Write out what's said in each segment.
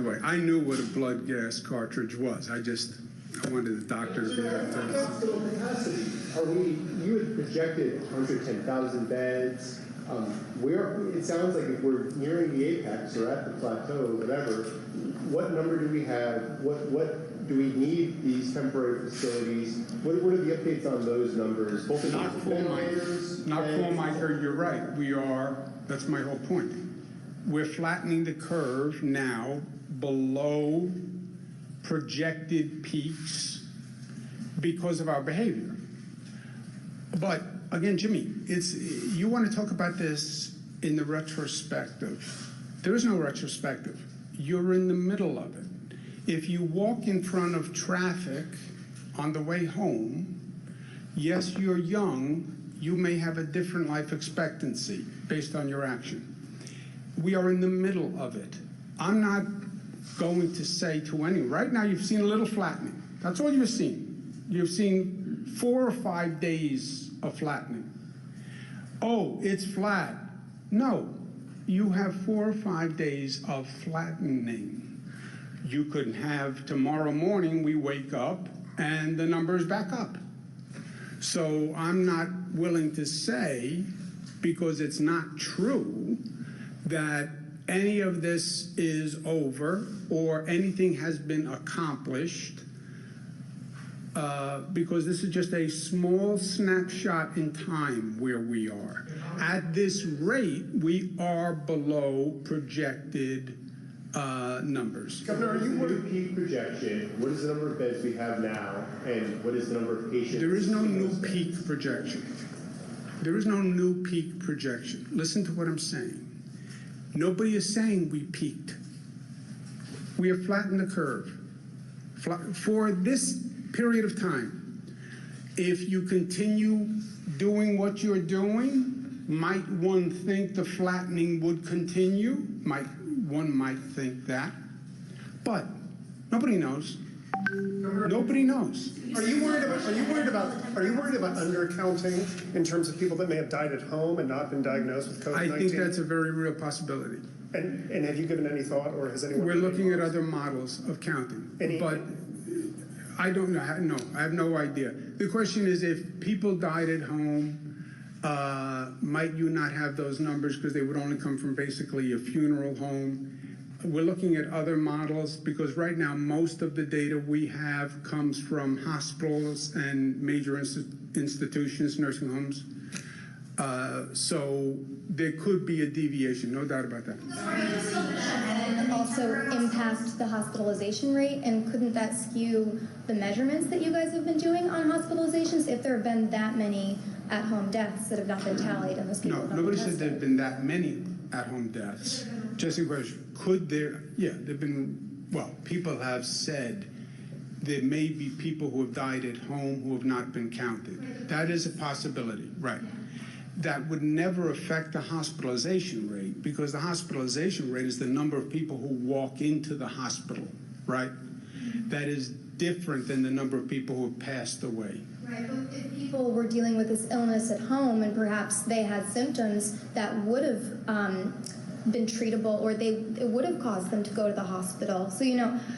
the way, I knew what a blood gas cartridge was. I wanted the doctor to be able to. Hospital capacity. You had projected 110,000 beds. It sounds like if we're nearing the apex or at the plateau, whatever, what number do we have? What do we need these temporary facilities? What are the updates on those numbers? Both Not full, Micah, you're right. We are, that's my whole point. We're flattening the curve now below projected peaks because of our behavior. But again, Jimmy, you want to talk about this in the retrospective. There is no retrospective. You're in the middle of it. If you walk in front of traffic on the way home, yes, you're young, you may have a different life expectancy based on your action. We are in the middle of it. I'm not going to say to anyone, right now you've seen a little flattening. That's all you've seen. You've seen 4 or 5 days of flattening. Oh, it's flat. No, you have 4 or 5 days of flattening. You could have tomorrow morning we wake up and the number is back up. So I'm not willing to say, because it's not true, that any of this is over or anything has been accomplished, because this is just a small snapshot in time where we are. At this rate, we are below projected numbers. Governor, are you new peak projection? What is the number of beds we have now, and what is the number of patients? There is no new peak projection. There is no new peak projection. Listen to what I'm saying. Nobody is saying we peaked. We have flattened the curve. For this period of time, if you continue doing what you're doing, might one think the flattening would continue? One might think that, but nobody knows. Nobody knows. Are you worried about undercounting in terms of people that may have died at home and not been diagnosed with COVID-19? I think that's a very real possibility. And have you given any thought, or has anyone? We're looking at other models of counting, but I don't know. No, I have no idea. The question is, if people died at home, might you not have those numbers because they would only come from basically a funeral home? We're looking at other models because right now most of the data we have comes from hospitals and major institutions, nursing homes. So there could be a deviation, no doubt about that. Also impact the hospitalization rate, and couldn't that skew the measurements that you guys have been doing on hospitalizations if there have been that many at-home deaths that have not been tallied and those people have not nobody been said there have been that many at-home deaths. Just a question, could there, yeah, there have been, well, people have said there may be people who have died at home who have not been counted. That is a possibility, right. That would never affect the hospitalization rate because the hospitalization rate is the number of people who walk into the hospital, right? That is different than the number of people who have passed away. Right, but if people were dealing with this illness at home and perhaps they had symptoms that would have been treatable, or it would have caused them to go to the hospital. So,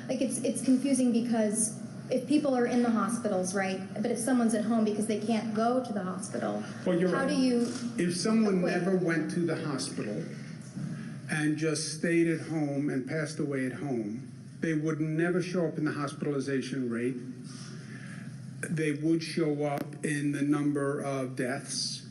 like it's confusing because if people are in the hospitals, right, but if someone's at home because they can't go to the hospital, well, you're how right. do you... If someone never went to the hospital and just stayed at home and passed away at home, they would never show up in the hospitalization rate. They would show up in the number of deaths.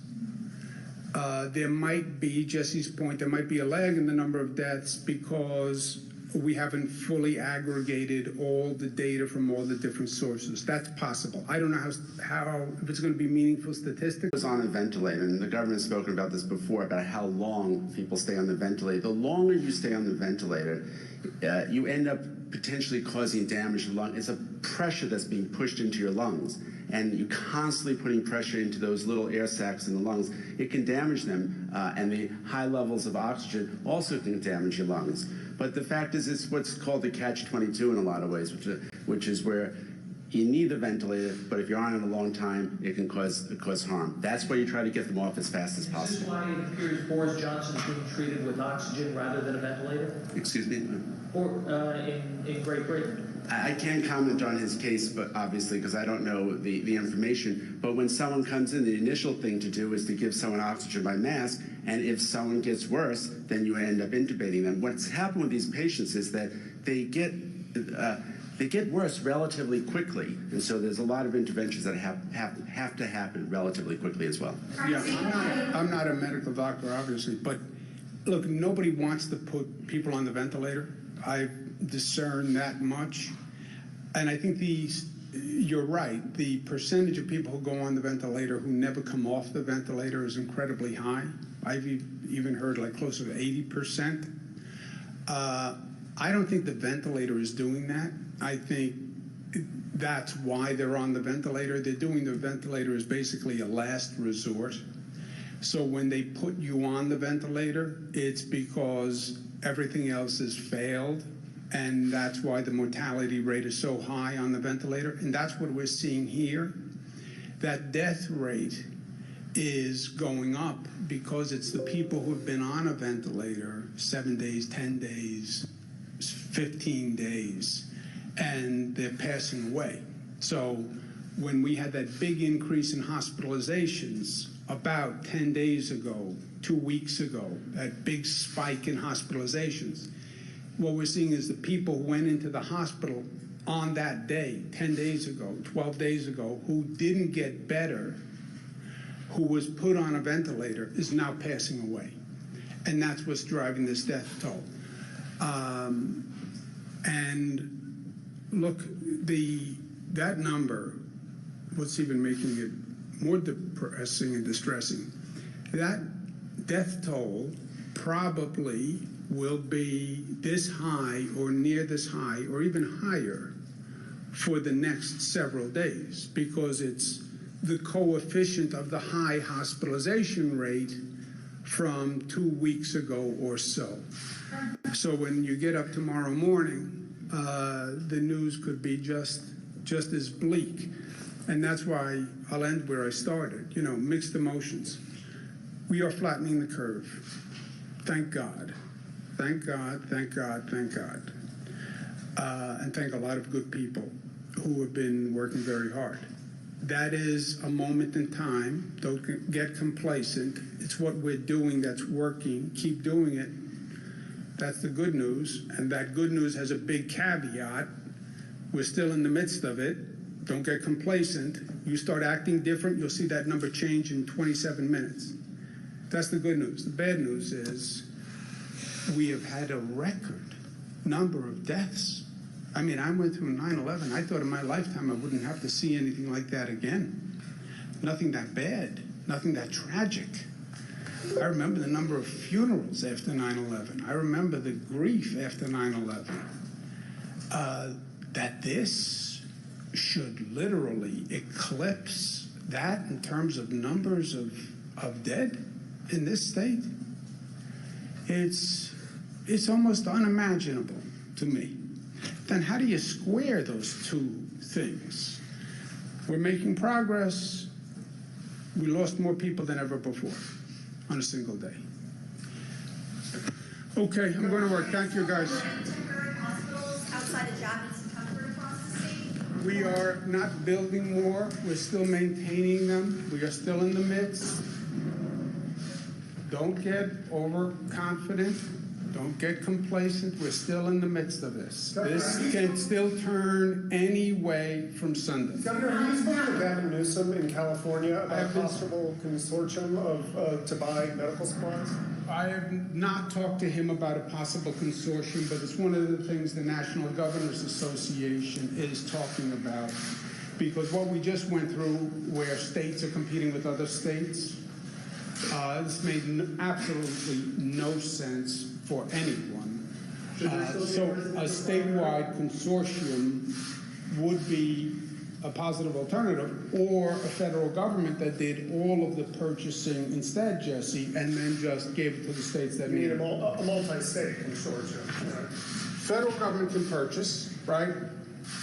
There might be, Jesse's point, there might be a lag in the number of deaths because we haven't fully aggregated all the data from all the different sources. That's possible. I don't know how if it's going to be meaningful statistics. I was on a ventilator, and the government has spoken about this before, about how long people stay on the ventilator. The longer you stay on the ventilator, you end up potentially causing damage to the lung. It's a pressure that's being pushed into your lungs, and you're constantly putting pressure into those little air sacs in the lungs. It can damage them, and the high levels of oxygen also can damage your lungs. But the fact is, it's what's called the catch-22 in a lot of ways, which is where you need the ventilator, but if you're on it a long time, it can cause harm. That's why you try to get them off as fast as Is this possible. why it appears Boris Johnson's being treated with oxygen rather than a ventilator? Excuse me? Or in Great Britain? I can't comment on his case, but obviously, because I don't know the information. But when someone comes in, the initial thing to do is to give someone oxygen by mask, and if someone gets worse, then you end up intubating them. What's happened with these patients is that they get worse relatively quickly, and so there's a lot of interventions that have to happen relatively quickly as well. Yeah, I'm not a medical doctor, obviously, but look, nobody wants to put people on the ventilator. I discern that much. And I think you're right, the percentage of people who go on the ventilator who never come off the ventilator is incredibly high. I've even heard like closer to 80%. I don't think the ventilator is doing that. I think that's why they're on the ventilator. They're doing the ventilator as basically a last resort. So when they put you on the ventilator, it's because everything else has failed, and that's why the mortality rate is so high on the ventilator. And that's what we're seeing here. That death rate is going up because it's the people who have been on a ventilator 7 days, 10 days, 15 days, and they're passing away. So when we had that big increase in hospitalizations about 10 days ago, 2 weeks ago, that big spike in hospitalizations, what we're seeing is the people who went into the hospital on that day, 10 days ago, 12 days ago, who didn't get better, who was put on a ventilator, is now passing away. And that's what's driving this death toll. And look, that number, what's even making it more depressing and distressing, that death toll probably will be this high or near this high or even higher for the next several days, because it's the coefficient of the high hospitalization rate from 2 weeks ago or so. So when you get up tomorrow morning, the news could be just as bleak. And that's why I'll end where I started, mixed emotions. We are flattening the curve. Thank God. Thank God, thank God, thank God. And thank a lot of good people who have been working very hard. That is a moment in time. Don't get complacent. It's what we're doing that's working. Keep doing it. That's the good news. And that good news has a big caveat. We're still in the midst of it. Don't get complacent. You start acting different, you'll see that number change in 27 minutes. That's the good news. The bad news is we have had a record number of deaths. I mean, I went through 9/11. I thought in my lifetime I wouldn't have to see anything like that again. Nothing that bad, nothing that tragic. I remember the number of funerals after 9/11. I remember the grief after 9/11. That this should literally eclipse that in terms of numbers of dead in this state, it's almost unimaginable to me. Then how do you square those two things? We're making progress. We lost more people than ever before on a single day. Okay, I'm going to work. Thank you, guys. Temporary hospitals outside of Javits and Comfort across the state? We are not building more. We're still maintaining them. We are still in the midst. Don't get overconfident. Don't get complacent. We're still in the midst of this. This can still turn any way from Sunday. Governor, have you spoken to Gavin Newsom in California about a possible consortium to buy medical supplies? I have not talked to him about a possible consortium, but it's one of the things the National Governors Association is talking about. Because what we just went through, where states are competing with other states, this made absolutely no sense for anyone. So a statewide consortium would be a positive alternative, or a federal government that did all of the purchasing instead, Jesse, and then just gave it to the states that You need need a it. multi-state consortium, right? Federal government can purchase, right?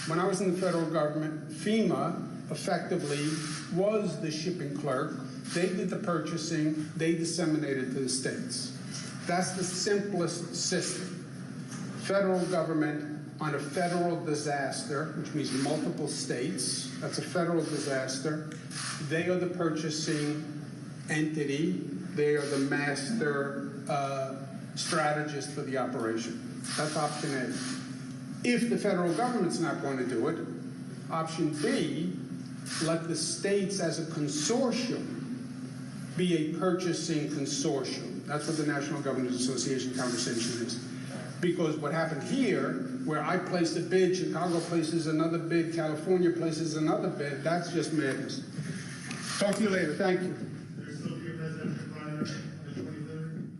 When I was in the federal government, FEMA effectively was the shipping clerk. They did the purchasing, they disseminated to the states. That's the simplest system. Federal government on a federal disaster, which means multiple states, that's a federal disaster. They are the purchasing entity. They are the master strategist for the operation. That's option A. If the federal government's not going to do it, option B, let the states as a consortium be a purchasing consortium. That's what the National Governors Association conversation is. Because what happened here, where I placed a bid, Chicago places another bid, California places another bid, that's just madness. Talk to you later. Thank you. There's still be a presidential primary on the 23rd.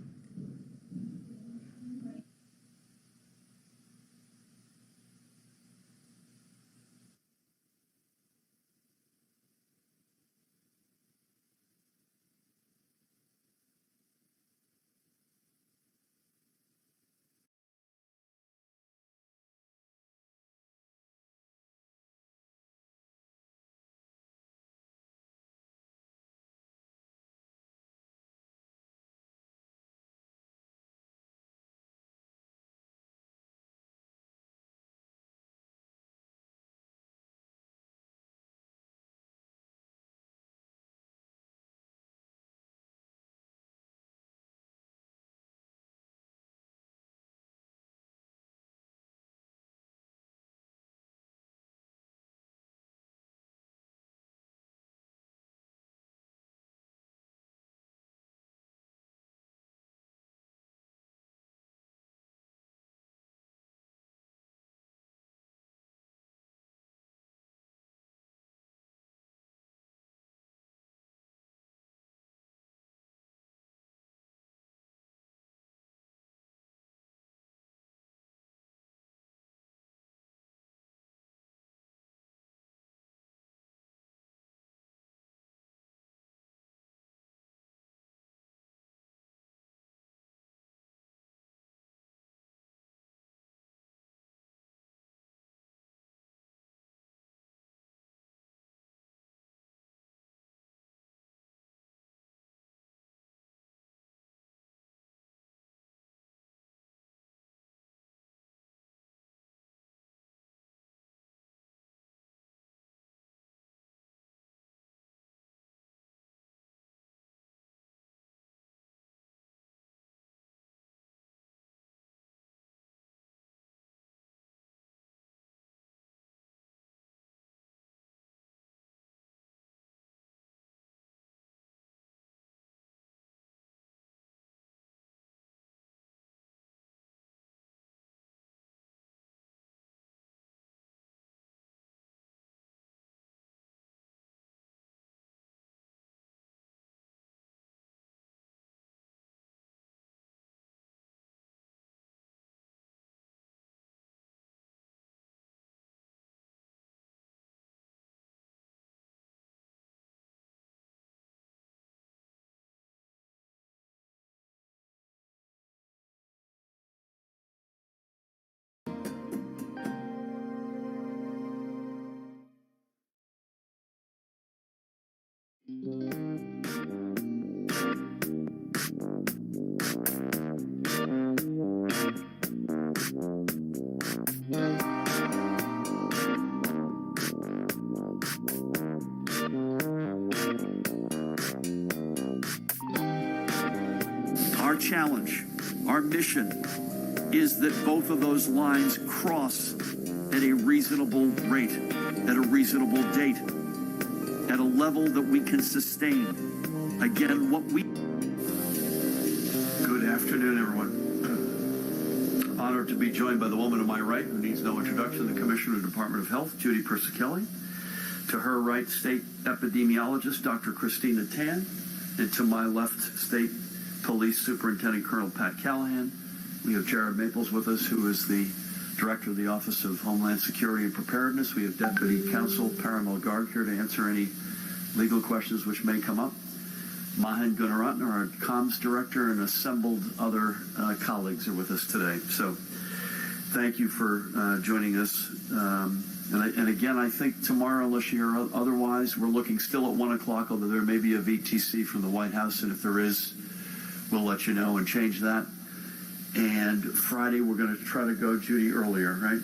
Our challenge, our mission, is that both of those lines cross at a reasonable rate, at a reasonable date, at a level that we can sustain. Again, what we... Good afternoon, everyone. Honored to be joined by the woman to my right, who needs no introduction, the Commissioner of the Department of Health, Judy Persicelli. To her right, State Epidemiologist, Dr. Christina Tan. And to my left, State Police Superintendent Colonel Pat Callahan. We have Jared Maples with us, who is the Director of the Office of Homeland Security and Preparedness. We have Deputy Counsel Parimal Garg here to answer any legal questions which may come up. Mahan Gunaratne, our comms director, and assembled other colleagues are with us today. So thank you for joining us. And again, I think tomorrow, unless you hear otherwise, we're looking still at 1 o'clock, although there may be a VTC from the White House, and if there is, we'll let you know and change that. And Friday, we're going to try to go, Judy, earlier, right?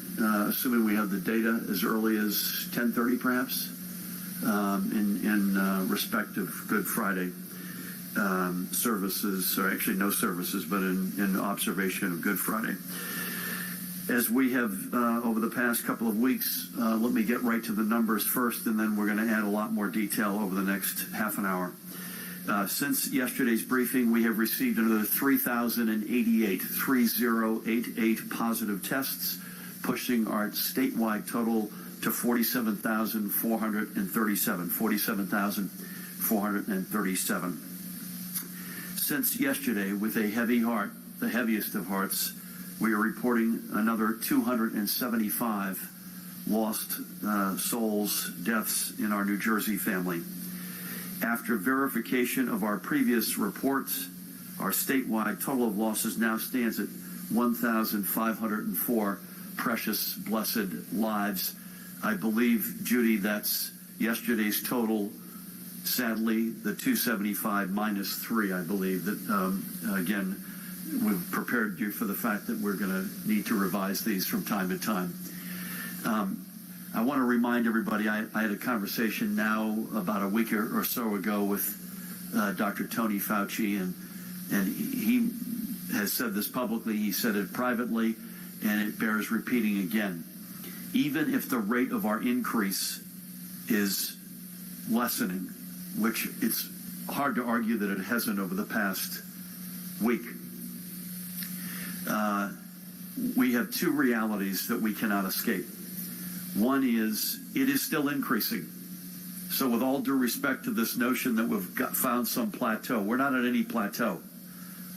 Assuming we have the data as early as 10:30, perhaps, in respect of Good Friday services, or actually no services, but in observation of Good Friday. As we have over the past couple of weeks, let me get right to the numbers first, and then we're going to add a lot more detail over the next half an hour. Since yesterday's briefing, we have received another 3,088 positive tests, pushing our statewide total to 47,437. Since yesterday, with a heavy heart, the heaviest of hearts, we are reporting another 275 lost souls, deaths in our New Jersey family. After verification of our previous reports, our statewide total of losses now stands at 1,504 precious, blessed lives. I believe, Judy, that's yesterday's total. Sadly, the 275 minus 3, I believe, that, again, we've prepared you for the fact that we're going to need to revise these from time to time. I want to remind everybody, I had a conversation now about a week or so ago with Dr. Tony Fauci, and he has said this publicly, he said it privately, and it bears repeating again. Even if the rate of our increase is lessening, which it's hard to argue that it hasn't over the past week, we have two realities that we cannot escape. One is, it is still increasing. So with all due respect to this notion that we've found some plateau, we're not at any plateau.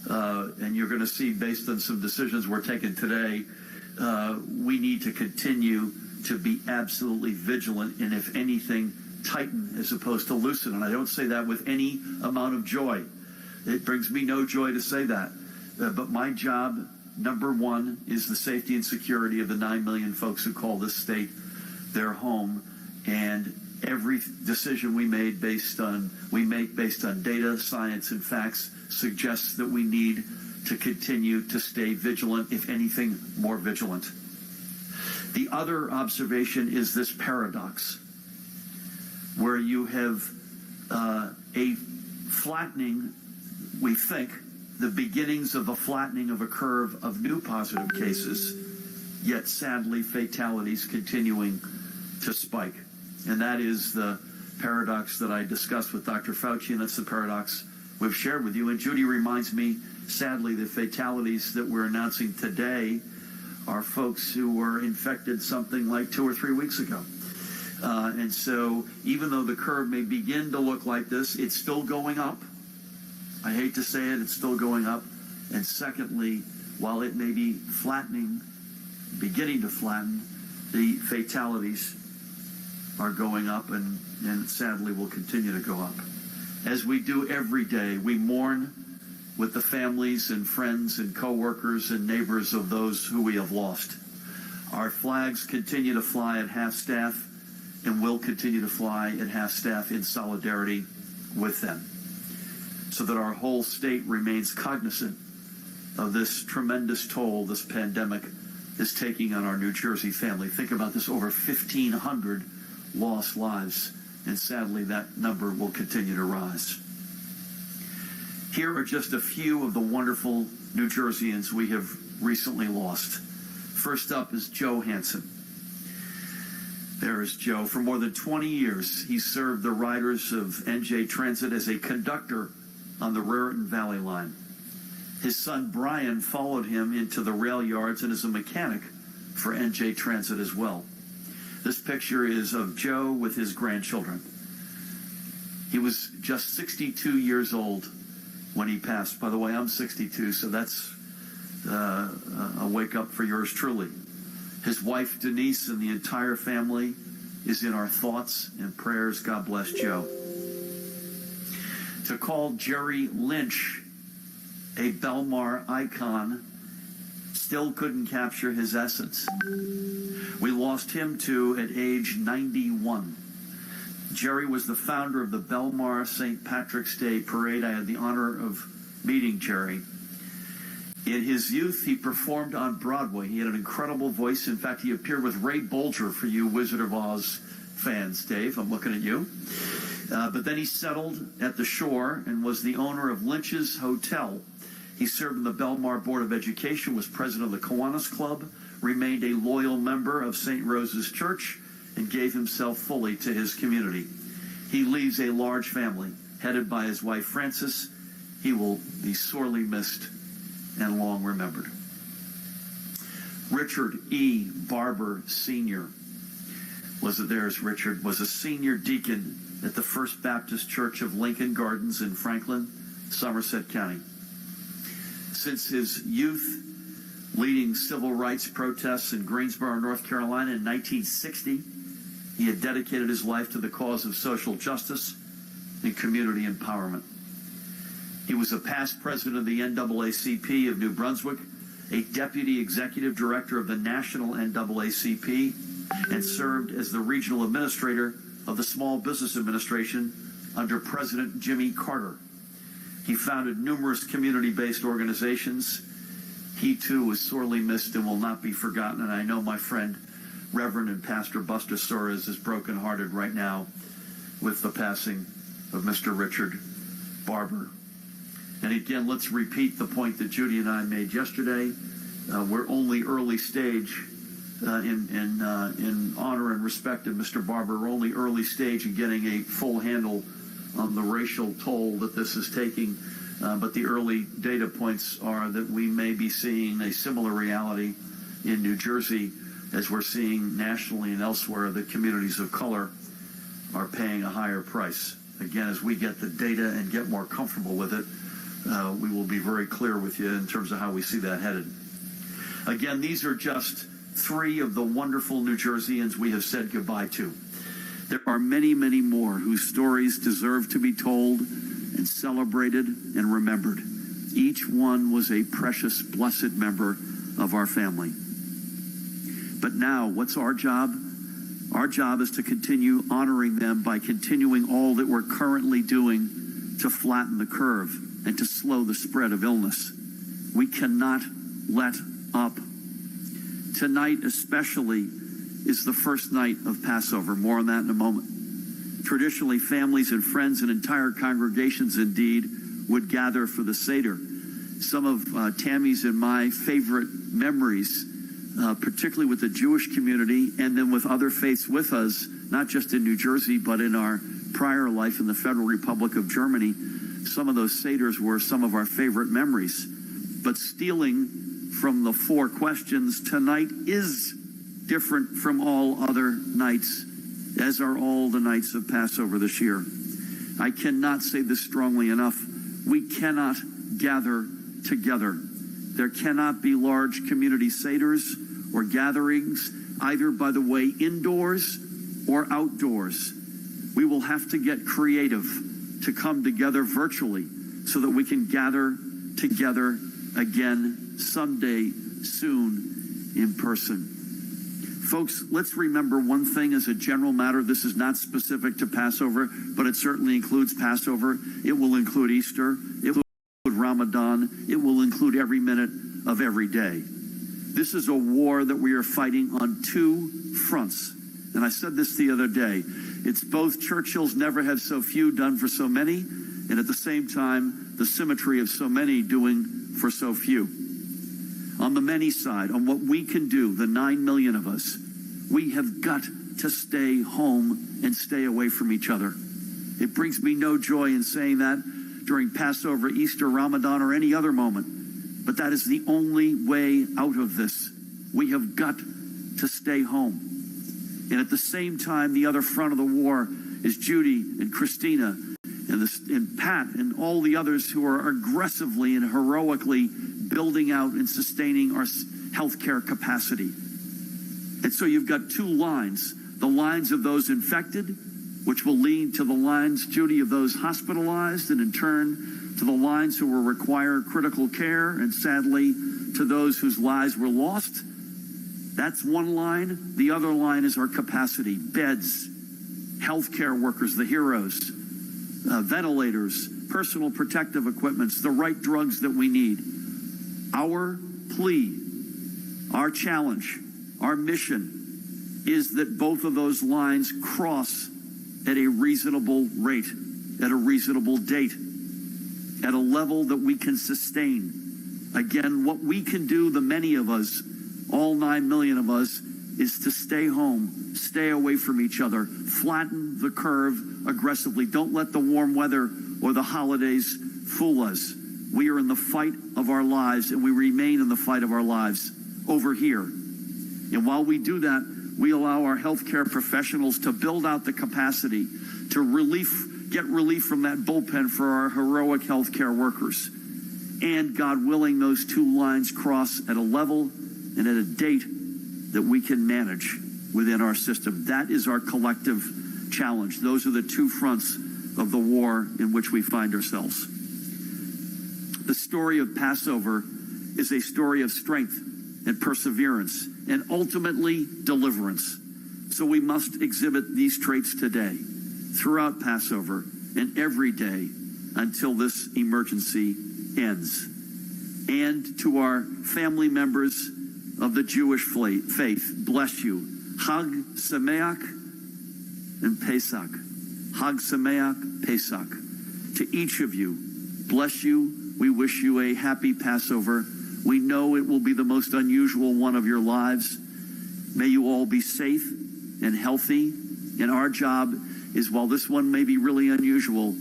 And you're going to see, based on some decisions we're taking today, we need to continue to be absolutely vigilant, and if anything, tighten as opposed to loosen. And I don't say that with any amount of joy. It brings me no joy to say that. But my job, number one, is the safety and security of the 9 million folks who call this state their home. And every decision we make based on data, science, and facts suggests that we need to continue to stay vigilant, if anything, more vigilant. The other observation is this paradox, where you have a flattening, we think, the beginnings of a flattening of a curve of new positive cases, yet sadly fatalities continuing to spike. And that is the paradox that I discussed with Dr. Fauci, and that's the paradox we've shared with you. And Judy reminds me, sadly, the fatalities that we're announcing today are folks who were infected something like 2 or 3 weeks ago. And so even though the curve may begin to look like this, it's still going up. I hate to say it, it's still going up. And secondly, while it may be flattening, beginning to flatten, the fatalities are going up and sadly will continue to go up. As we do every day, we mourn with the families and friends and co-workers and neighbors of those who we have lost. Our flags continue to fly at half-staff and will continue to fly at half-staff in solidarity with them, so that our whole state remains cognizant of this tremendous toll this pandemic is taking on our New Jersey family. Think about this, over 1,500 lost lives, and sadly that number will continue to rise. Here are just a few of the wonderful New Jerseyans we have recently lost. First up is Joe Hansen. There is Joe. For more than 20 years, he served the riders of NJ Transit as a conductor on the Raritan Valley Line. His son Brian followed him into the rail yards and is a mechanic for NJ Transit as well. This picture is of Joe with his grandchildren. He was just 62 years old when he passed. By the way, I'm 62, so that's a wake up for yours truly. His wife Denise and the entire family is in our thoughts and prayers. God bless Joe. To call Jerry Lynch a Belmar icon still couldn't capture his essence. We lost him too at age 91. Jerry was the founder of the Belmar St. Patrick's Day Parade. I had the honor of meeting Jerry. In his youth, he performed on Broadway. He had an incredible voice. In fact, he appeared with Ray Bolger for you Wizard of Oz fans, Dave. I'm looking at you. But then he settled at the Shore and was the owner of Lynch's Hotel. He served in the Belmar Board of Education, was president of the Kiwanis Club, remained a loyal member of St. Rose's Church, and gave himself fully to his community. He leaves a large family, headed by his wife Frances. He will be sorely missed and long remembered. Richard E. Barber Sr. was a senior deacon at the First Baptist Church of Lincoln Gardens in Franklin, Somerset County. Since his youth, leading civil rights protests in Greensboro, North Carolina in 1960, he had dedicated his life to the cause of social justice and community empowerment. He was a past president of the NAACP of New Brunswick, a deputy executive director of the National NAACP, and served as the regional administrator of the Small Business Administration under President Jimmy Carter. He founded numerous community-based organizations. He too was sorely missed and will not be forgotten. And I know my friend, Reverend and Pastor Buster Soares, is brokenhearted right now with the passing of Mr. Richard Barber. And again, let's repeat the point that Judy and I made yesterday. We're only early stage in honor and respect of Mr. Barber. We're only early stage in getting a full handle on the racial toll that this is taking. But the early data points are that we may be seeing a similar reality in New Jersey as we're seeing nationally and elsewhere. The communities of color are paying a higher price. Again, as we get the data and get more comfortable with it, we will be very clear with you in terms of how we see that headed. Again, these are just three of the wonderful New Jerseyans we have said goodbye to. There are many, many more whose stories deserve to be told and celebrated and remembered. Each one was a precious, blessed member of our family. But now, what's our job? Our job is to continue honoring them by continuing all that we're currently doing to flatten the curve and to slow the spread of illness. We cannot let up. Tonight especially is the first night of Passover. More on that in a moment. Traditionally, families and friends and entire congregations, indeed, would gather for the Seder. Some of Tammy's and my favorite memories, particularly with the Jewish community and then with other faiths with us, not just in New Jersey, but in our prior life in the Federal Republic of Germany, some of those Seders were some of our favorite memories. But stealing from the four questions, tonight is different from all other nights, as are all the nights of Passover this year. I cannot say this strongly enough. We cannot gather together. There cannot be large community seders or gatherings, either, by the way, indoors or outdoors. We will have to get creative to come together virtually so that we can gather together again someday soon in person. Folks, let's remember one thing as a general matter. This is not specific to Passover, but it certainly includes Passover. It will include Easter. It will include Ramadan. It will include every minute of every day. This is a war that we are fighting on two fronts. And I said this the other day. It's both Churchill's never have so few done for so many, and at the same time, the symmetry of so many doing for so few. On the many side, on what we can do, the 9 million of us, we have got to stay home and stay away from each other. It brings me no joy in saying that during Passover, Easter, Ramadan, or any other moment. But that is the only way out of this. We have got to stay home. And at the same time, the other front of the war is Judy and Christina and Pat and all the others who are aggressively and heroically building out and sustaining our healthcare capacity. And so you've got two lines, the lines of those infected, which will lead to the lines, Judy, of those hospitalized, and in turn to the lines who will require critical care, and sadly to those whose lives were lost. That's one line. The other line is our capacity, beds, healthcare workers, the heroes, ventilators, personal protective equipments, the right drugs that we need. Our plea, our challenge, our mission is that both of those lines cross at a reasonable rate, at a reasonable date, at a level that we can sustain. Again, what we can do, the many of us, all 9 million of us, is to stay home, stay away from each other, flatten the curve aggressively. Don't let the warm weather or the holidays fool us. We are in the fight of our lives, and we remain in the fight of our lives over here. And while we do that, we allow our healthcare professionals to build out the capacity to get relief from that bullpen for our heroic healthcare workers. And God willing, those two lines cross at a level and at a date that we can manage within our system. That is our collective challenge. Those are the two fronts of the war in which we find ourselves. The story of Passover is a story of strength and perseverance and ultimately deliverance. So we must exhibit these traits today, throughout Passover and every day until this emergency ends. And to our family members of the Jewish faith, bless you. Chag Sameach and Pesach. Chag Sameach, Pesach. To each of you, bless you. We wish you a happy Passover. We know it will be the most unusual one of your lives. May you all be safe and healthy. And our job is, while this one may be really unusual,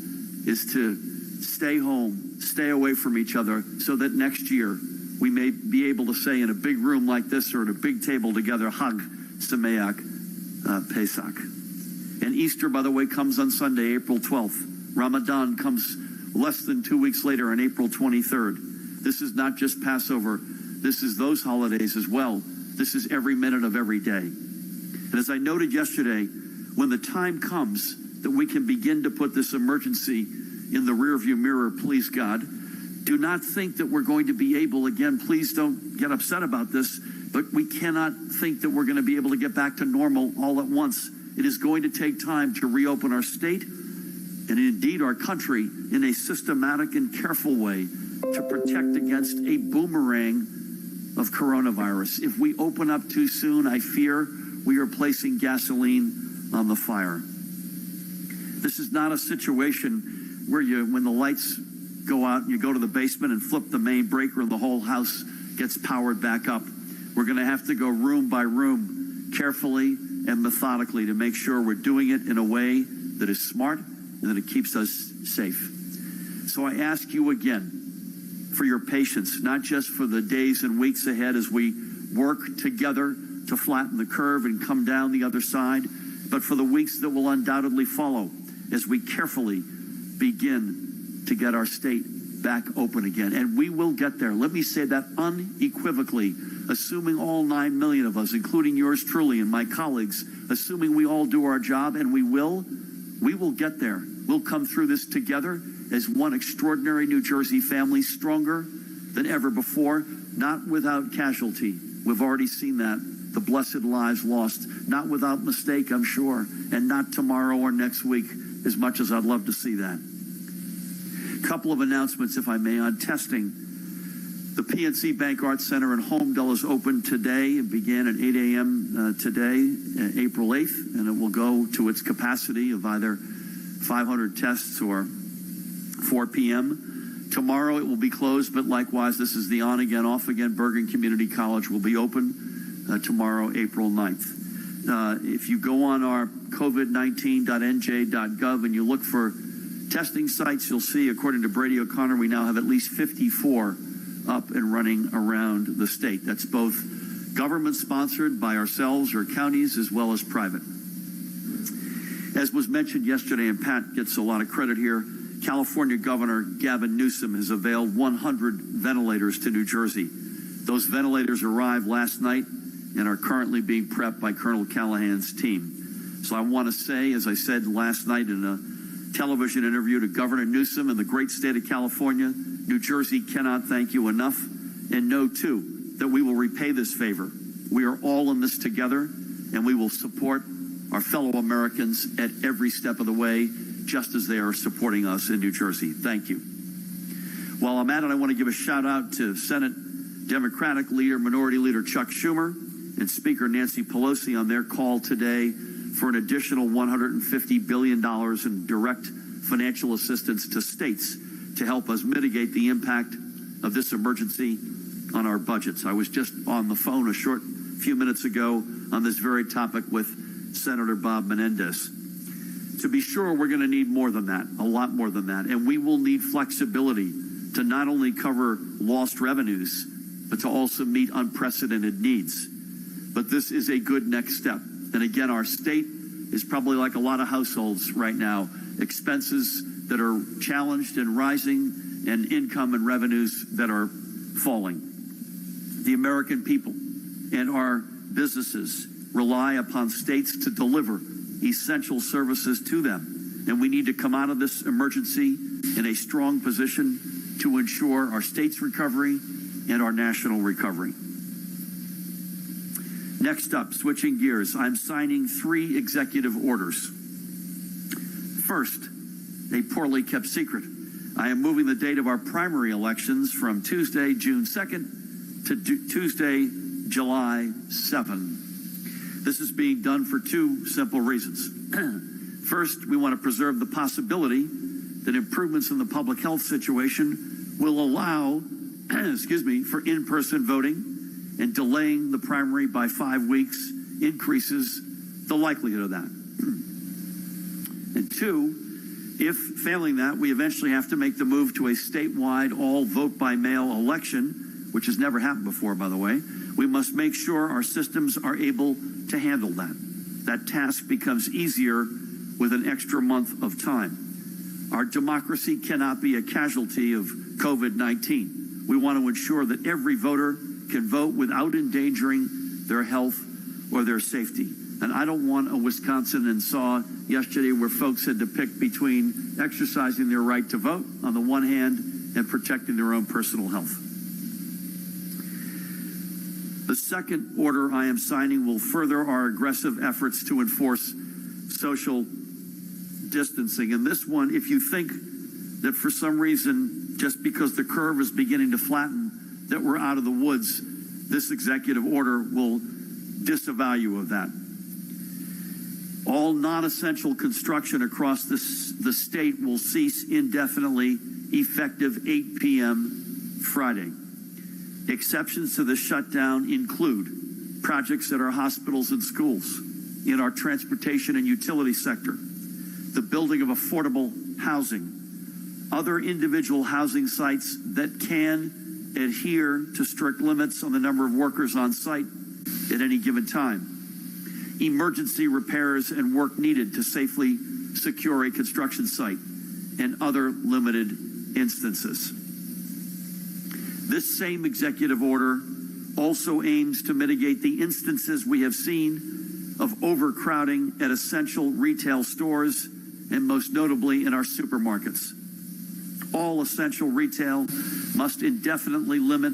is to stay home, stay away from each other, so that next year we may be able to say in a big room like this or at a big table together, Chag Sameach Pesach. And Easter, by the way, comes on Sunday, April 12th. Ramadan comes less than 2 weeks later on April 23rd. This is not just Passover. This is those holidays as well. This is every minute of every day. And as I noted yesterday, when the time comes that we can begin to put this emergency in the rearview mirror, please God, do not think that we're going to be able, again, please don't get upset about this, but we cannot think that we're going to be able to get back to normal all at once. It is going to take time to reopen our state and indeed our country in a systematic and careful way to protect against a boomerang of coronavirus. If we open up too soon, I fear we are placing gasoline on the fire. This is not a situation where when the lights go out and you go to the basement and flip the main breaker and the whole house gets powered back up. We're going to have to go room by room, carefully and methodically, to make sure we're doing it in a way that is smart and that it keeps us safe. So I ask you again for your patience, not just for the days and weeks ahead as we work together to flatten the curve and come down the other side, but for the weeks that will undoubtedly follow as we carefully begin to get our state back open again. And we will get there. Let me say that unequivocally, assuming all 9 million of us, including yours truly and my colleagues, assuming we all do our job, and we will get there. We'll come through this together as one extraordinary New Jersey family, stronger than ever before, not without casualty. We've already seen that. The blessed lives lost, not without mistake, I'm sure, and not tomorrow or next week, as much as I'd love to see that. Couple of announcements, if I may, on testing. The PNC Bank Arts Center in Holmdel is open today. It began at 8 a.m. today, April 8th, and it will go to its capacity of either 500 tests or 4 p.m. Tomorrow it will be closed, but likewise, this is the on-again, off-again. Bergen Community College will be open tomorrow, April 9th. If you go on our covid19.nj.gov and you look for testing sites, you'll see, according to Brady O'Connor, we now have at least 54 up and running around the state. That's both government-sponsored by ourselves or counties, as well as private. As was mentioned yesterday, and Pat gets a lot of credit here, California Governor Gavin Newsom has availed 100 ventilators to New Jersey. Those ventilators arrived last night and are currently being prepped by Colonel Callahan's team. So I want to say, as I said last night in a television interview to Governor Newsom and the great state of California, New Jersey cannot thank you enough, And know, too, that we will repay this favor. We are all in this together, and we will support our fellow Americans at every step of the way, just as they are supporting us in New Jersey. Thank you. While I'm at it, I want to give a shout out to Senate Democratic Leader, Minority Leader Chuck Schumer and Speaker Nancy Pelosi on their call today for an additional $150 billion in direct financial assistance to states to help us mitigate the impact of this emergency on our budgets. I was just on the phone a short few minutes ago on this very topic with Senator Bob Menendez. To be sure, we're going to need more than that, a lot more than that, and we will need flexibility to not only cover lost revenues, but to also meet unprecedented needs. But this is a good next step. And again, our state is probably like a lot of households right now, expenses that are challenged and rising, and income and revenues that are falling. The American people and our businesses rely upon states to deliver essential services to them. And we need to come out of this emergency in a strong position to ensure our state's recovery and our national recovery. Next up, switching gears, I'm signing 3 executive orders. First, a poorly kept secret. I am moving the date of our primary elections from Tuesday, June 2nd to Tuesday, July 7. This is being done for 2 simple reasons. First, we want to preserve the possibility that improvements in the public health situation will allow, for in-person voting, and delaying the primary by 5 weeks increases the likelihood of that. And 2, if failing that, we eventually have to make the move to a statewide all vote by mail election, which has never happened before, by the way. We must make sure our systems are able to handle that. That task becomes easier with an extra month of time. Our democracy cannot be a casualty of COVID-19. We want to ensure that every voter can vote without endangering their health or their safety. And I don't want a Wisconsin and saw yesterday where folks had to pick between exercising their right to vote on the one hand and protecting their own personal health. The second order I am signing will further our aggressive efforts to enforce social distancing. And this one, if you think that for some reason, just because the curve is beginning to flatten, that we're out of the woods, this executive order will disavow you of that. All non-essential construction across the state will cease indefinitely, effective 8 p.m. Friday. Exceptions to the shutdown include projects at our hospitals and schools, in our transportation and utility sector, the building of affordable housing, other individual housing sites that can adhere to strict limits on the number of workers on site at any given time, emergency repairs and work needed to safely secure a construction site, and other limited instances. This same executive order also aims to mitigate the instances we have seen of overcrowding at essential retail stores, and most notably in our supermarkets. All essential retail must indefinitely limit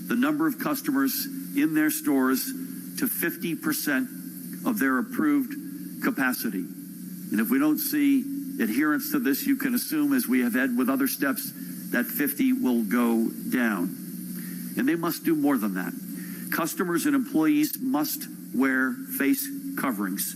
the number of customers in their stores to 50% of their approved capacity. And if we don't see adherence to this, you can assume, as we have had with other steps, that 50 will go down. And they must do more than that. Customers and employees must wear face coverings.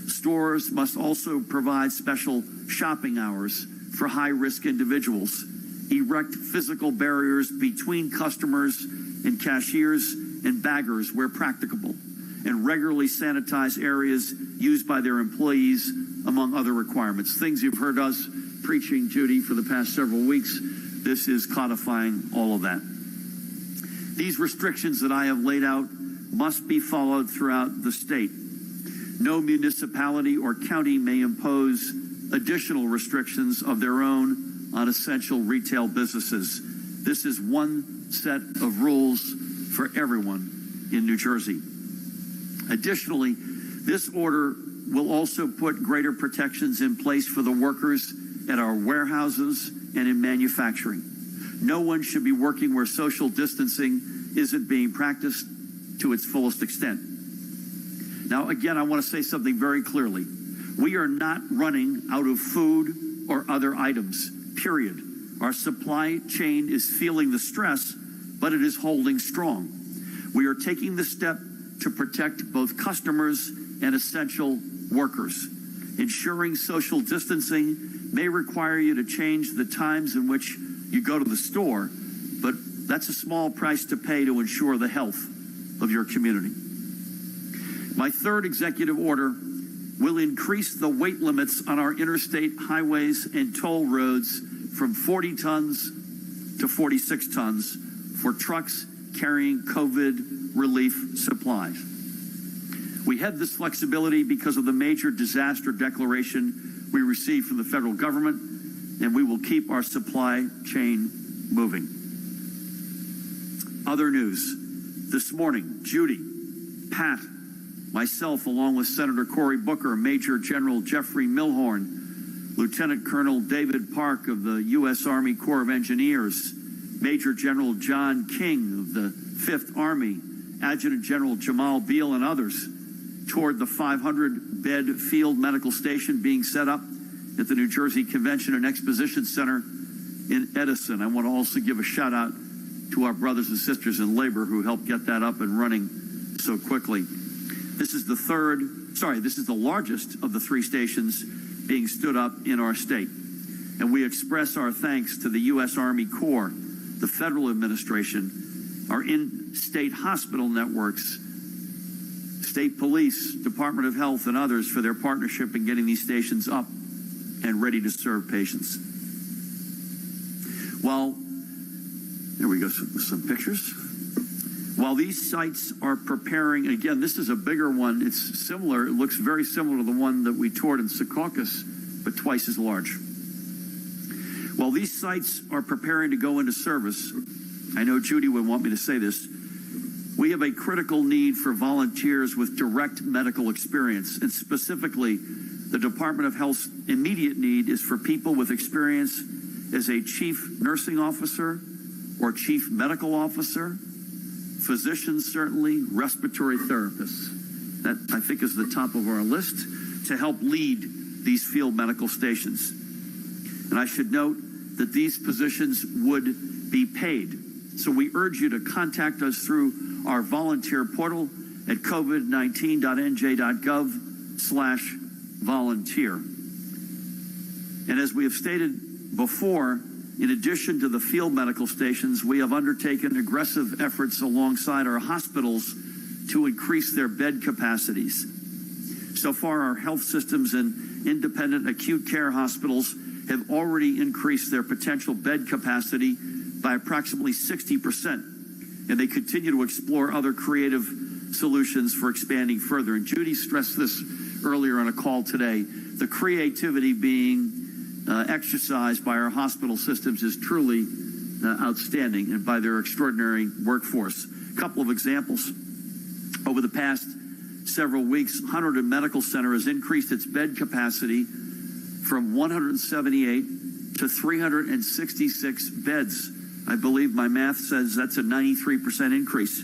Stores must also provide special shopping hours for high-risk individuals, erect physical barriers between customers and cashiers and baggers where practicable, and regularly sanitize areas used by their employees, among other requirements. Things you've heard us preaching, Judy, for the past several weeks. This is codifying all of that. These restrictions that I have laid out must be followed throughout the state. No municipality or county may impose additional restrictions of their own on essential retail businesses. This is one set of rules for everyone in New Jersey. Additionally, this order will also put greater protections in place for the workers at our warehouses and in manufacturing. No one should be working where social distancing isn't being practiced to its fullest extent. Now, again, I want to say something very clearly. We are not running out of food or other items, period. Our supply chain is feeling the stress, but it is holding strong. We are taking the step to protect both customers and essential workers. Ensuring social distancing may require you to change the times in which you go to the store, but that's a small price to pay to ensure the health of your community. My third executive order will increase the weight limits on our interstate highways and toll roads from 40 tons to 46 tons for trucks carrying COVID relief supplies. We had this flexibility because of the major disaster declaration we received from the federal government, and we will keep our supply chain moving. Other news. This morning, Judy, Pat, myself, along with Senator Cory Booker, Major General Jeffrey Milhorn, Lieutenant Colonel David Park of the U.S. Army Corps of Engineers, Major General John King of the 5th Army, Adjutant General Jamal Beal, and others toward the 500-bed field medical station being set up at the New Jersey Convention and Exposition Center in Edison. I want to also give a shout out to our brothers and sisters in labor who helped get that up and running so quickly. This is the largest of the 3 stations being stood up in our state. And we express our thanks to the U.S. Army Corps, the federal administration, our in-state hospital networks, state police, Department of Health, and others for their partnership in getting these stations up and ready to serve patients. Well, there we go, some pictures. While these sites are preparing, again, this is a bigger one. It's similar. It looks very similar to the one that we toured in Secaucus, but twice as large. While these sites are preparing to go into service, I know Judy would want me to say this, we have a critical need for volunteers with direct medical experience, and specifically, the Department of Health's immediate need is for people with experience as a chief nursing officer or chief medical officer, physicians certainly, respiratory therapists. That, I think, is the top of our list to help lead these field medical stations. And I should note that these positions would be paid. So we urge you to contact us through our volunteer portal at covid19.nj.gov/volunteer. And as we have stated before, in addition to the field medical stations, we have undertaken aggressive efforts alongside our hospitals to increase their bed capacities. So far, our health systems and independent acute care hospitals have already increased their potential bed capacity by approximately 60%, and they continue to explore other creative solutions for expanding further. And Judy stressed this earlier on a call today. The creativity being exercised by our hospital systems is truly outstanding, and by their extraordinary workforce. A couple of examples. Over the past several weeks, Hunterdon Medical Center has increased its bed capacity from 178 to 366 beds. I believe my math says that's a 93% increase.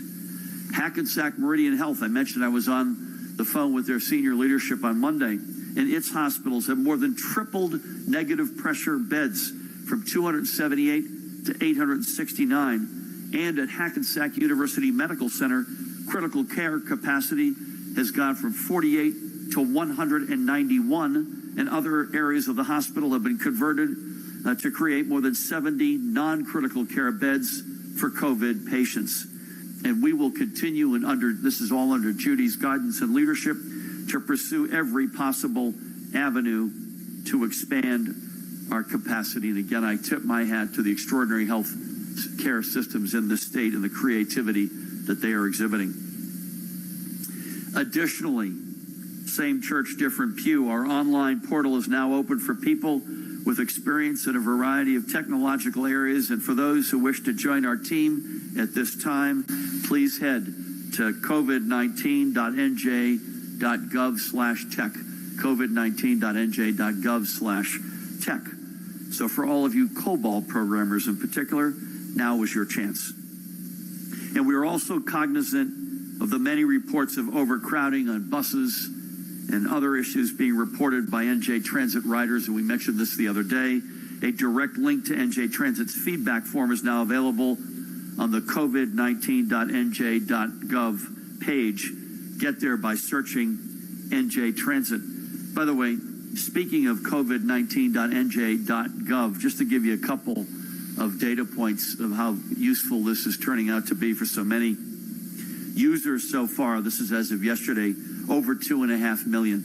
Hackensack Meridian Health, I mentioned I was on the phone with their senior leadership on Monday, and its hospitals have more than tripled negative pressure beds from 278 to 869. And at Hackensack University Medical Center, critical care capacity has gone from 48 to 191, and other areas of the hospital have been converted to create more than 70 non-critical care beds for COVID patients. And we will continue, and this is all under Judy's guidance and leadership, to pursue every possible avenue to expand our capacity. And again, I tip my hat to the extraordinary health care systems in this state and the creativity that they are exhibiting. Additionally, same church, different pew, our online portal is now open for people with experience in a variety of technological areas. And for those who wish to join our team at this time, please head to covid19.nj.gov/tech, covid19.nj.gov/tech. So for all of you COBOL programmers in particular, now is your chance. And we are also cognizant of the many reports of overcrowding on buses and other issues being reported by NJ Transit riders, and we mentioned this the other day. A direct link to NJ Transit's feedback form is now available on the covid19.nj.gov page. Get there by searching NJ Transit. By the way, speaking of covid19.nj.gov, just to give you a couple of data points of how useful this is turning out to be for so many users so far. This is as of yesterday, over 2.5 million.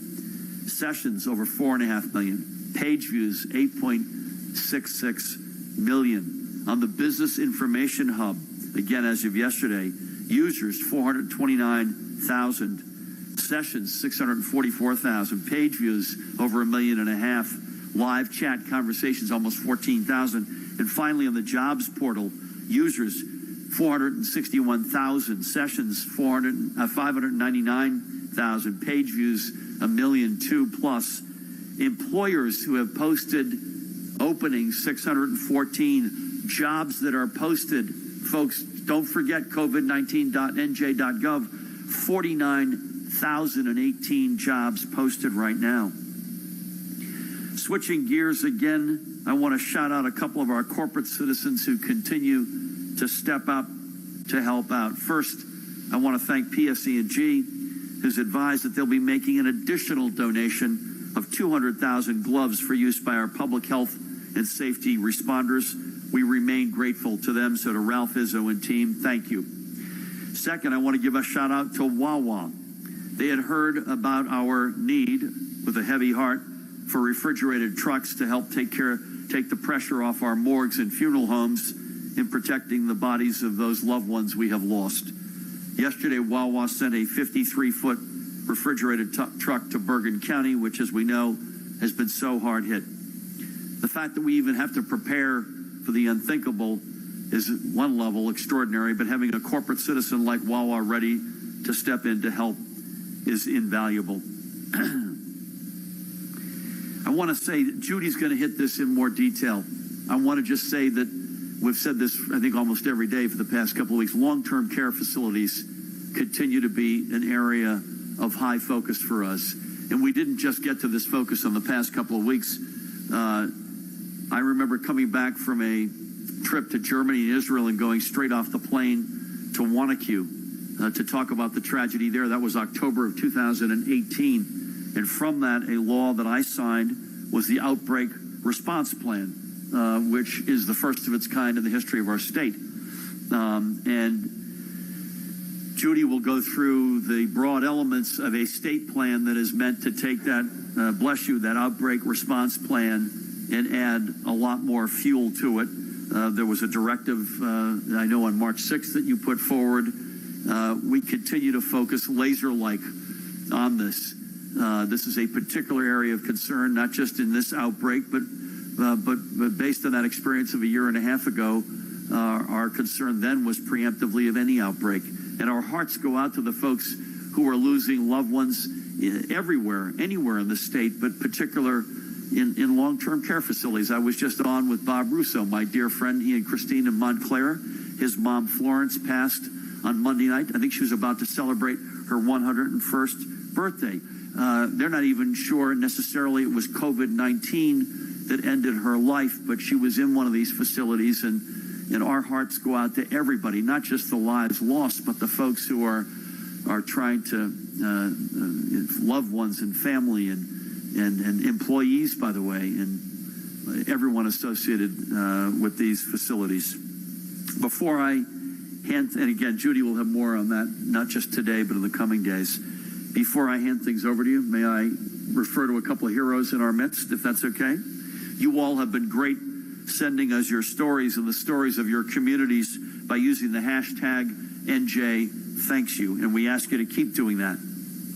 Sessions, over 4.5 million. Page views, 8.66 million. On the Business Information Hub, again as of yesterday, users, 429,000. Sessions, 644,000. Page views, over 1.5 million. Live chat conversations, almost 14,000. And finally, on the jobs portal, users, 461,000. Sessions, 599,000. Page views, 1.2 million plus. Employers who have posted openings, 614. Jobs that are posted, folks, don't forget covid19.nj.gov, 49,018 jobs posted right now. Switching gears again, I want to shout out a couple of our corporate citizens who continue to step up to help out. First, I want to thank PSE&G, who's advised that they'll be making an additional donation of 200,000 gloves for use by our public health and safety responders. We remain grateful to them. So to Ralph Izzo and team, thank you. Second, I want to give a shout out to Wawa. They had heard about our need, with a heavy heart, for refrigerated trucks to help take the pressure off our morgues and funeral homes in protecting the bodies of those loved ones we have lost. Yesterday, Wawa sent a 53-foot refrigerated truck to Bergen County, which, as we know, has been so hard hit. The fact that we even have to prepare for the unthinkable is, at one level, extraordinary, but having a corporate citizen like Wawa ready to step in to help is invaluable. I want to say that Judy's going to hit this in more detail. I want to just say that we've said this, I think, almost every day for the past couple of weeks. Long-term care facilities continue to be an area of high focus for us. And we didn't just get to this focus on the past couple of weeks. I remember coming back from a trip to Germany and Israel and going straight off the plane to Wanakue to talk about the tragedy there. That was October of 2018. And from that, a law that I signed was the Outbreak Response Plan, which is the first of its kind in the history of our state. And Judy will go through the broad elements of a state plan that is meant to take that, that Outbreak Response Plan and add a lot more fuel to it. There was a directive, I know on March 6th that you put forward. We continue to focus laser-like on this. This is a particular area of concern, not just in this outbreak, but based on that experience of a year and a half ago, our concern then was preemptively of any outbreak. And our hearts go out to the folks who are losing loved ones everywhere, anywhere in the state, but particular in long-term care facilities. I was just on with Bob Russo, my dear friend. He and Christine in Montclair. His mom, Florence, passed on Monday night. I think she was about to celebrate her 101st birthday. They're not even sure necessarily it was COVID-19 that ended her life, but she was in one of these facilities, and our hearts go out to everybody, not just the lives lost, but the folks who are trying to, loved ones and family and employees, by the way, and everyone associated with these facilities. Before I hand, and again, Judy will have more on that, not just today, but in the coming days. Before I hand things over to you, may I refer to a couple of heroes in our midst, if that's okay? You all have been great sending us your stories and the stories of your communities by using the hashtag #NJThanksYou, and we ask you to keep doing that.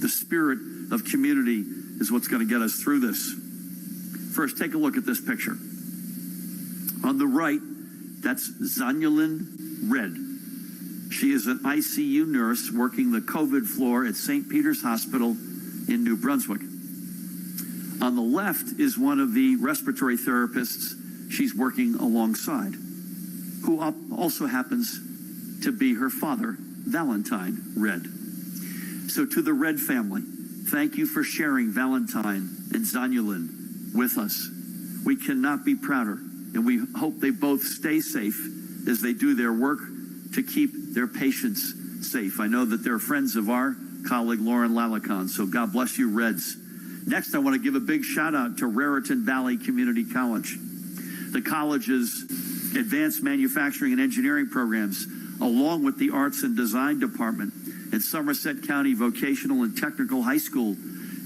The spirit of community is what's going to get us through this. First, take a look at this picture. On the right, that's Zanyalyn Red. She is an ICU nurse working the COVID floor at St. Peter's Hospital in New Brunswick. On the left is one of the respiratory therapists she's working alongside, who also happens to be her father, Valentine Red. So to the Red family, thank you for sharing Valentine and Zanyulin with us. We cannot be prouder, and we hope they both stay safe as they do their work to keep their patients safe. I know that they're friends of our colleague Lauren Lalican, so God bless you, Reds. Next, I want to give a big shout out to Raritan Valley Community College. The college's advanced manufacturing and engineering programs, along with the arts and design department at Somerset County Vocational and Technical High School,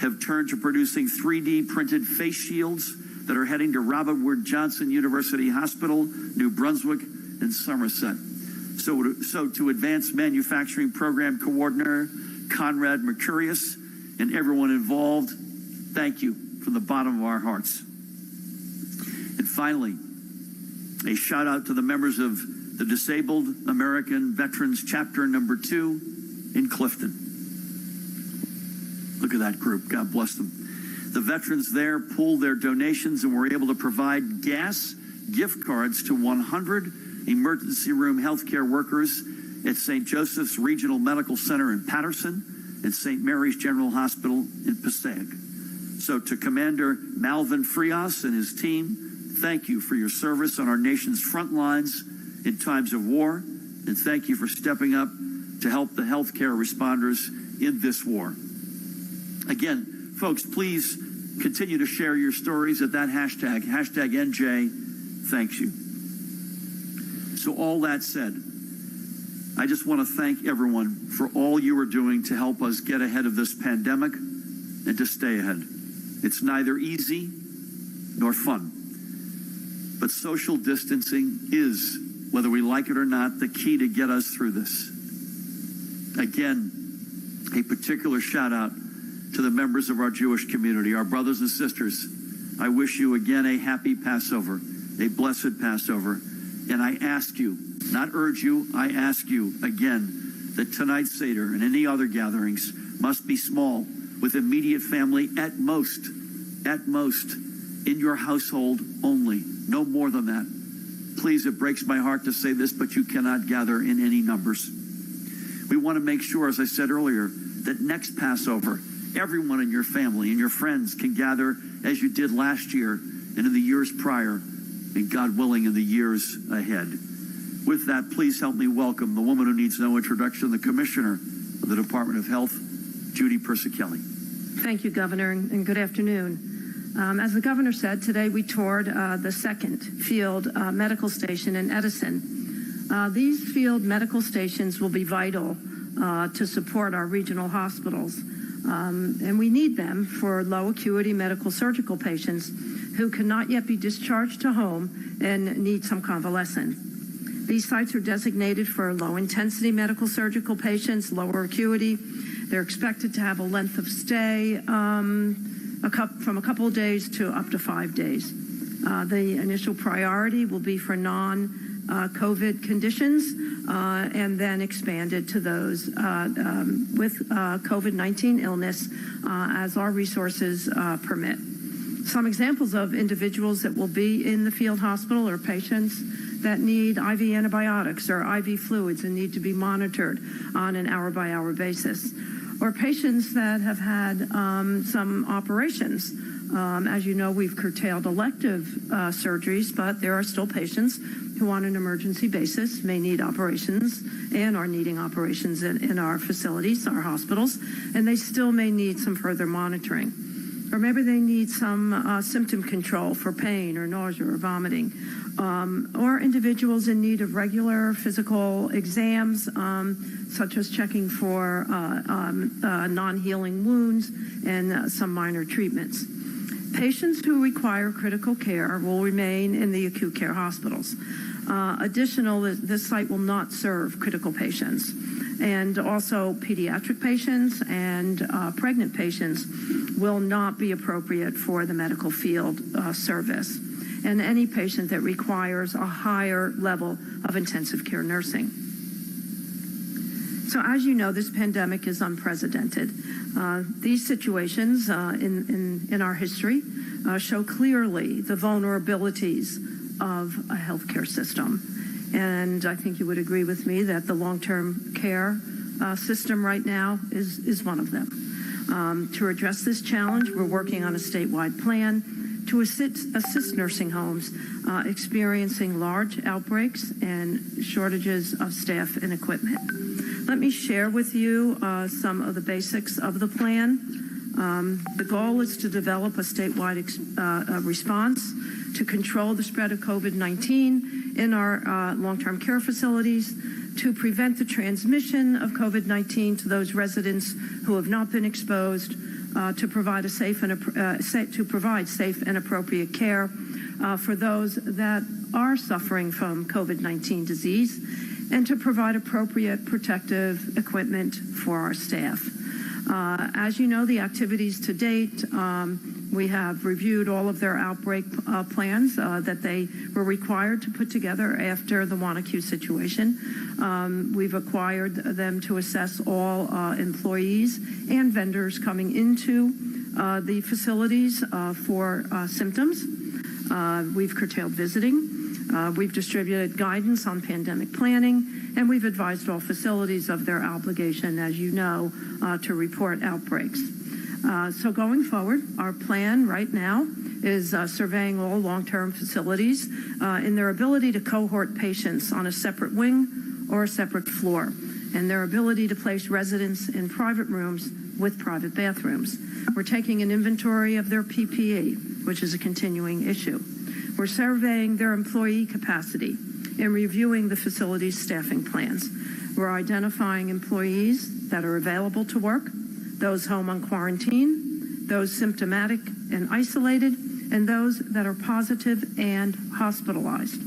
have turned to producing 3D printed face shields that are heading to Robert Wood Johnson University Hospital, New Brunswick, and Somerset. So to Advanced Manufacturing Program Coordinator Conrad Mercurius and everyone involved, thank you from the bottom of our hearts. And finally, a shout out to the members of the Disabled American Veterans Chapter Number 2 in Clifton. Look at that group. God bless them. The veterans there pooled their donations and were able to provide gas gift cards to 100 emergency room healthcare workers at St. Joseph's Regional Medical Center in Patterson and St. Mary's General Hospital in Passaic. So to Commander Malvin Frias and his team, thank you for your service on our nation's front lines in times of war, and thank you for stepping up to help the healthcare responders in this war. Again, folks, please continue to share your stories at that hashtag NJ thanks you. So all that said, I just want to thank everyone for all you are doing to help us get ahead of this pandemic and to stay ahead. It's neither easy nor fun, but social distancing is, whether we like it or not, the key to get us through this. Again, a particular shout out to the members of our Jewish community, our brothers and sisters. I wish you again a happy Passover, a blessed Passover. And I ask you, not urge you, I ask you again that tonight's Seder and any other gatherings must be small, with immediate family at most, in your household only, no more than that. Please, it breaks my heart to say this, but you cannot gather in any numbers. We want to make sure, as I said earlier, that next Passover, everyone in your family and your friends can gather as you did last year and in the years prior, and God willing, in the years ahead. With that, please help me welcome the woman who needs no introduction, the Commissioner of the Department of Health, Judy Persicelli. Thank you, Governor, and good afternoon. As the Governor said, today we toured the second field medical station in Edison. These field medical stations will be vital to support our regional hospitals, and we need them for low acuity medical surgical patients who cannot yet be discharged to home and need some convalescence. These sites are designated for low intensity medical surgical patients, lower acuity. They're expected to have a length of stay from a couple of days to up to 5 days. The initial priority will be for non-COVID conditions and then expanded to those with COVID-19 illness as our resources permit. Some examples of individuals that will be in the field hospital are patients that need IV antibiotics or IV fluids and need to be monitored on an hour-by-hour basis, or patients that have had some operations. As you know, we've curtailed elective surgeries, but there are still patients who on an emergency basis may need operations and are needing operations in our facilities, our hospitals, and they still may need some further monitoring. Or maybe they need some symptom control for pain or nausea or vomiting, or individuals in need of regular physical exams, such as checking for non-healing wounds and some minor treatments. Patients who require critical care will remain in the acute care hospitals. Additionally, this site will not serve critical patients. And also pediatric patients and pregnant patients will not be appropriate for the medical field service. And any patient that requires a higher level of intensive care nursing. So as you know, this pandemic is unprecedented. These situations in our history show clearly the vulnerabilities of a healthcare system. And I think you would agree with me that the long-term care system right now is one of them. To address this challenge, we're working on a statewide plan to assist nursing homes experiencing large outbreaks and shortages of staff and equipment. Let me share with you some of the basics of the plan. The goal is to develop a statewide response to control the spread of COVID-19 in our long-term care facilities, to prevent the transmission of COVID-19 to those residents who have not been exposed, to provide safe and appropriate care for those that are suffering from COVID-19 disease, and to provide appropriate protective equipment for our staff. As you know, the activities to date, we have reviewed all of their outbreak plans that they were required to put together after the Wanacue situation. We've required them to assess all employees and vendors coming into the facilities for symptoms. We've curtailed visiting. We've distributed guidance on pandemic planning, and we've advised all facilities of their obligation, as you know, to report outbreaks. So going forward, our plan right now is surveying all long-term facilities in their ability to cohort patients on a separate wing or a separate floor, and their ability to place residents in private rooms with private bathrooms. We're taking an inventory of their PPE, which is a continuing issue. We're surveying their employee capacity and reviewing the facility's staffing plans. We're identifying employees that are available to work, those home on quarantine, those symptomatic and isolated, and those that are positive and hospitalized.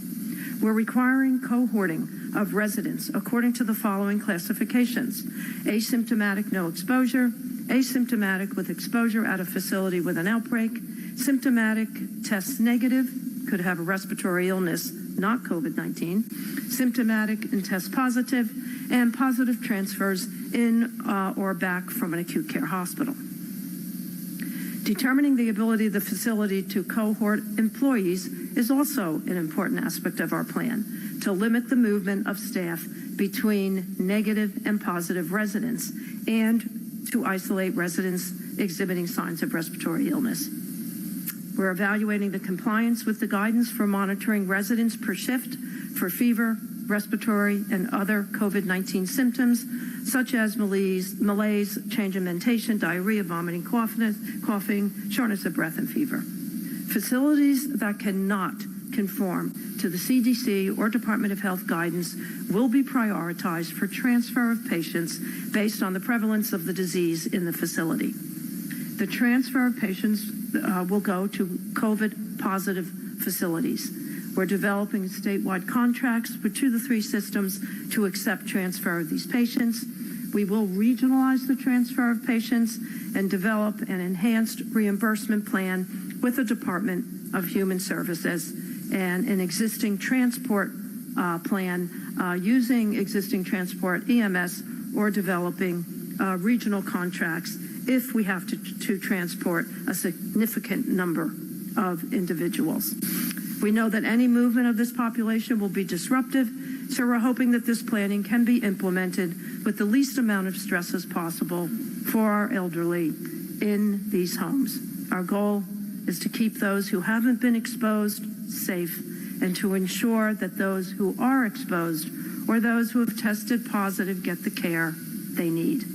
We're requiring cohorting of residents according to the following classifications: asymptomatic, no exposure; asymptomatic with exposure at a facility with an outbreak; symptomatic, tests negative, could have a respiratory illness, not COVID-19; symptomatic and test positive; and positive transfers in or back from an acute care hospital. Determining the ability of the facility to cohort employees is also an important aspect of our plan, to limit the movement of staff between negative and positive residents, and to isolate residents exhibiting signs of respiratory illness. We're evaluating the compliance with the guidance for monitoring residents per shift for fever, respiratory, and other COVID-19 symptoms, such as malaise, change in mentation, diarrhea, vomiting, coughing, shortness of breath, and fever. Facilities that cannot conform to the CDC or Department of Health guidance will be prioritized for transfer of patients based on the prevalence of the disease in the facility. The transfer of patients will go to COVID-positive facilities. We're developing statewide contracts for 2 to 3 systems to accept transfer of these patients. We will regionalize the transfer of patients and develop an enhanced reimbursement plan with the Department of Human Services and an existing transport plan using existing transport EMS, or developing regional contracts if we have to transport a significant number of individuals. We know that any movement of this population will be disruptive, so we're hoping that this planning can be implemented with the least amount of stress as possible for our elderly in these homes. Our goal is to keep those who haven't been exposed safe, and to ensure that those who are exposed or those who have tested positive get the care they need.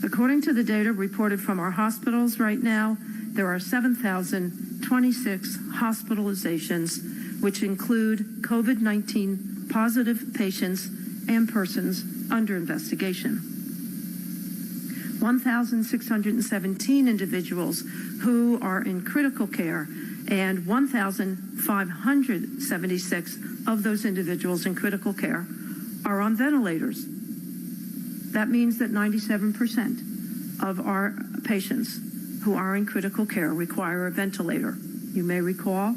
According to the data reported from our hospitals right now, there are 7,026 hospitalizations, which include COVID-19 positive patients and persons under investigation. 1,617 individuals who are in critical care, and 1,576 of those individuals in critical care are on ventilators. That means that 97% of our patients who are in critical care require a ventilator. You may recall,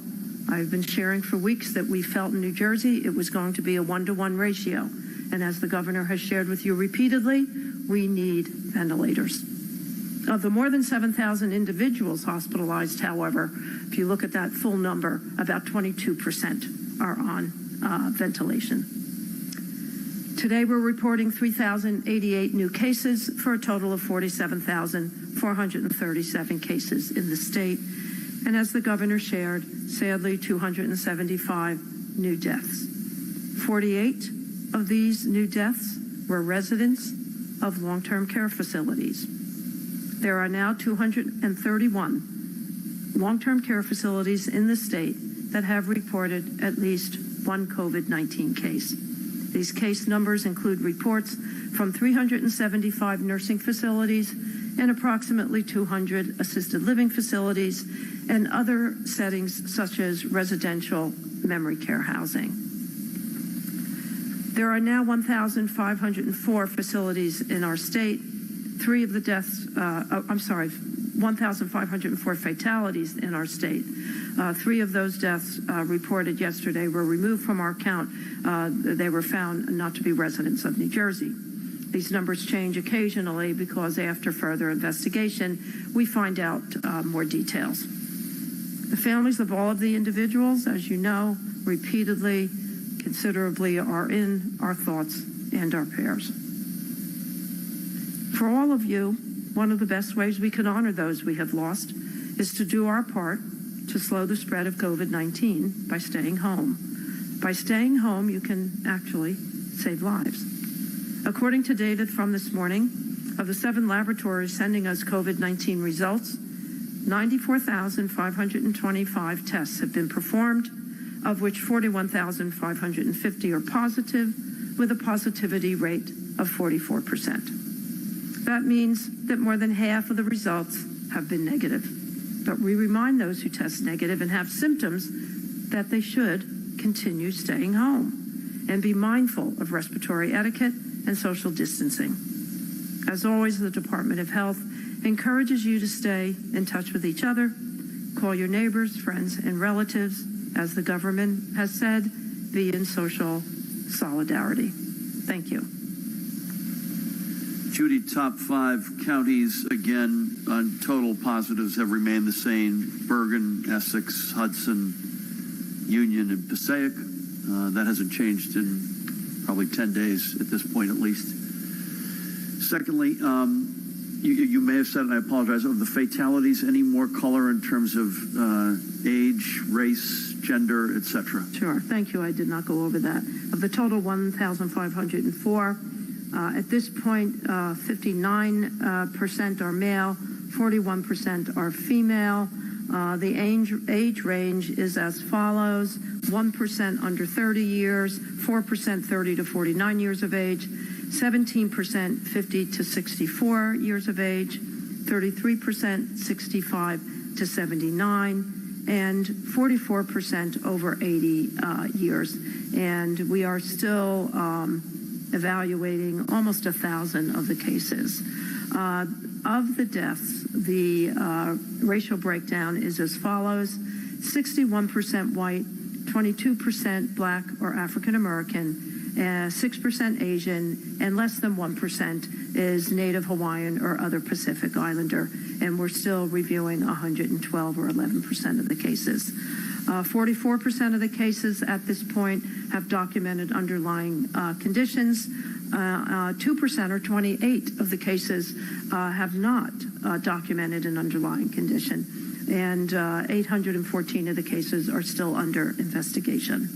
I've been sharing for weeks that we felt in New Jersey it was going to be a 1-to-1 ratio. And as the governor has shared with you repeatedly, we need ventilators. Of the more than 7,000 individuals hospitalized, however, if you look at that full number, about 22% are on ventilation. Today, we're reporting 3,088 new cases for a total of 47,437 cases in the state. And as the governor shared, sadly, 275 new deaths. 48 of these new deaths were residents of long-term care facilities. There are now 231 long-term care facilities in the state that have reported at least one COVID-19 case. These case numbers include reports from 375 nursing facilities and approximately 200 assisted living facilities and other settings such as residential memory care housing. There are now 1,504 facilities in our state. 1,504 fatalities in our state. 3 of those deaths reported yesterday were removed from our count. They were found not to be residents of New Jersey. These numbers change occasionally because after further investigation, we find out more details. The families of all of the individuals, as you know, repeatedly, considerably are in our thoughts and our prayers. For all of you, one of the best ways we can honor those we have lost is to do our part to slow the spread of COVID-19 by staying home. By staying home, you can actually save lives. According to data from this morning, of the 7 laboratories sending us COVID-19 results, 94,525 tests have been performed, of which 41,550 are positive, with a positivity rate of 44%. That means that more than half of the results have been negative. But we remind those who test negative and have symptoms that they should continue staying home and be mindful of respiratory etiquette and social distancing. As always, the Department of Health encourages you to stay in touch with each other, call your neighbors, friends, and relatives. As the government has said, be in social solidarity. Thank you. Judy, top 5 counties, again, on total positives have remained the same. Bergen, Essex, Hudson, Union, and Passaic. That hasn't changed in probably 10 days at this point, at least. Secondly, you may have said, and I apologize, of the fatalities, any more color in terms of age, race, gender, etc.? Sure. Thank you. I did not go over that. Of the total 1,504, at this point, 59% are male, 41% are female. The age range is as follows: 1% under 30 years, 4% 30 to 49 years of age, 17% 50 to 64 years of age, 33% 65 to 79, and 44% over 80 years. And we are still evaluating almost 1,000 of the cases. Of the deaths, the racial breakdown is as follows: 61% white, 22% black or African American, 6% Asian, and less than 1% is Native Hawaiian or other Pacific Islander. And we're still reviewing 112 or 11% of the cases. 44% of the cases at this point have documented underlying conditions. 2% or 28 of the cases have not documented an underlying condition. And 814 of the cases are still under investigation.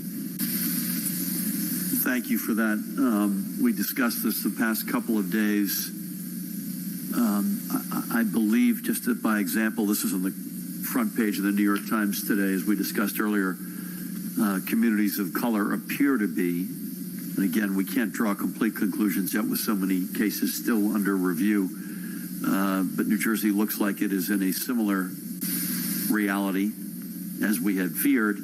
Thank you for that. We discussed this the past couple of days. I believe, just by example, this is on the front page of the New York Times today, as we discussed earlier, communities of color appear to be, and again, we can't draw complete conclusions yet with so many cases still under review, but New Jersey looks like it is in a similar reality as we had feared,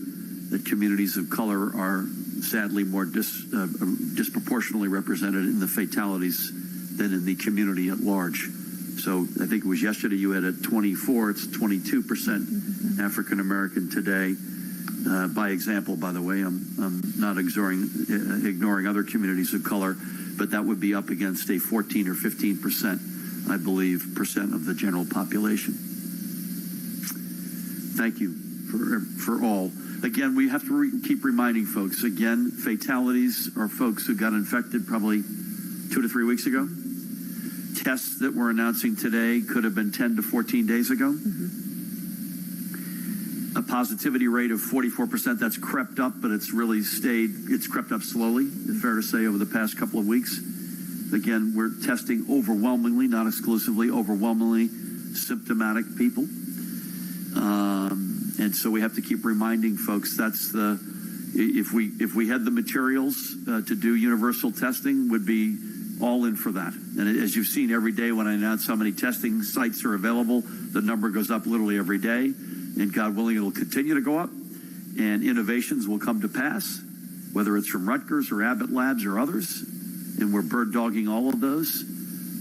that communities of color are sadly more disproportionately represented in the fatalities than in the community at large. So I think it was yesterday you had at 24, it's 22% African American today. By example, by the way, I'm not ignoring other communities of color, but that would be up against a 14 or 15%, I believe, percent of the general population. Thank you. for all. Again, we have to keep reminding folks. Again, fatalities are folks who got infected probably 2 to 3 weeks ago. Tests that we're announcing today could have been 10 to 14 days ago. A positivity rate of 44%, that's crept up, but it's crept up slowly, it's fair to say, over the past couple of weeks. Again, we're testing overwhelmingly, not exclusively, overwhelmingly symptomatic people. And so we have to keep reminding folks if we had the materials to do universal testing, would be all in for that. And as you've seen every day when I announce how many testing sites are available, the number goes up literally every day. And God willing, it'll continue to go up. And innovations will come to pass, whether it's from Rutgers or Abbott Labs or others. And we're bird dogging all of those,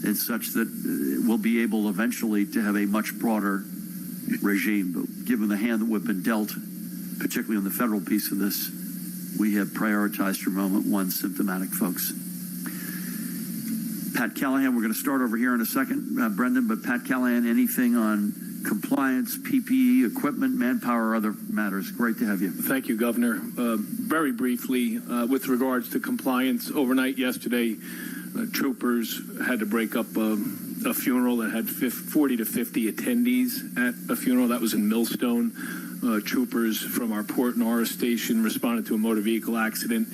and such that we'll be able eventually to have a much broader regime. But given the hand that we've been dealt, particularly on the federal piece of this, we have prioritized for moment one symptomatic folks. Pat Callahan, we're going to start over here in a second, Brendan, but Pat Callahan, anything on compliance, PPE, equipment, manpower, or other matters? Great to have you. Thank you, Governor. Very briefly, with regards to compliance, overnight yesterday, troopers had to break up a funeral that had 40 to 50 attendees at a funeral. That was in Millstone. Troopers from our Port Norris station responded to a motor vehicle accident,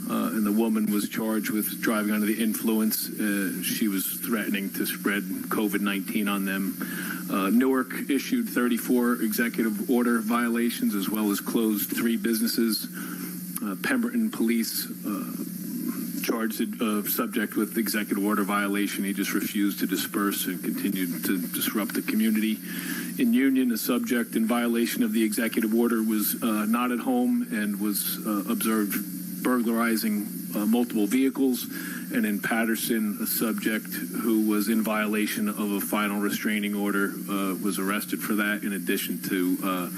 and the woman was charged with driving under the influence. She was threatening to spread COVID-19 on them. Newark issued 34 executive order violations, as well as closed 3 businesses. Pemberton police charged a subject with executive order violation. He just refused to disperse and continued to disrupt the community. In Union, a subject in violation of the executive order was not at home and was observed burglarizing multiple vehicles. And in Patterson, a subject who was in violation of a final restraining order was arrested for that, in addition to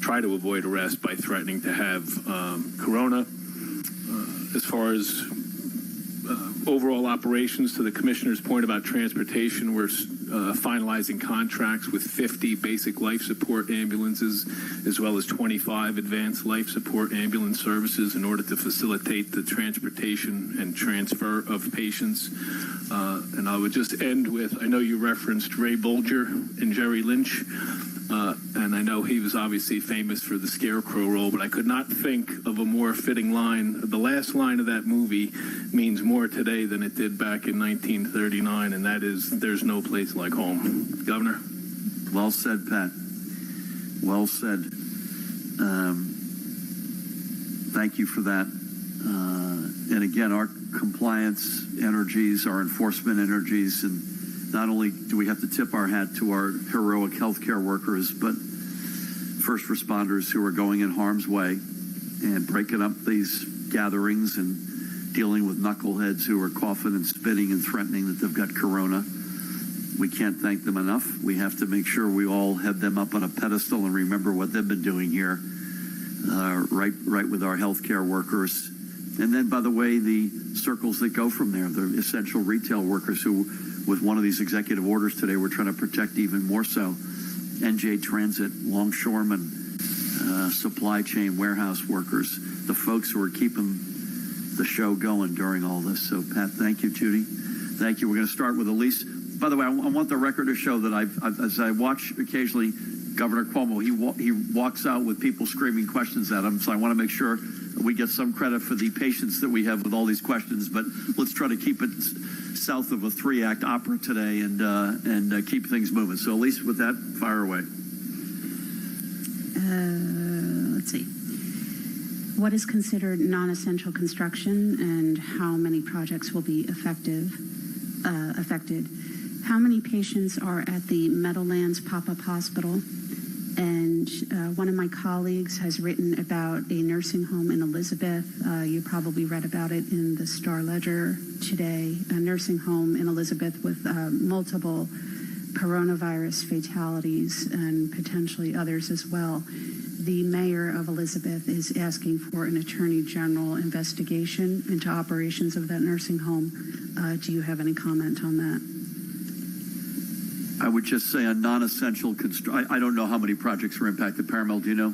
try to avoid arrest by threatening to have corona. As far as overall operations, to the Commissioner's point about transportation, we're finalizing contracts with 50 basic life support ambulances, as well as 25 advanced life support ambulance services, in order to facilitate the transportation and transfer of patients. And I would just end with, I know you referenced Ray Bolger and Jerry Lynch, and I know he was obviously famous for the Scarecrow role, but I could not think of a more fitting line. The last line of that movie means more today than it did back in 1939, and that is, "There's no place like home." Governor? Well said, Pat. Well said. Thank you for that. And again, our compliance energies, our enforcement energies, and not only do we have to tip our hat to our heroic healthcare workers, but first responders who are going in harm's way and breaking up these gatherings and dealing with knuckleheads who are coughing and spitting and threatening that they've got corona. We can't thank them enough. We have to make sure we all have them up on a pedestal and remember what they've been doing here, right with our healthcare workers. And then, by the way, the circles that go from there, the essential retail workers who, with one of these executive orders today, we're trying to protect even more so. NJ Transit, longshoremen, supply chain, warehouse workers, the folks who are keeping the show going during all this. So, Pat, thank you. Judy, thank you. We're going to start with Elise. By the way, I want the record to show that as I watch occasionally Governor Cuomo, he walks out with people screaming questions at him. So I want to make sure we get some credit for the patience that we have with all these questions. But let's try to keep it south of a 3-act opera today and keep things moving. So, Elise, with that, fire away. Let's see. What is considered non-essential construction, and how many projects will be affected? How many patients are at the Meadowlands Pop-Up Hospital? And one of my colleagues has written about a nursing home in Elizabeth. You probably read about it in the Star Ledger today. A nursing home in Elizabeth with multiple coronavirus fatalities and potentially others as well. The mayor of Elizabeth is asking for an attorney general investigation into operations of that nursing home. Do you have any comment on that? I would just say a non-essential I don't know how many projects were impacted. Paramel, do you know?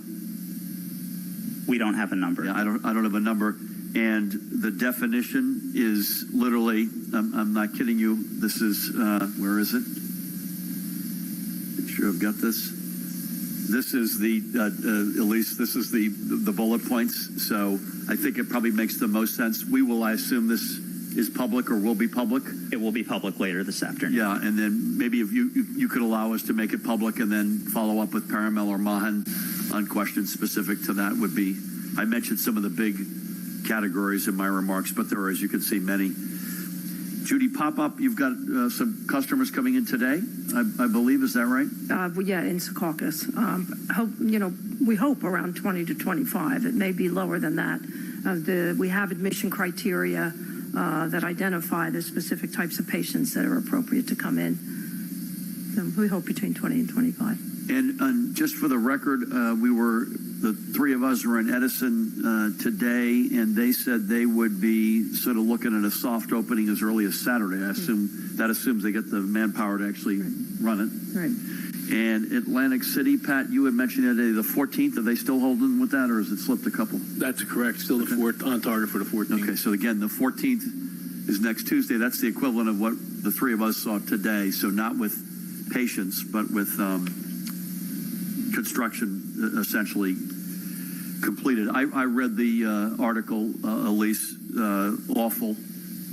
We don't have a number. Yeah, I don't have a number. And the definition is literally, I'm not kidding you, this is, where is it? Make sure I've got this. This is the, Elise, this is the bullet points. So I think it probably makes the most sense. I assume this is public or will be public. It will be public later this afternoon. Yeah, and then maybe if you could allow us to make it public and then follow up with Paramel or Mahan on questions specific to that would be, I mentioned some of the big categories in my remarks, but there are, as you can see, many. Judy, pop-up, you've got some customers coming in today, I believe, is that right? Yeah, in Secaucus. We hope around 20 to 25. It may be lower than that. We have admission criteria that identify the specific types of patients that are appropriate to come in. So we hope between 20 and 25. And just for the record, the three of us were in Edison today, and they said they would be sort of looking at a soft opening as early as Saturday. I assume that assumes they get the manpower to actually run it. Right. And Atlantic City, Pat, you had mentioned the 14th. Are they still holding with that, or has it slipped a couple? That's correct. Still on target for the 14th. Okay, so again, the 14th is next Tuesday. That's the equivalent of what the three of us saw today. So not with patients, but with construction essentially completed. I read the article, Elise, awful.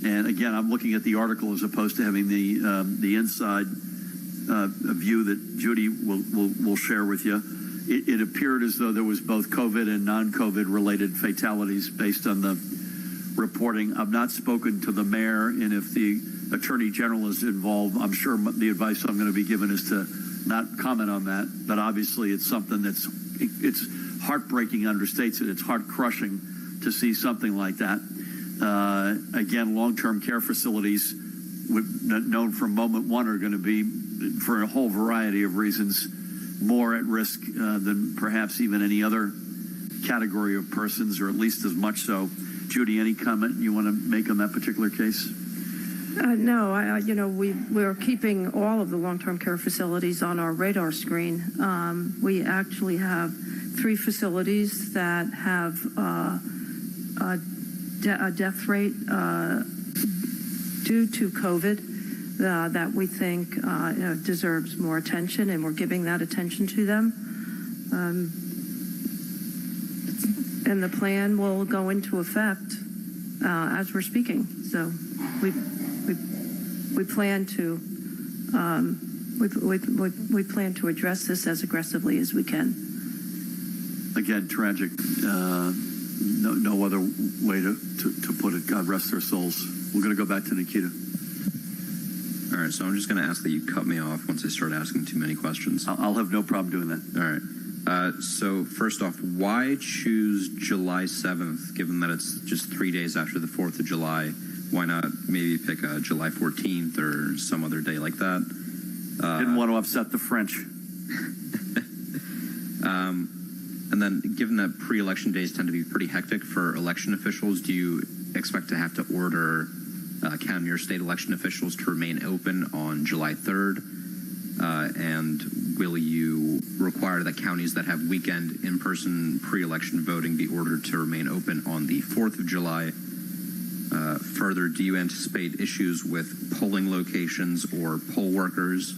And again, I'm looking at the article as opposed to having the inside view that Judy will share with you. It appeared as though there was both COVID and non-COVID related fatalities based on the reporting. I've not spoken to the mayor, and if the attorney general is involved, I'm sure the advice I'm going to be given is to not comment on that. But obviously, it's something it's heartbreaking, understates it. It's heart crushing to see something like that. Again, long-term care facilities, known from moment one, are going to be, for a whole variety of reasons, more at risk than perhaps even any other category of persons, or at least as much so. Judy, any comment you want to make on that particular case? No, we're keeping all of the long-term care facilities on our radar screen. We actually have 3 facilities that have a death rate due to COVID that we think deserves more attention, and we're giving that attention to them. And the plan will go into effect as we're speaking. So we plan to we plan to address this as aggressively as we can. Again, tragic. No other way to put it. God rest their souls. We're going to go back to Nikita. All right, so I'm just going to ask that you cut me off once I start asking too many questions. I'll have no problem doing that. All right. So first off, why choose July 7th, given that it's just 3 days after the 4th of July? Why not maybe pick a July 14th or some other day like that? Didn't want to upset the French. And then, given that pre-election days tend to be pretty hectic for election officials, do you expect to have to order county or state election officials to remain open on July 3rd? And will you require that counties that have weekend in-person pre-election voting be ordered to remain open on the 4th of July? Further, do you anticipate issues with polling locations or poll workers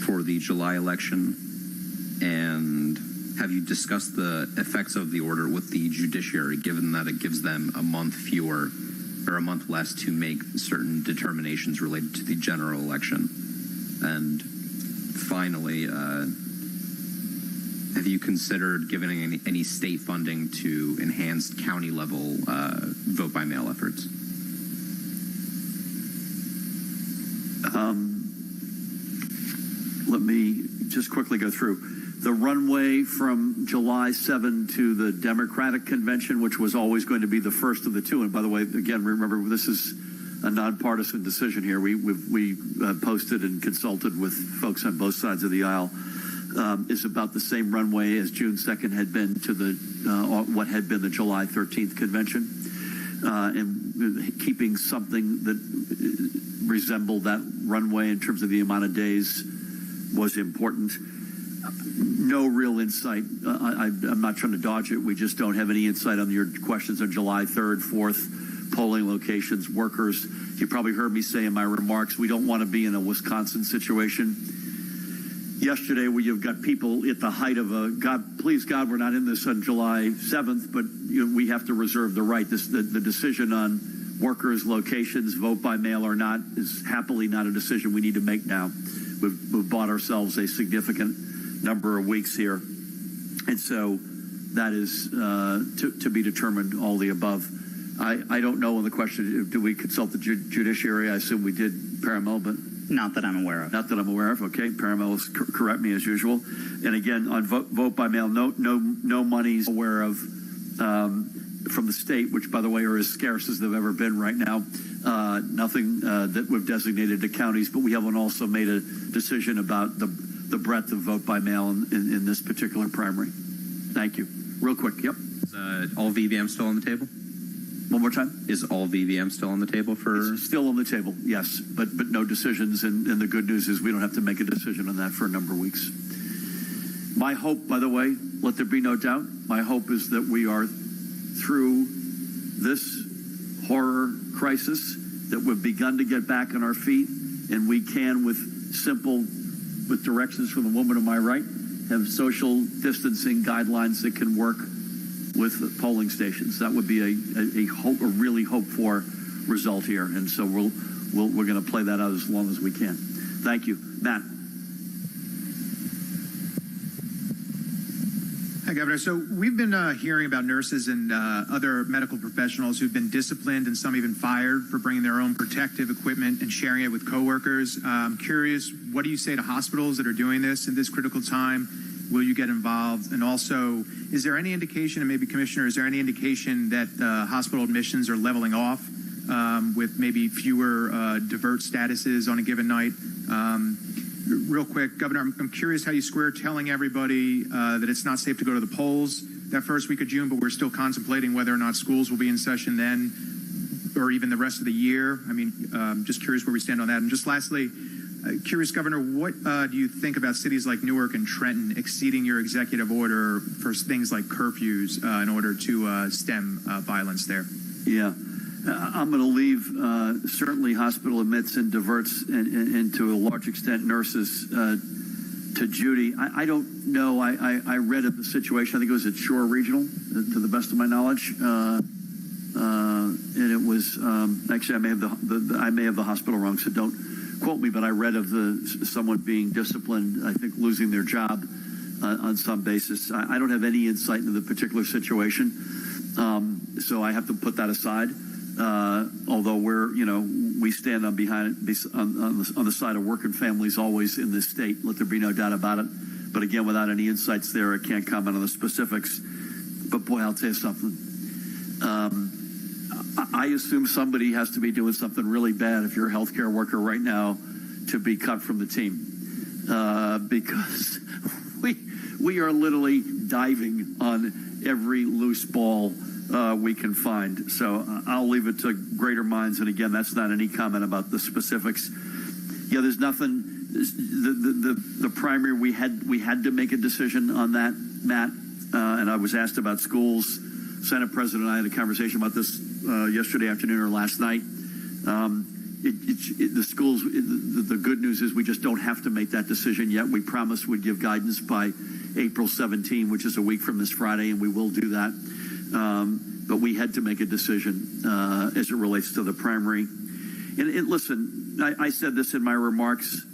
for the July election? And have you discussed the effects of the order with the judiciary, given that it gives them a month fewer or a month less to make certain determinations related to the general election? And finally, have you considered giving any state funding to enhanced county level vote by mail efforts? Let me just quickly go through. The runway from July 7 to the Democratic convention, which was always going to be the first of the two. And by the way, again, remember, this is a nonpartisan decision here. We posted and consulted with folks on both sides of the aisle. Is about the same runway as June 2nd had been to the what had been the July 13th convention, and keeping something that resembled that runway in terms of the amount of days was important. No real insight. I'm not trying to dodge it. We just don't have any insight on your questions on July 3rd, 4th, polling locations, workers. You probably heard me say in my remarks, we don't want to be in a Wisconsin situation. Yesterday, where you've got people at the height of a, God, please God, we're not in this on July 7th, but we have to reserve the right. The decision on workers, locations, vote by mail or not is happily not a decision we need to make now. We've bought ourselves a significant number of weeks here. And so that is to be determined, all the above. I don't know on the question, do we consult the judiciary? I assume we did, Paramel, but... Not that I'm aware of. Not that I'm aware of. Okay, Paramel, correct me as usual. And again, on vote by mail, no monies aware of from the state, which by the way are as scarce as they've ever been right now. Nothing that we've designated to counties, but we haven't also made a decision about the breadth of vote by mail in this particular primary. Thank you. Real quick. Yep. Is all VVM still on the table? One more time. Is all VVM still on the table for? It's still on the table, yes, but no decisions. And the good news is we don't have to make a decision on that for a number of weeks. My hope, by the way, let there be no doubt, my hope is that we are through this horror crisis, that we've begun to get back on our feet, and we can, with directions from the woman to my right, have social distancing guidelines that can work with polling stations. That would be a really hoped for result here, and so we're going to play that out as long as we can. Thank you, Matt. Hi, Governor. So we've been hearing about nurses and other medical professionals who've been disciplined and some even fired for bringing their own protective equipment and sharing it with coworkers. I'm curious, what do you say to hospitals that are doing this in this critical time? Will you get involved? And also, is there any indication, and maybe Commissioner, is there any indication that hospital admissions are leveling off with maybe fewer divert statuses on a given night? Real quick, Governor, I'm curious how you square telling everybody that it's not safe to go to the polls that first week of June, but we're still contemplating whether or not schools will be in session then, or even the rest of the year. I mean, just curious where we stand on that. And just lastly, curious, Governor, what do you think about cities like Newark and Trenton exceeding your executive order for things like curfews in order to stem violence there? Yeah. I'm going to leave certainly hospital admits and diverts and to a large extent nurses to Judy. I don't know. I read of the situation. I think it was at Shore Regional, to the best of my knowledge. And it was actually I may have the hospital wrong, so don't quote me. But I read of someone being disciplined. I think losing their job on some basis. I don't have any insight into the particular situation, so I have to put that aside. Although we stand on the side of working families always in this state. Let there be no doubt about it. But again, without any insights there, I can't comment on the specifics. But boy, I'll tell you something. I assume somebody has to be doing something really bad if you're a healthcare worker right now to be cut from the team, because we are literally diving on every loose ball we can find. So I'll leave it to greater minds. And again, that's not any comment about the specifics. Yeah, there's nothing. The primary, we had to make a decision on that, Matt. And I was asked about schools. Senate President and I had a conversation about this yesterday afternoon or last night. The schools, the good news is we just don't have to make that decision yet. We promised we'd give guidance by April 17, which is a week from this Friday, and we will do that. But we had to make a decision as it relates to the primary. And listen, I said this in my remarks.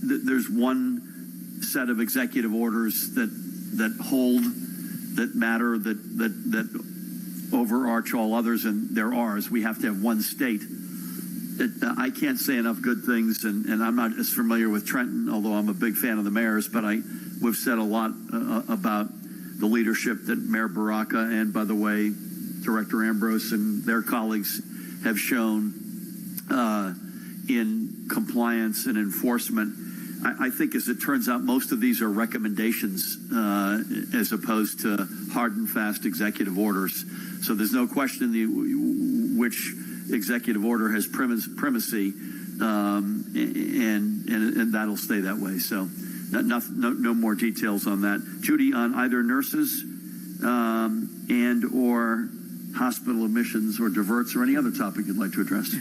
There's one set of executive orders that hold, that matter, that overarch all others, and they're ours. We have to have one state. I can't say enough good things, and I'm not as familiar with Trenton, although I'm a big fan of the mayor's, but we've said a lot about the leadership that Mayor Baraka and, by the way, Director Ambrose and their colleagues have shown in compliance and enforcement. I think, as it turns out, most of these are recommendations as opposed to hard and fast executive orders. So there's no question which executive order has primacy, and that'll stay that way. So No more details on that. Judy, on either nurses and or hospital admissions or diverts or any other topic you'd like to address?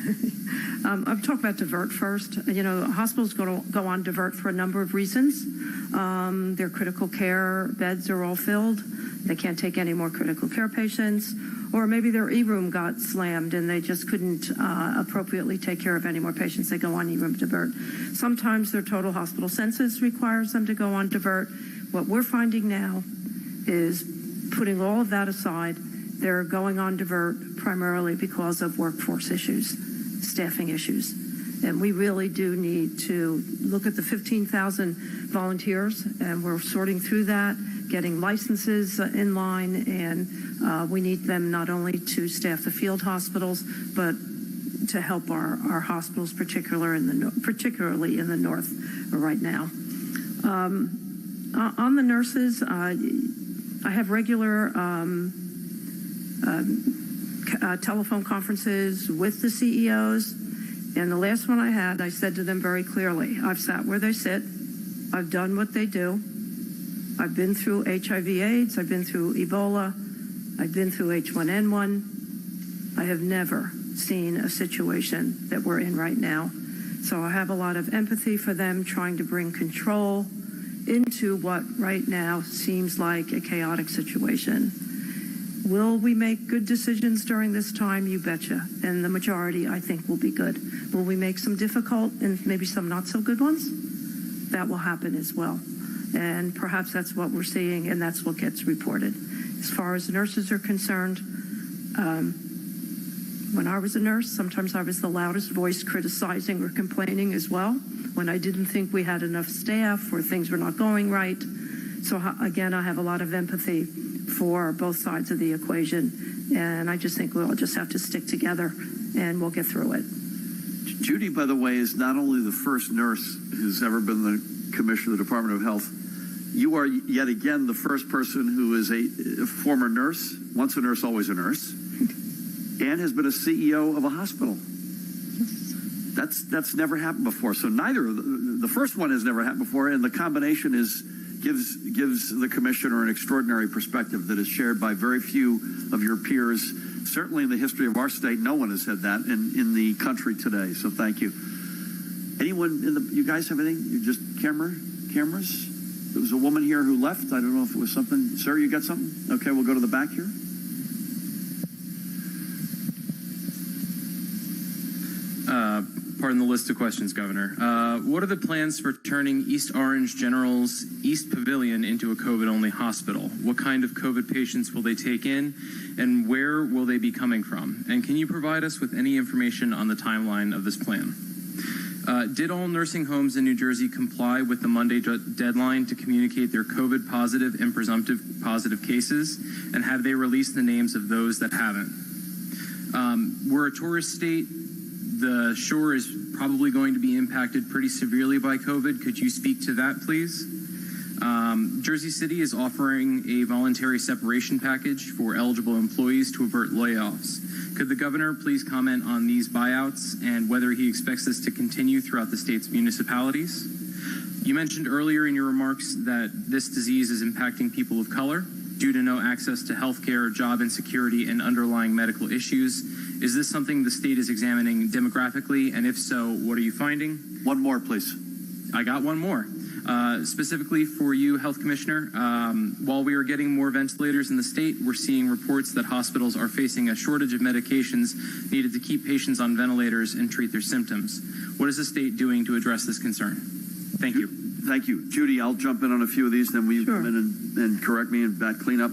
I'll talk about divert first. You know, hospitals go on divert for a number of reasons. Their critical care beds are all filled. They can't take any more critical care patients. Or maybe their E-room got slammed and they just couldn't appropriately take care of any more patients. They go on E-room divert. Sometimes their total hospital census requires them to go on divert. What we're finding now is, putting all of that aside, they're going on divert primarily because of workforce issues, staffing issues. And we really do need to look at the 15,000 volunteers, and we're sorting through that, getting licenses in line, and we need them not only to staff the field hospitals, but to help our hospitals, particularly in the north right now. On the nurses, I have regular telephone conferences with the CEOs, and the last one I had, I said to them very clearly, I've sat where they sit, I've done what they do, I've been through HIV/AIDS, I've been through Ebola, I've been through H1N1. I have never seen a situation that we're in right now. So I have a lot of empathy for them trying to bring control into what right now seems like a chaotic situation. Will we make good decisions during this time? You betcha. And the majority, I think, will be good. Will we make some difficult and maybe some not so good ones? That will happen as well. And perhaps that's what we're seeing, and that's what gets reported. As far as nurses are concerned, when I was a nurse, sometimes I was the loudest voice criticizing or complaining as well, when I didn't think we had enough staff or things were not going right. So again, I have a lot of empathy for both sides of the equation, and I just think we'll just have to stick together and we'll get through it. Judy, by the way, is not only the first nurse who's ever been the commissioner of the Department of Health. You are yet again the first person who is a former nurse, once a nurse, always a nurse, and has been a CEO of a hospital. That's never happened before. So neither the first one has never happened before, and the combination gives the commissioner an extraordinary perspective that is shared by very few of your peers. Certainly in the history of our state, no one has had that in the country today. So thank you. Anyone you guys have anything? You just cameras? There was a woman here who left. I don't know if it was something. Sir, you got something? Okay, we'll go to the back here. Pardon the list of questions, Governor. What are the plans for turning East Orange General's East Pavilion into a COVID-only hospital? What kind of COVID patients will they take in, and where will they be coming from? And can you provide us with any information on the timeline of this plan? Did all nursing homes in New Jersey comply with the Monday deadline to communicate their COVID positive and presumptive positive cases? And have they released the names of those that haven't? We're a tourist state. The shore is probably going to be impacted pretty severely by COVID. Could you speak to that, please? Jersey City is offering a voluntary separation package for eligible employees to avert layoffs. Could the governor please comment on these buyouts and whether he expects this to continue throughout the state's municipalities? You mentioned earlier in your remarks that this disease is impacting people of color due to no access to health care, job insecurity, and underlying medical issues. Is this something the state is examining demographically? And if so, what are you finding? One more, please. I got one more. Specifically for you, Health Commissioner, while we are getting more ventilators in the state, we're seeing reports that hospitals are facing a shortage of medications needed to keep patients on ventilators and treat their symptoms. What is the state doing to address this concern? Thank you. Thank you. Judy, I'll jump in on a few of these, then we come in and correct me and back clean up.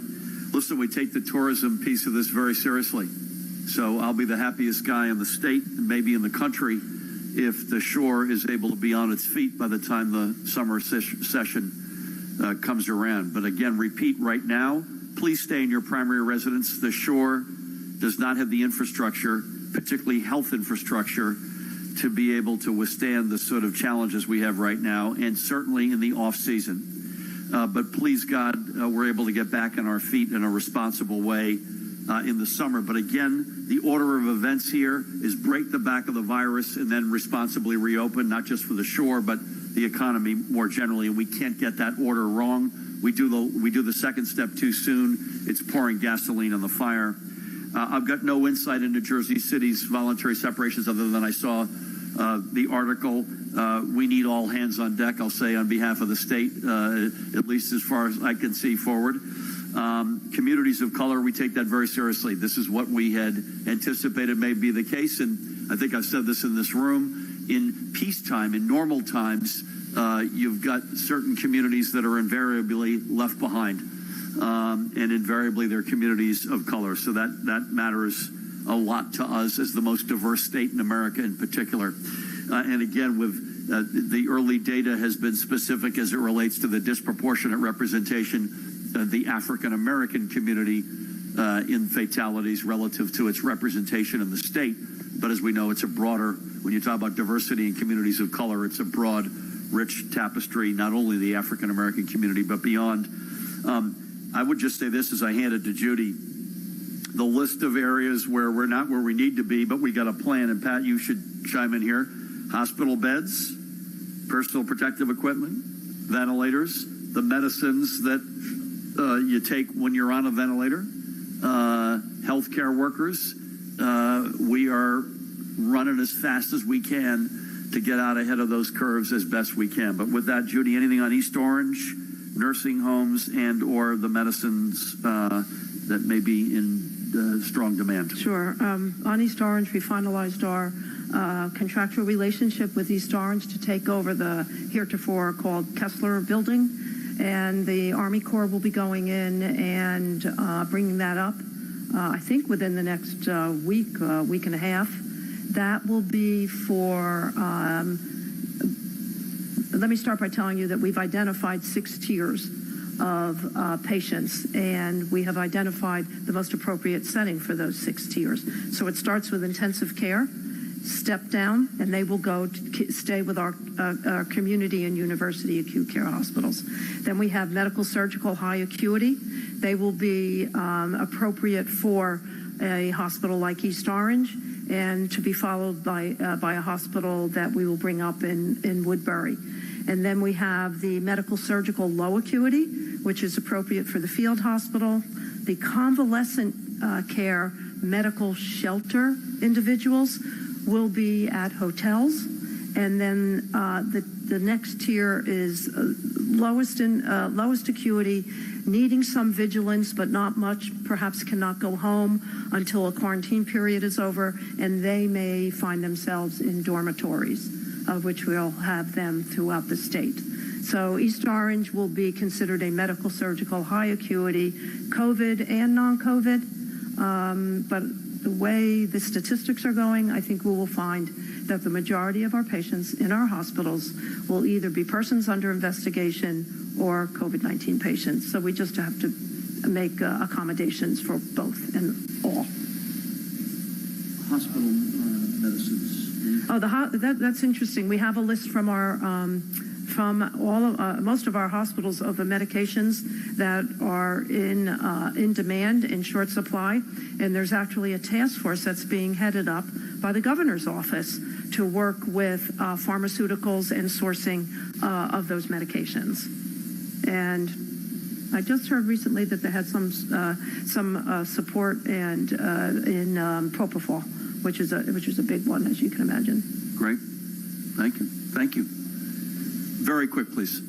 Listen, we take the tourism piece of this very seriously. So I'll be the happiest guy in the state, and maybe in the country, if the shore is able to be on its feet by the time the summer session comes around. But again, repeat right now, please stay in your primary residence. The shore does not have the infrastructure, particularly health infrastructure, to be able to withstand the sort of challenges we have right now, and certainly in the off season. But please, God, we're able to get back on our feet in a responsible way in the summer. But again, the order of events here is break the back of the virus and then responsibly reopen, not just for the shore, but the economy more generally, and we can't get that order wrong. We do the second step too soon. It's pouring gasoline on the fire. I've got no insight into Jersey City's voluntary separations other than I saw the article. We need all hands on deck, I'll say, on behalf of the state, at least as far as I can see forward. Communities of color, we take that very seriously. This is what we had anticipated may be the case, and I think I've said this in this room. In peacetime, in normal times, you've got certain communities that are invariably left behind, and invariably they're communities of color. So that matters a lot to us as the most diverse state in America in particular. And again, with the early data has been specific as it relates to the disproportionate representation of the African American community in fatalities relative to its representation in the state. But as we know, it's a broader, when you talk about diversity in communities of color, it's a broad, rich tapestry, not only the African American community, but beyond. I would just say this as I hand it to Judy. The list of areas where we're not where we need to be, but we got a plan, and Pat, you should chime in here. Hospital beds, personal protective equipment, ventilators, the medicines that you take when you're on a ventilator, healthcare workers. We are running as fast as we can to get out ahead of those curves as best we can. But with that, Judy, anything on East Orange, nursing homes, and or the medicines that may be in strong demand? Sure. On East Orange, we finalized our contractual relationship with East Orange to take over the heretofore called Kessler building, and the Army Corps will be going in and bringing that up, I think within the next week and a half. That will be for, let me start by telling you that we've identified 6 tiers of patients, and we have identified the most appropriate setting for those 6 tiers. So it starts with intensive care, step down, and they will go to stay with our community and university acute care hospitals. Then we have medical surgical high acuity. They will be appropriate for a hospital like East Orange, and to be followed by a hospital that we will bring up in Woodbury. And then we have the medical surgical low acuity, which is appropriate for the field hospital. The convalescent care medical shelter individuals will be at hotels. And then the next tier is lowest acuity, needing some vigilance, but not much, perhaps cannot go home until a quarantine period is over, and they may find themselves in dormitories, of which we'll have them throughout the state. So East Orange will be considered a medical surgical high acuity, COVID and non-COVID. But the way the statistics are going, I think we will find that the majority of our patients in our hospitals will either be persons under investigation or COVID-19 patients. So we just have to make accommodations for both and all. Hospital medicines. Oh, that's interesting. We have a list from our most of our hospitals of the medications that are in demand, in short supply, and there's actually a task force that's being headed up by the governor's office to work with pharmaceuticals and sourcing of those medications. And I just heard recently that they had some support and in propofol, which is a big one, as you can imagine. Great. Thank you. Very quick, please.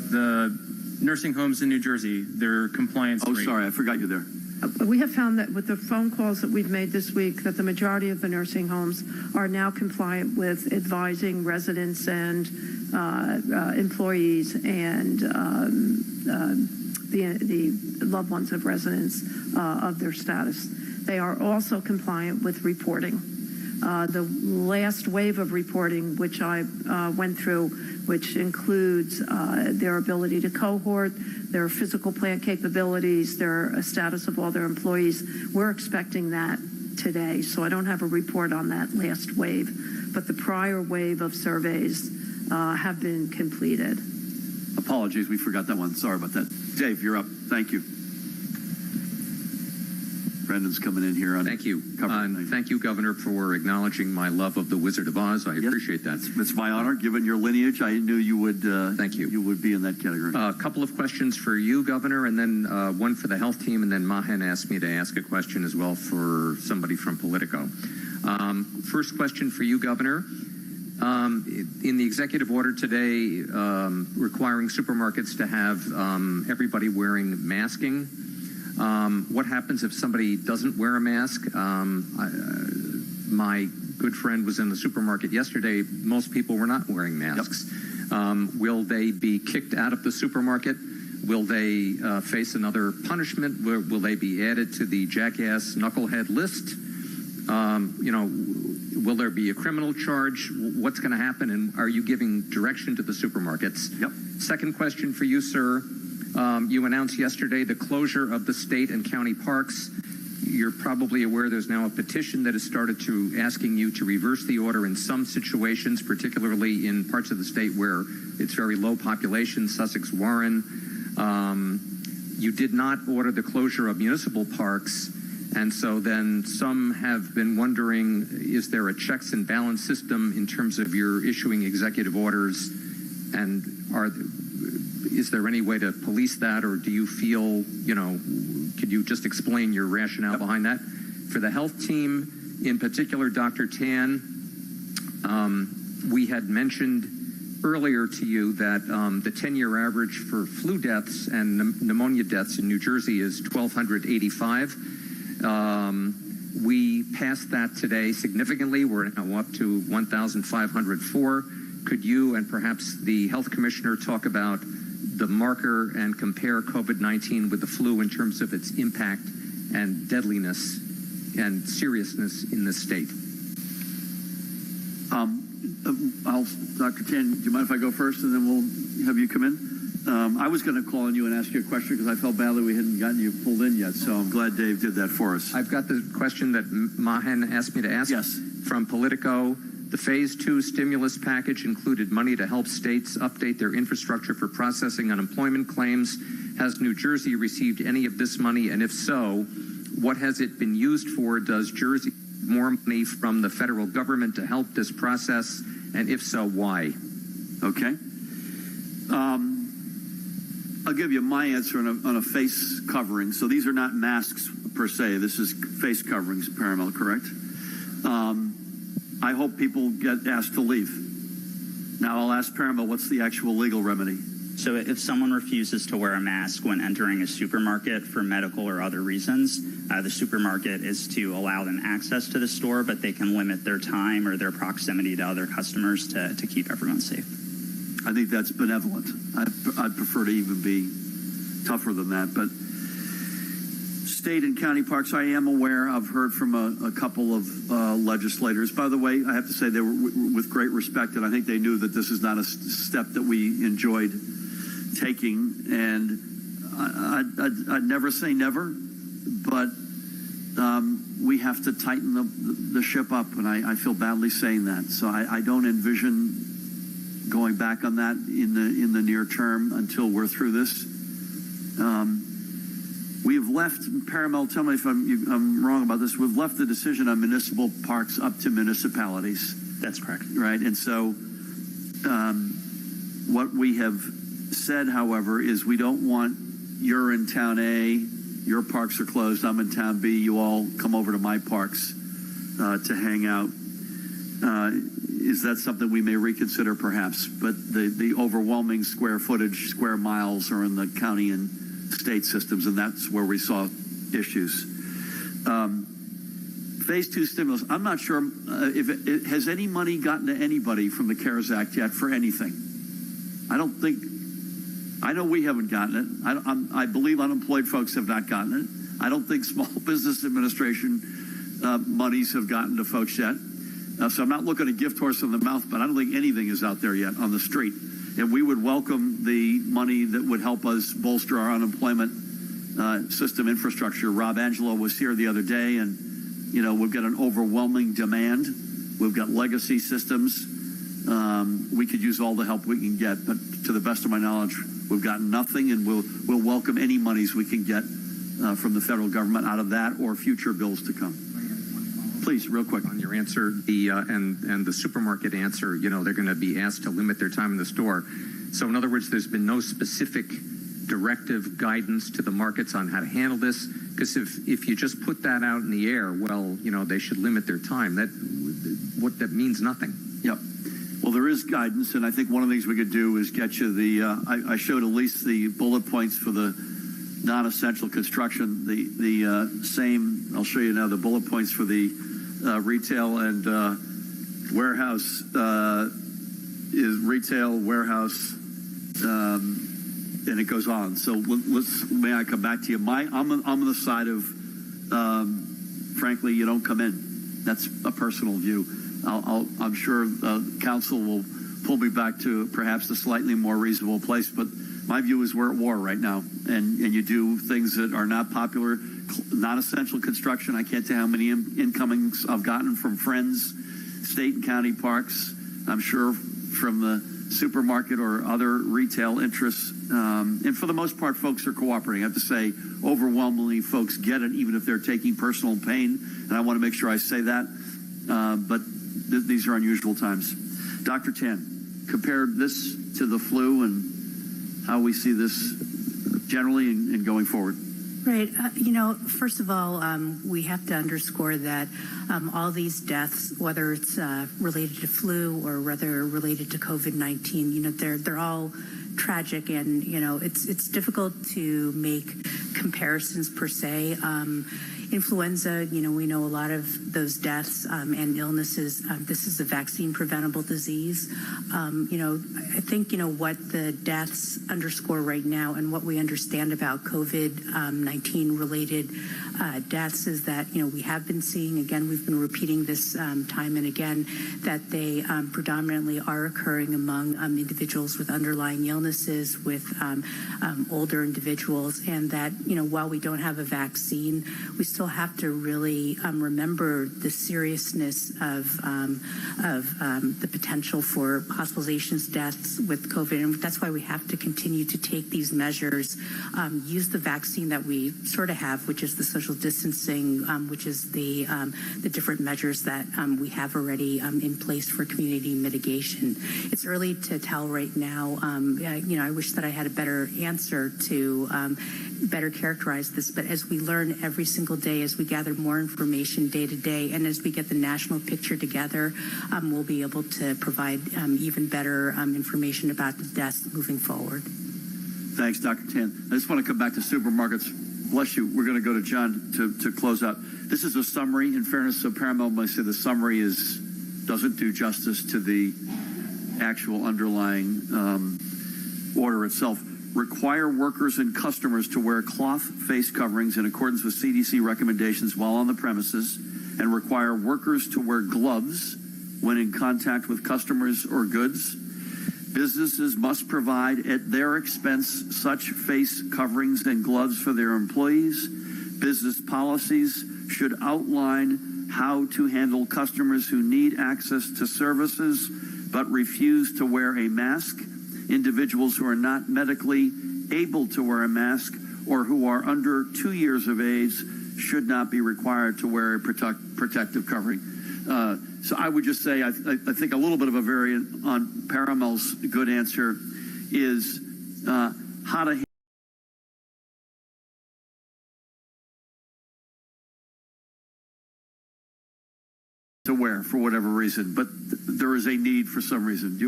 The nursing homes in New Jersey, their compliance rate. Oh, sorry, I forgot you there. We have found that with the phone calls that we've made this week, that the majority of the nursing homes are now compliant with advising residents and employees and the loved ones of residents of their status. They are also compliant with reporting. The last wave of reporting, which I went through, which includes their ability to cohort, their physical plant capabilities, their status of all their employees. We're expecting that today, so I don't have a report on that last wave. But the prior wave of surveys have been completed. Apologies, we forgot that one. Sorry about that. Dave, you're up. Thank you. Brendan's coming in here on. Thank you. Thank you, Governor, for acknowledging my love of the Wizard of Oz. I appreciate that. It's my honor. Given your lineage, I knew you would. Thank you. You would be in that category. A couple of questions for you, Governor, and then one for the health team, and then Mahan asked me to ask a question as well for somebody from Politico. First question for you, Governor. In the executive order today requiring supermarkets to have everybody wearing masking, what happens if somebody doesn't wear a mask? My good friend was in the supermarket yesterday. Most people were not wearing masks. Will they be kicked out of the supermarket? Will they face another punishment? Will they be added to the jackass knucklehead list? Will there be a criminal charge? What's going to happen? And are you giving direction to the supermarkets? Second question for you, sir. You announced yesterday the closure of the state and county parks. You're probably aware there's now a petition that has started to asking you to reverse the order in some situations, particularly in parts of the state where it's very low population, Sussex, Warren. You did not order the closure of municipal parks. And so then some have been wondering, is there a checks and balance system in terms of your issuing executive orders? And is there any way to police that? Or do you feel, could you just explain your rationale behind that? For the health team, in particular, Dr. Tan, we had mentioned earlier to you that the 10-year average for flu deaths and pneumonia deaths in New Jersey is 1,285. We passed that today significantly. We're now up to 1,504. Could you and perhaps the health commissioner talk about the marker and compare COVID-19 with the flu in terms of its impact and deadliness and seriousness in this state? Dr. Tan, do you mind if I go first and then we'll have you come in? I was going to call on you and ask you a question because I felt badly we hadn't gotten you pulled in yet, so I'm glad Dave did that for us. I've got the question that Mahan asked me to ask. Yes. From Politico. The Phase 2 stimulus package included money to help states update their infrastructure for processing unemployment claims. Has New Jersey received any of this money? And if so, what has it been used for? Does Jersey need more money from the federal government to help this process? And if so, why? Okay. I'll give you my answer on a face covering. So these are not masks per se. This is face coverings, Paramount, correct? I hope people get asked to leave. Now I'll ask Paramount, what's the actual legal remedy? So if someone refuses to wear a mask when entering a supermarket for medical or other reasons, the supermarket is to allow them access to the store, but they can limit their time or their proximity to other customers to keep everyone safe. I think that's benevolent. I'd prefer to even be tougher than that. But state and county parks, I am aware. I've heard from a couple of legislators. By the way, I have to say they were with great respect, and I think they knew that this is not a step that we enjoyed taking. And I'd never say never, but we have to tighten the ship up, and I feel badly saying that. So I don't envision going back on that in the near term until we're through this. We've left, Paramount, tell me if I'm wrong about this, we've left the decision on municipal parks up to municipalities. That's correct. Right, and so what we have said, however, is we don't want you're in town A, your parks are closed, I'm in town B, you all come over to my parks to hang out. Is that something we may reconsider perhaps? But the overwhelming square footage, square miles are in the county and state systems, and that's where we saw issues. Phase 2 stimulus, I'm not sure if has any money gotten to anybody from the CARES Act yet for anything. I know we haven't gotten it. I believe unemployed folks have not gotten it. I don't think Small Business Administration monies have gotten to folks yet. So I'm not looking a gift horse in the mouth, but I don't think anything is out there yet on the street. And we would welcome the money that would help us bolster our unemployment system infrastructure. Rob Angelo was here the other day, and we've got an overwhelming demand. We've got legacy systems. We could use all the help we can get, but to the best of my knowledge, we've got nothing, and we'll welcome any monies we can get from the federal government out of that or future bills to come. Please, real quick. On your answer, and the supermarket answer, they're going to be asked to limit their time in the store. So in other words, there's been no specific directive guidance to the markets on how to handle this, because if you just put that out in the air, well, they should limit their time. That means nothing. Yep. Well, there is guidance, and I think one of the things we could do is get you I showed at least the bullet points for the non-essential construction. The same, I'll show you now the bullet points for the retail and warehouse is retail, warehouse, and it goes on. So may I come back to you? I'm on the side of, frankly, you don't come in. That's a personal view. I'm sure council will pull me back to perhaps a slightly more reasonable place, but my view is we're at war right now, and you do things that are not popular, not essential construction. I can't tell how many incomings I've gotten from friends, state and county parks, I'm sure from the supermarket or other retail interests. And for the most part, folks are cooperating. I have to say, overwhelmingly, folks get it, even if they're taking personal pain. And I want to make sure I say that. But these are unusual times. Dr. Tan, compare this to the flu and how we see this generally and going forward. Right. First of all, we have to underscore that all these deaths, whether it's related to flu or whether related to COVID-19, they're all tragic, and it's difficult to make comparisons per se. Influenza, we know a lot of those deaths and illnesses. This is a vaccine preventable disease. I think, what the deaths underscore right now and what we understand about COVID-19 related deaths is that, we have been seeing, again, we've been repeating this time and again, that they predominantly are occurring among individuals with underlying illnesses, with older individuals, and that, while we don't have a vaccine, we still have to really remember the seriousness of the potential for hospitalizations, deaths with COVID, and that's why we have to continue to take these measures, use the vaccine that we sort of have, which is the social distancing, which is the different measures that we have already in place for community mitigation. It's early to tell right now. I wish that I had a better answer to better characterize this, but as we learn every single day, as we gather more information day to day, and as we get the national picture together, we'll be able to provide even better information about the deaths moving forward. Thanks, Dr. Tan. I just want to come back to supermarkets. Bless you. We're going to go to John to close out. This is a summary. In fairness, so Paramount might say the summary doesn't do justice to the actual underlying order itself. Require workers and customers to wear cloth face coverings in accordance with CDC recommendations while on the premises, and require workers to wear gloves when in contact with customers or goods. Businesses must provide at their expense such face coverings and gloves for their employees. Business policies should outline how to handle customers who need access to services but refuse to wear a mask. Individuals who are not medically able to wear a mask or who are under 2 years of age should not be required to wear a protective covering. So I would just say I think a little bit of a variant on Paramount's good answer is how to wear for whatever reason, but there is a need for some reason.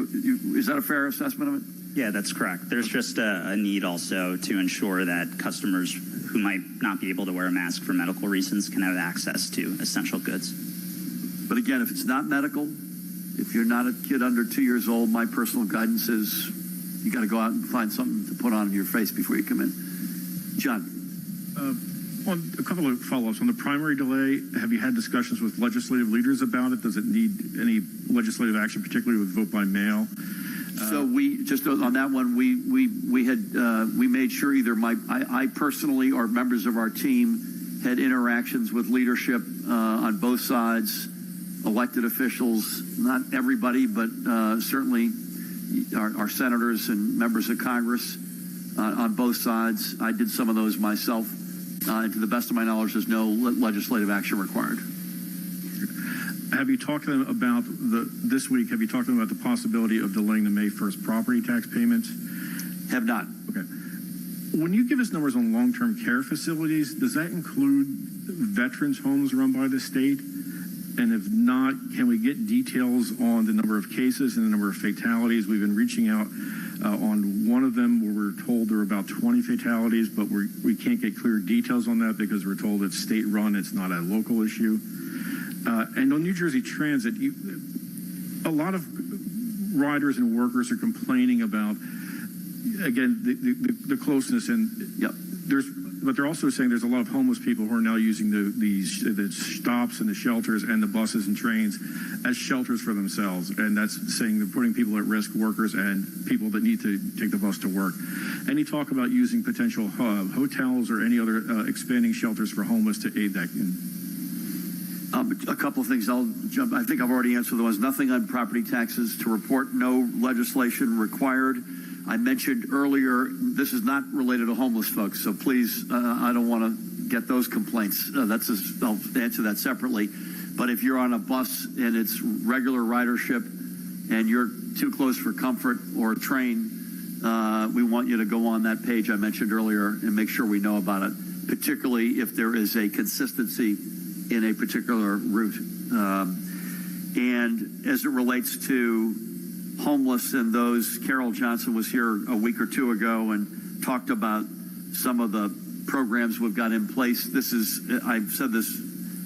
Is that a fair assessment of it? Yeah, that's correct. There's just a need also to ensure that customers who might not be able to wear a mask for medical reasons can have access to essential goods. But again, if it's not medical, if you're not a kid under 2 years old, my personal guidance is you got to go out and find something to put on your face before you come in. John. On a couple of follow-ups. On the primary delay, have you had discussions with legislative leaders about it? Does it need any legislative action, particularly with vote by mail? So we just on that one, we made sure either I personally or members of our team had interactions with leadership on both sides, elected officials, not everybody, but certainly our senators and members of Congress on both sides. I did some of those myself And to the best of my knowledge, there's no legislative action required. Have you talked to them about this week? Have you talked to them about the possibility of delaying the May 1st property tax payments? Have not. Okay. When you give us numbers on long-term care facilities, does that include veterans' homes run by the state? And if not, can we get details on the number of cases and the number of fatalities? We've been reaching out on one of them where we're told there are about 20 fatalities, but we can't get clear details on that because we're told it's state-run, it's not a local issue. And on New Jersey Transit, a lot of riders and workers are complaining about, again, the closeness, and but they're also saying there's a lot of homeless people who are now using the stops and the shelters and the buses and trains as shelters for themselves, and that's saying they're putting people at risk, workers and people that need to take the bus to work. Any talk about using potential hotels or any other expanding shelters for homeless to aid that? A couple of things. I think I've already answered the ones. Nothing on property taxes to report. No legislation required. I mentioned earlier, this is not related to homeless folks, so please, I don't want to get those complaints. I'll answer that separately. But if you're on a bus and it's regular ridership and you're too close for comfort, or a train, we want you to go on that page I mentioned earlier and make sure we know about it, particularly if there is a consistency in a particular route. And as it relates to homeless and those, Carol Johnson was here a week or two ago and talked about some of the programs we've got in place. I've said this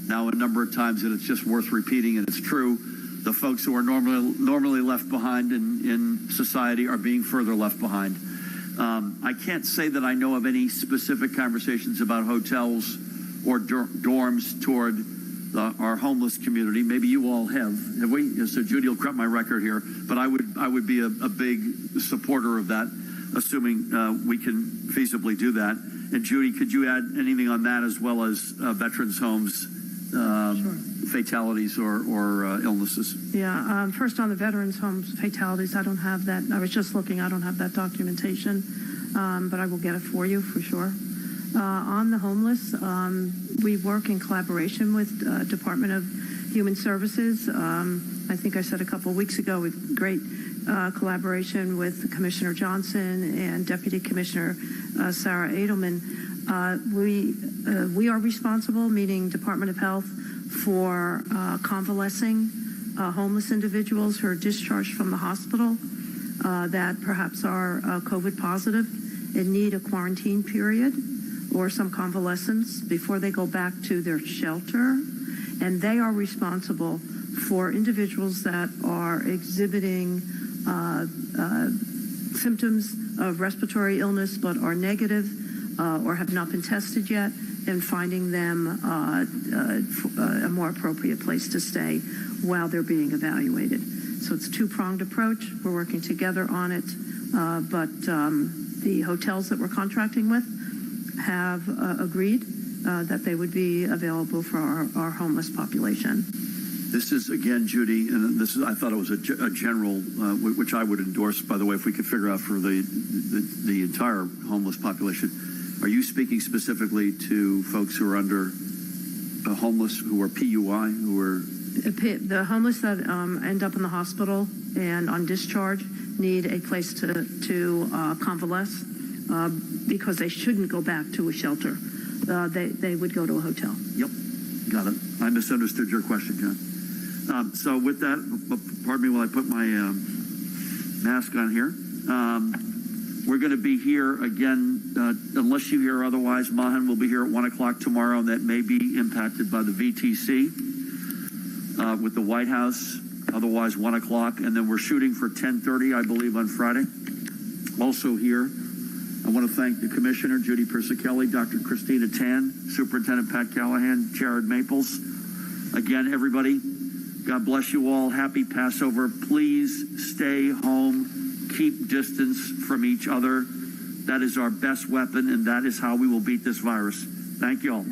now a number of times, and it's just worth repeating, and it's true. The folks who are normally left behind in society are being further left behind. I can't say that I know of any specific conversations about hotels or dorms toward our homeless community. Maybe you all have we? So Judy will correct my record here, but I would be a big supporter of that, assuming we can feasibly do that. And Judy, could you add anything on that, as well as veterans' homes, fatalities or illnesses? Yeah, first on the veterans' homes fatalities, I don't have that. I was just looking, I don't have that documentation, but I will get it for you for sure. On the homeless, we work in collaboration with Department of Human Services. I think I said a couple of weeks ago, we've great collaboration with Commissioner Johnson and Deputy Commissioner Sarah Edelman. We are responsible, meaning Department of Health, for convalescing homeless individuals who are discharged from the hospital that perhaps are COVID positive and need a quarantine period or some convalescence before they go back to their shelter. And they are responsible for individuals that are exhibiting symptoms of respiratory illness but are negative or have not been tested yet, and finding them a more appropriate place to stay while they're being evaluated. So it's a two-pronged approach. We're working together on it, but the hotels that we're contracting with have agreed that they would be available for our homeless population. This is, again, Judy, and this is, I thought it was a general, which I would endorse, by the way, if we could figure out for the entire homeless population. Are you speaking specifically to folks who are under homeless, who are PUI, who are... The homeless that end up in the hospital and on discharge need a place to convalesce because they shouldn't go back to a shelter. They would go to a hotel. Yep, got it. I misunderstood your question, John. So with that, pardon me while I put my mask on here. We're going to be here again, unless you hear otherwise. Mahan will be here at 1 o'clock tomorrow, and that may be impacted by the VTC with the White House. Otherwise, 1 o'clock, and then we're shooting for 10:30, I believe, on Friday. Also here, I want to thank the Commissioner, Judy Persicelli, Dr. Christina Tan, Superintendent Pat Callahan, Jared Maples. Again, everybody, God bless you all. Happy Passover. Please stay home. Keep distance from each other. That is our best weapon, and that is how we will beat this virus. Thank you all.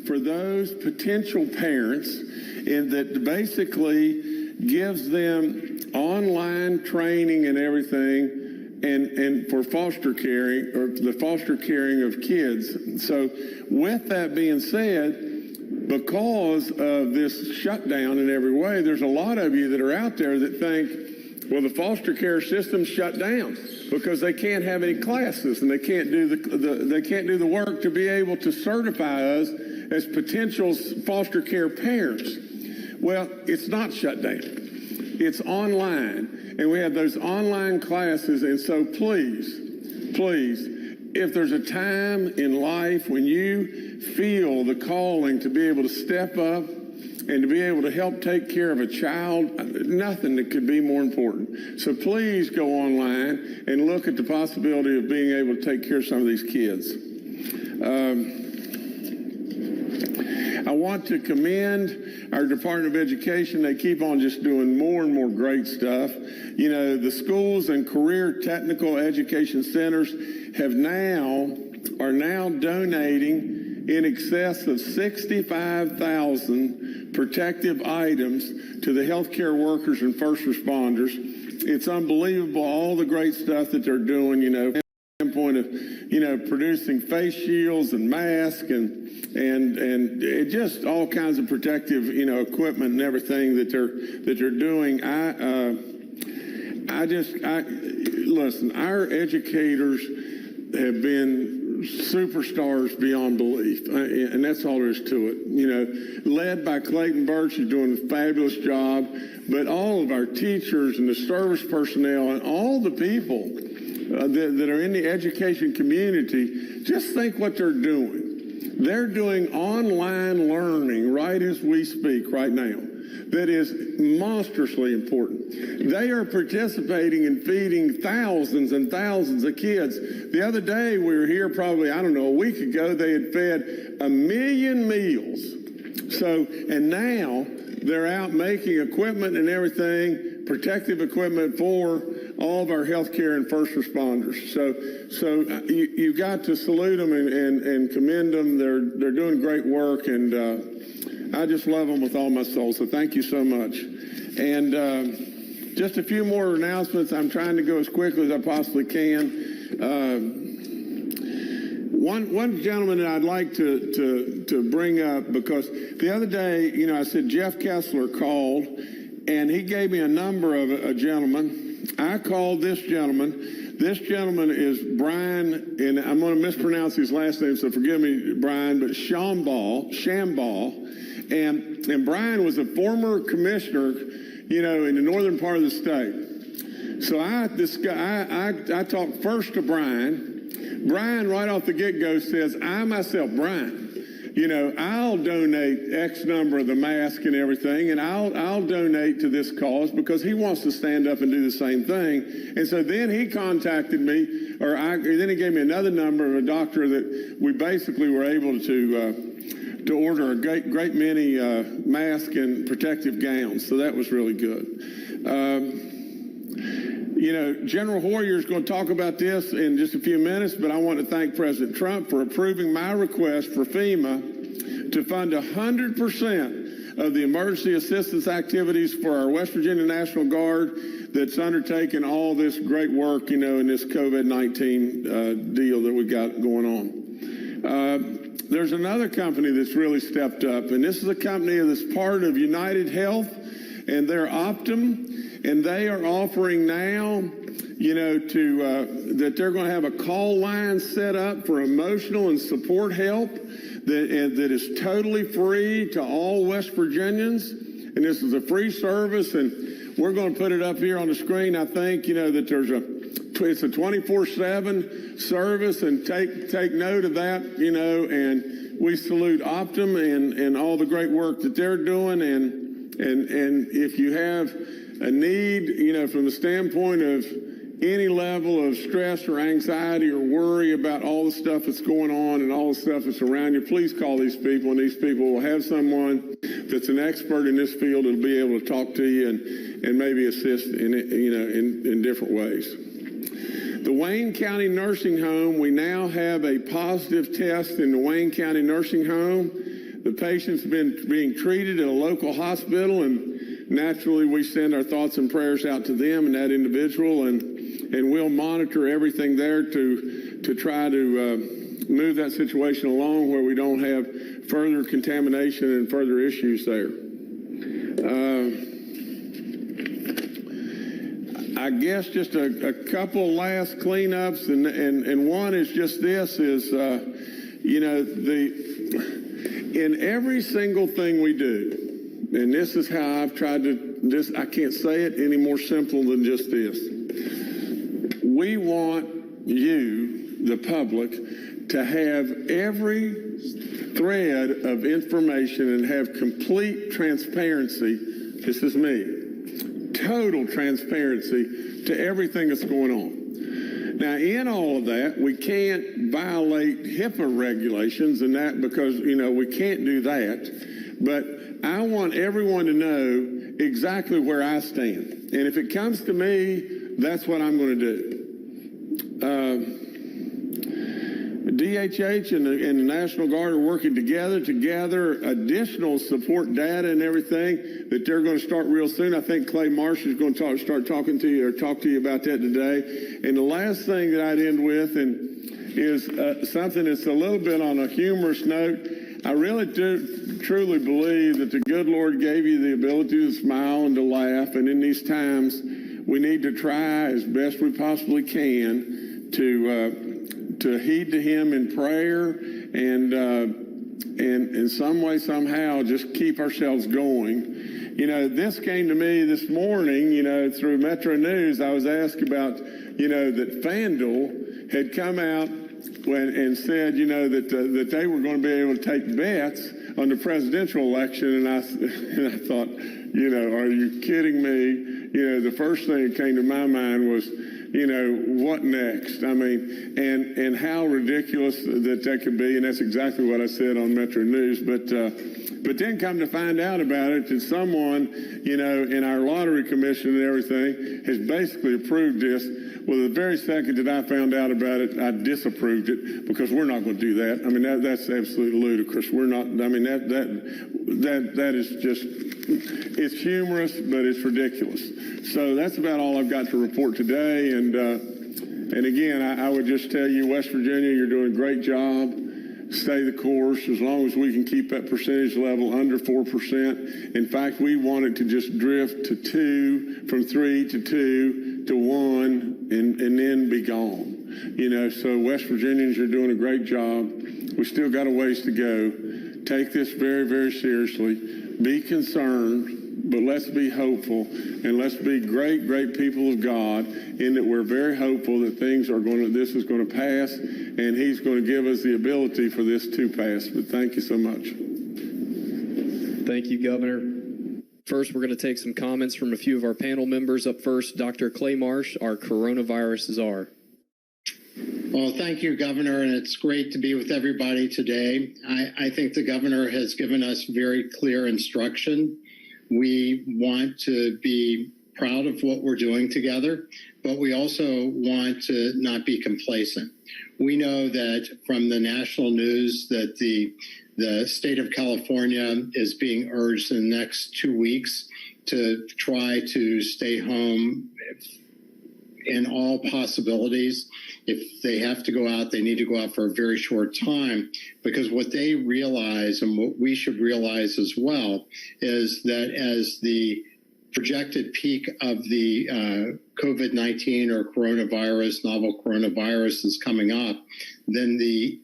For those potential parents, and that basically gives them online training and everything, and for foster caring or the foster caring of kids. So with that being said, because of this shutdown in every way, there's a lot of you that are out there that think, well, the foster care system's shut down because they can't have any classes and they can't do the work to be able to certify us as potential foster care parents. Well, it's not shut down. It's online, and we have those online classes. And so please, if there's a time in life when you feel the calling to be able to step up and to be able to help take care of a child, nothing that could be more important. So please go online and look at the possibility of being able to take care of some of these kids. I want to commend our Department of Education. They keep on just doing more and more great stuff. You know, the schools and career technical education centers are now donating in excess of 65,000 protective items to the healthcare workers and first responders. It's unbelievable, all the great stuff that they're doing, standpoint of, producing face shields and masks and it just all kinds of protective, equipment and everything that they're doing. Listen, our educators have been superstars beyond belief, and that's all there is to it. Led by Clayton Birch, who's doing a fabulous job, but all of our teachers and the service personnel and all the people that are in the education community, just think what they're doing. They're doing online learning right as we speak right now. That is monstrously important. They are participating in feeding thousands and thousands of kids. The other day we were here probably, a week ago, they had fed 1 million meals. And now they're out making equipment and everything, protective equipment for all of our healthcare and first responders. So you've got to salute them and commend them. They're doing great work, and I just love them with all my soul. So thank you so much. And just a few more announcements. I'm trying to go as quickly as I possibly can. One gentleman that I'd like to bring up, because the other day, I said Jeff Kessler called, and he gave me a number of a gentleman. I called this gentleman. This gentleman is Brian, and I'm going to mispronounce his last name, so forgive me, Brian, but Shamball. And Brian was a former commissioner, in the northern part of the state. So I talked first to Brian. Brian, right off the get-go, says, I myself, Brian, I'll donate X number of the mask and everything, and I'll donate to this cause, because he wants to stand up and do the same thing. And so then he contacted me, then he gave me another number of a doctor that we basically were able to order a great many masks and protective gowns. So that was really good. General Hoyer is going to talk about this in just a few minutes, but I want to thank President Trump for approving my request for FEMA to fund 100% of the emergency assistance activities for our West Virginia National Guard that's undertaken all this great work, in this COVID-19 deal that we got going on. There's another company that's really stepped up, and this is a company that's part of United Health, and they're Optum. And they are offering now, that they're going to have a call line set up for emotional and support help that is totally free to all West Virginians. And this is a free service, and we're going to put it up here on the screen. I think, that it's a 24/7 service, and take note of that, and we salute Optum and all the great work that they're doing. And if you have a need, from the standpoint of any level of stress or anxiety or worry about all the stuff that's going on and all the stuff that's around you, please call these people, and these people will have someone that's an expert in this field that'll be able to talk to you and maybe assist in different ways. The Wayne County Nursing Home, we now have a positive test in the Wayne County Nursing Home. The patient's been being treated at a local hospital, and naturally, we send our thoughts and prayers out to them and that individual, and we'll monitor everything there to try to move that situation along where we don't have further contamination and further issues there. I guess just a couple last cleanups, and one is just this is, in every single thing we do, and this is how I've tried to, I can't say it any more simple than just this. We want you, the public, to have every thread of information and have complete transparency. This is me. Total transparency to everything that's going on. Now, in all of that, we can't violate HIPAA regulations and that because, we can't do that. But I want everyone to know exactly where I stand. And if it comes to me, that's what I'm going to do. DHH and the National Guard are working together to gather additional support data and everything that they're going to start real soon. I think Clay Marsh is going to start talking to you or talk to you about that today. And the last thing that I'd end with is something that's a little bit on a humorous note. I really do truly believe that the good Lord gave you the ability to smile and to laugh. And in these times, we need to try as best we possibly can to heed to Him in prayer and in some way, somehow, just keep ourselves going. This came to me this morning, through Metro News. I was asked about, that FanDuel had come out and said, that they were going to be able to take bets on the presidential election. And I thought, are you kidding me? The first thing that came to my mind was, what next? I mean, and how ridiculous that could be. And that's exactly what I said on Metro News. But then come to find out about it, that someone, in our lottery commission and everything has basically approved this. Well, the very second that I found out about it, I disapproved it because we're not going to do that. I mean, that's absolutely ludicrous. We're not, I mean, that is just, it's humorous, but it's ridiculous. So that's about all I've got to report today. And again, I would just tell you, West Virginia, you're doing a great job. Stay the course as long as we can keep that percentage level under 4%. In fact, we want it to just drift to 2, from 3 to 2 to 1, and then be gone. So West Virginians are doing a great job. We still got a ways to go. Take this very, very seriously. Be concerned, but let's be hopeful, and let's be great, great people of God, in that we're very hopeful that this is going to pass, and He's going to give us the ability for this to pass. But thank you so much. Thank you, Governor. First, we're going to take some comments from a few of our panel members. Up first, Dr. Clay Marsh, our coronavirus czar. Well, thank you, Governor, and it's great to be with everybody today. I think the Governor has given us very clear instruction. We want to be proud of what we're doing together, but we also want to not be complacent. We know that from the national news that the state of California is being urged in the next 2 weeks to try to stay home in all possibilities. If they have to go out, they need to go out for a very short time, because what they realize, and what we should realize as well, is that as the projected peak of the COVID-19 or novel coronavirus is coming up, then the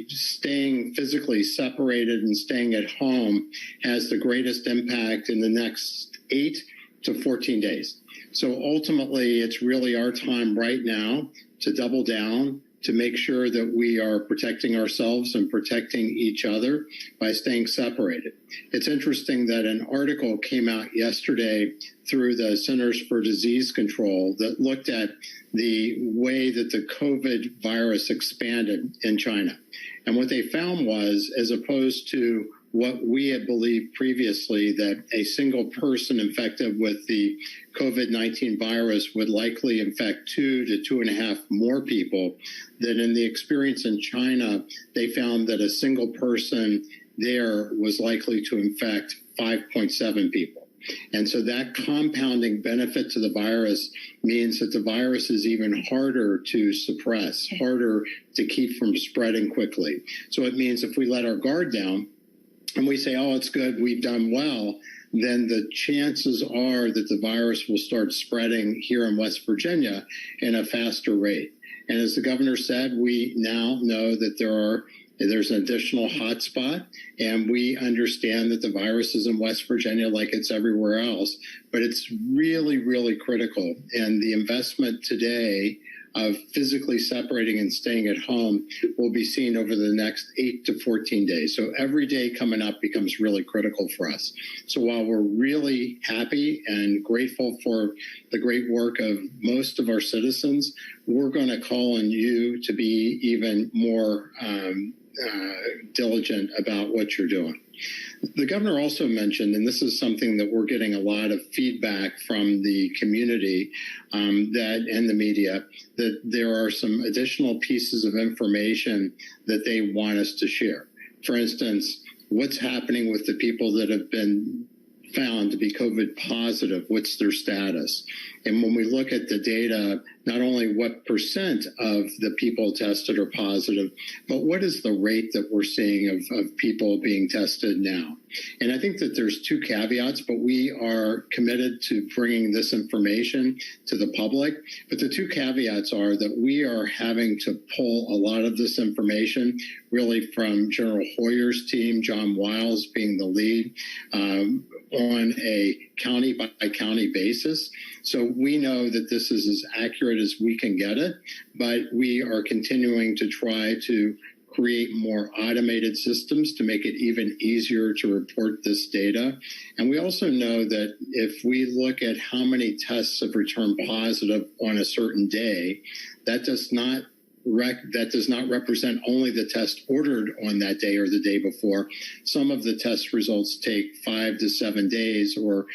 staying physically separated and staying at home has the greatest impact in the next 8 to 14 days. So ultimately, it's really our time right now to double down, to make sure that we are protecting ourselves and protecting each other by staying separated. It's interesting that an article came out yesterday through the Centers for Disease Control that looked at the way that the COVID virus expanded in China. And what they found was, as opposed to what we had believed previously, that a single person infected with the COVID-19 virus would likely infect 2 to 2.5 more people, that in the experience in China, they found that a single person there was likely to infect 5.7 people. And so that compounding benefit to the virus means that the virus is even harder to suppress, harder to keep from spreading quickly. So it means if we let our guard down and we say, oh, it's good, we've done well, then the chances are that the virus will start spreading here in West Virginia in a faster rate. And as the governor said, we now know that there's an additional hotspot, and we understand that the virus is in West Virginia like it's everywhere else, but it's really, really critical. And the investment today of physically separating and staying at home will be seen over the next 8 to 14 days. So every day coming up becomes really critical for us. So while we're really happy and grateful for the great work of most of our citizens, we're going to call on you to be even more diligent about what you're doing. The governor also mentioned, and this is something that we're getting a lot of feedback from the community and the media, that there are some additional pieces of information that they want us to share. For instance, what's happening with the people that have been found to be COVID positive? What's their status? And when we look at the data, not only what percent of the people tested are positive, but what is the rate that we're seeing of people being tested now? And I think that there's two caveats, but we are committed to bringing this information to the public. But the two caveats are that we are having to pull a lot of this information really from General Hoyer's team, John Wiles being the lead, on a county by county basis. So we know that this is as accurate as we can get it, but we are continuing to try to create more automated systems to make it even easier to report this data. And we also know that if we look at how many tests have returned positive on a certain day, that does not represent only the test ordered on that day or the day before. Some of the test results take 5 to 7 days or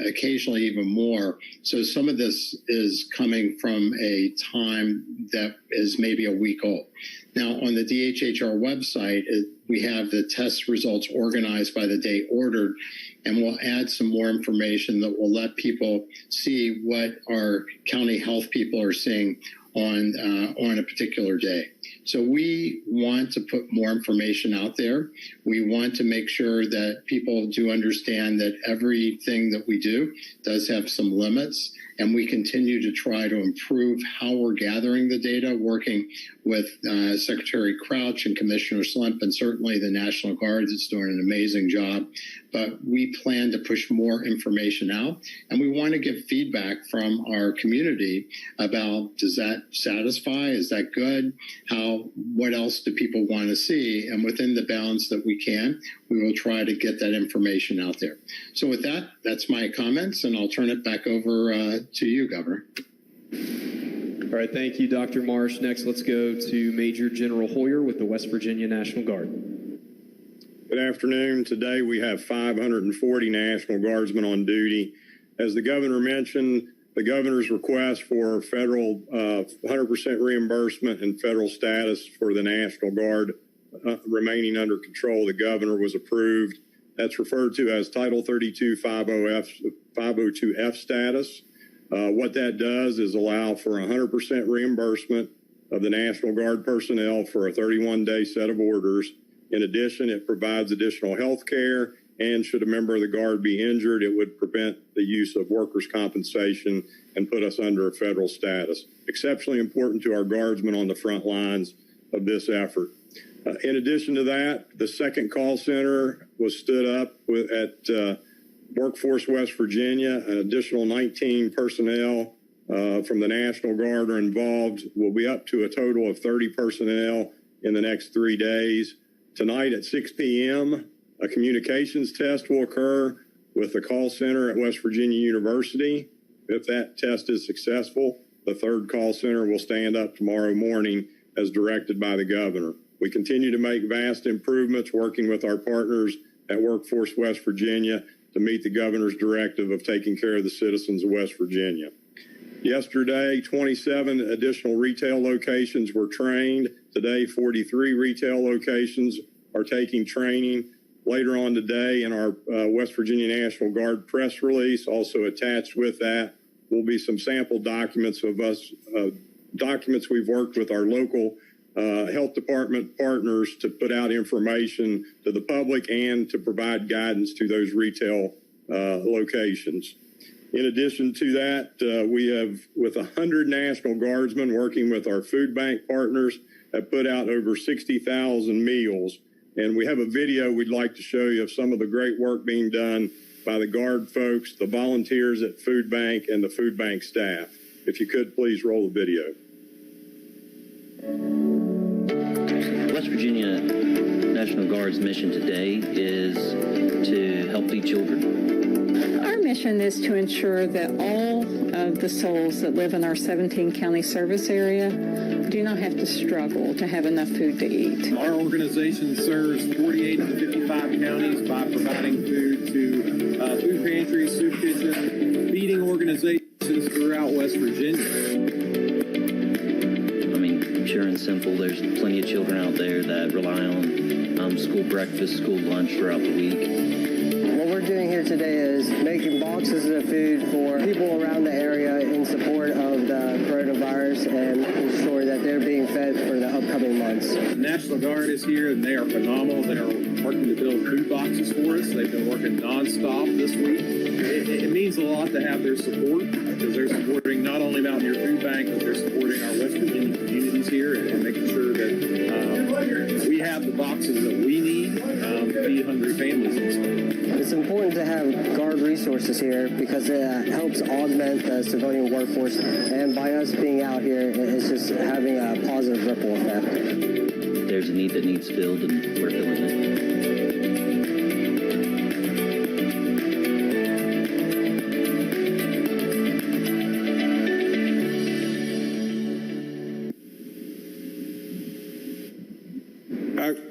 occasionally even more. So some of this is coming from a time that is maybe a week old. Now, on the DHHR website, we have the test results organized by the day ordered, and we'll add some more information that will let people see what our county health people are seeing on a particular day. So we want to put more information out there. We want to make sure that people do understand that everything that we do does have some limits, and we continue to try to improve how we're gathering the data, working with Secretary Crouch and Commissioner Slimp, and certainly the National Guard is doing an amazing job. But we plan to push more information out, and we want to get feedback from our community about, does that satisfy? Is that good? What else do people want to see? And within the bounds that we can, we will try to get that information out there. So with that, that's my comments, and I'll turn it back over to you, Governor. All right, thank you, Dr. Marsh. Next, let's go to Major General Hoyer with the West Virginia National Guard. Good afternoon. Today we have 540 National Guardsmen on duty. As the governor mentioned, the governor's request for federal 100% reimbursement and federal status for the National Guard remaining under control of the governor was approved. That's referred to as Title 32 502F status. What that does is allow for 100% reimbursement of the National Guard personnel for a 31-day set of orders. In addition, it provides additional health care, and should a member of the Guard be injured, it would prevent the use of workers' compensation and put us under a federal status. Exceptionally important to our Guardsmen on the front lines of this effort. In addition to that, the second call center was stood up at Workforce West Virginia. An additional 19 personnel from the National Guard are involved. We'll be up to a total of 30 personnel in the next 3 days. Tonight at 6 p.m., a communications test will occur with the call center at West Virginia University. If that test is successful, the third call center will stand up tomorrow morning as directed by the governor. We continue to make vast improvements working with our partners at Workforce West Virginia to meet the governor's directive of taking care of the citizens of West Virginia. Yesterday, 27 additional retail locations were trained. Today, 43 retail locations are taking training. Later on today in our West Virginia National Guard press release, also attached with that, will be some sample documents of us, documents we've worked with our local health department partners to put out information to the public and to provide guidance to those retail locations. In addition to that, we have, with 100 National Guardsmen working with our food bank partners, have put out over 60,000 meals. And we have a video we'd like to show you of some of the great work being done by the Guard folks, the volunteers at Food Bank, and the Food Bank staff. If you could, please roll the video. West Virginia National Guard's mission today is to help feed children. Our mission is to ensure that all of the souls that live in our 17 county service area do not have to struggle to have enough food to eat. Our organization serves 48 of the 55 counties by providing food to food pantries, soup kitchens, feeding organizations throughout West Virginia. I mean, pure and simple, there's plenty of children out there that rely on school breakfast, school lunch throughout the week. What we're doing here today is making boxes of food for people around the area in support of the coronavirus and ensure that they're being fed for the upcoming months. The National Guard is here, and they are phenomenal. They are working to build food boxes for us. They've been working nonstop this week. It means a lot to have their support, because they're supporting not only Mountain Your Food Bank, but they're supporting our West Virginia communities here and making sure that we have the boxes that we need to feed hungry families and stuff. It's important to have Guard resources here because it helps augment the civilian workforce, and by us being out here, it's just having a positive ripple effect. There's a need that needs filled, and we're filling it.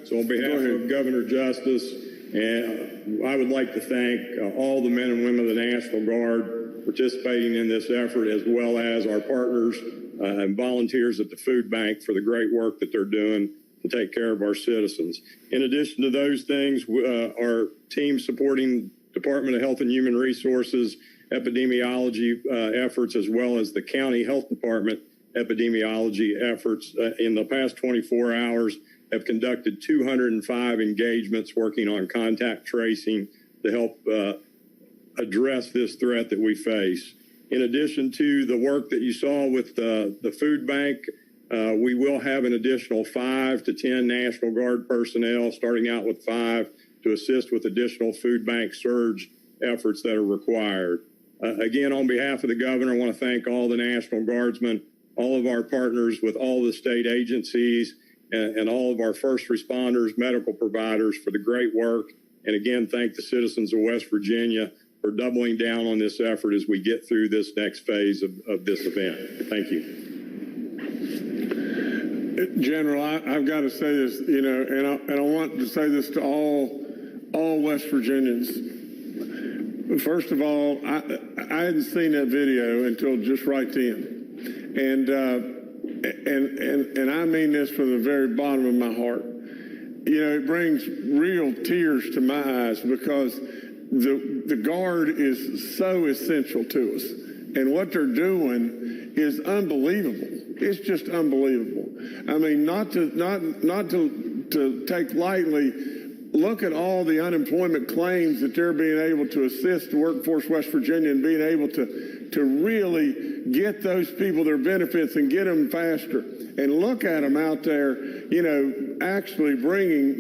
So on behalf of Governor Justice, and I would like to thank all the men and women of the National Guard participating in this effort, as well as our partners and volunteers at the food bank for the great work that they're doing to take care of our citizens. In addition to those things, our team supporting Department of Health and Human Resources epidemiology efforts, as well as the county health department epidemiology efforts in the past 24 hours, have conducted 205 engagements working on contact tracing to help address this threat that we face. In addition to the work that you saw with the food bank, we will have an additional 5 to 10 National Guard personnel, starting out with 5, to assist with additional food bank surge efforts that are required. Again, on behalf of the governor, I want to thank all the National Guardsmen, all of our partners with all the state agencies, and all of our first responders, medical providers for the great work. And again, thank the citizens of West Virginia for doubling down on this effort as we get through this next phase of this event. Thank you. General, I've got to say this, and I want to say this to all West Virginians. First of all, I hadn't seen that video until just right then. And I mean this from the very bottom of my heart. It brings real tears to my eyes because the Guard is so essential to us. And what they're doing is unbelievable. It's just unbelievable. I mean, not to take lightly, look at all the unemployment claims that they're being able to assist Workforce West Virginia and being able to really get those people their benefits and get them faster. And look at them out there, actually bringing,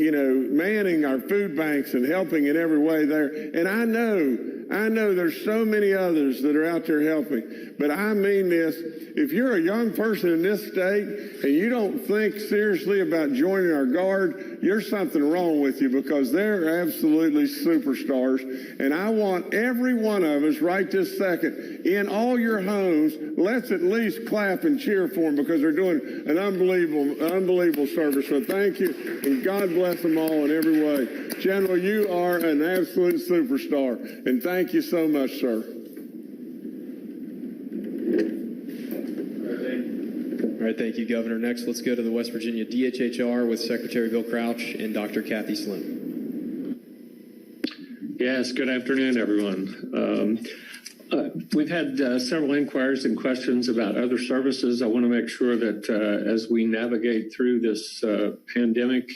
manning our food banks and helping in every way there. And I know there's so many others that are out there helping. But I mean this, if you're a young person in this state and you don't think seriously about joining our Guard, there's something wrong with you because they're absolutely superstars. And I want every one of us right this second in all your homes, let's at least clap and cheer for them because they're doing an unbelievable service. So thank you, and God bless them all in every way. General, you are an absolute superstar, and thank you so much, sir. All right, thank you, Governor. Next, let's go to the West Virginia DHHR with Secretary Bill Crouch and Dr. Kathy Slim. Yes, good afternoon, everyone. We've had several inquiries and questions about other services. I want to make sure that as we navigate through this pandemic,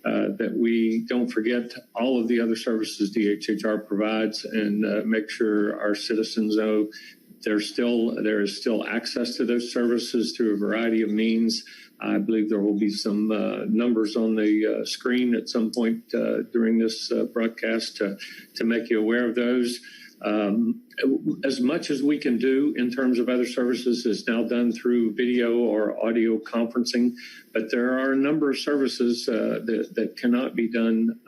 that we don't forget all of the other services DHHR provides and make sure our citizens know there is still access to those services through a variety of means. I believe there will be some numbers on the screen at some point during this broadcast to make you aware of those. As much as we can do in terms of other services is now done through video or audio conferencing, but there are a number of services that cannot be done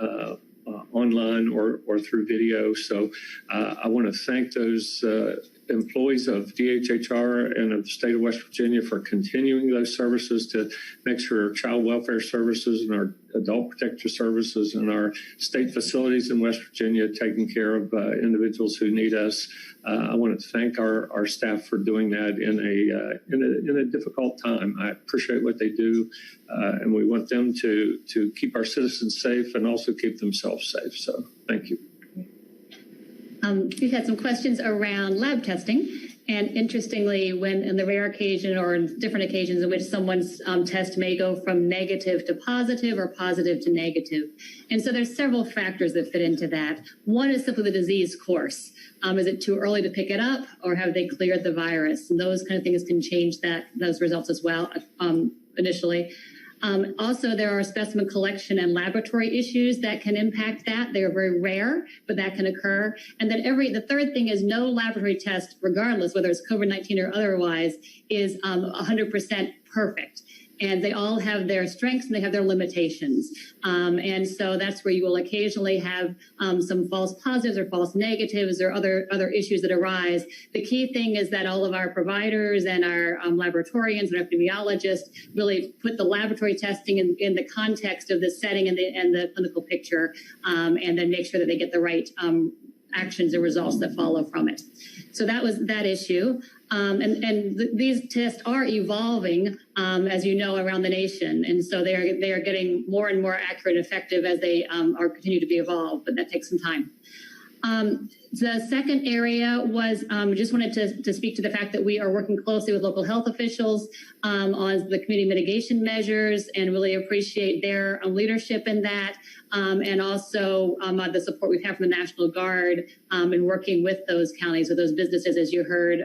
online or through video. So I want to thank those employees of DHHR and of the state of West Virginia for continuing those services to make sure child welfare services and our adult protective services and our state facilities in West Virginia taking care of individuals who need us. I want to thank our staff for doing that in a difficult time. I appreciate what they do, and we want them to keep our citizens safe and also keep themselves safe. So thank you. We've had some questions around lab testing. And interestingly, when in the rare occasion or in different occasions in which someone's test may go from negative to positive or positive to negative. And so there's several factors that fit into that. One is simply the disease course. Is it too early to pick it up or have they cleared the virus? And those kind of things can change those results as well initially. Also, there are specimen collection and laboratory issues that can impact that. They are very rare, but that can occur. And then the third thing is no laboratory test, regardless whether it's COVID-19 or otherwise, is 100% perfect. And they all have their strengths and they have their limitations. And so that's where you will occasionally have some false positives or false negatives or other issues that arise. The key thing is that all of our providers and our laboratorians and epidemiologists really put the laboratory testing in the context of the setting and the clinical picture, and then make sure that they get the right actions and results that follow from it. So that was that issue. These tests are evolving, as you know, around the nation. And so they are getting more and more accurate and effective as they continue to be evolved, but that takes some time. The second area was just wanted to speak to the fact that we are working closely with local health officials on the community mitigation measures and really appreciate their leadership in that. And also the support we've had from the National Guard in working with those counties, with those businesses, as you heard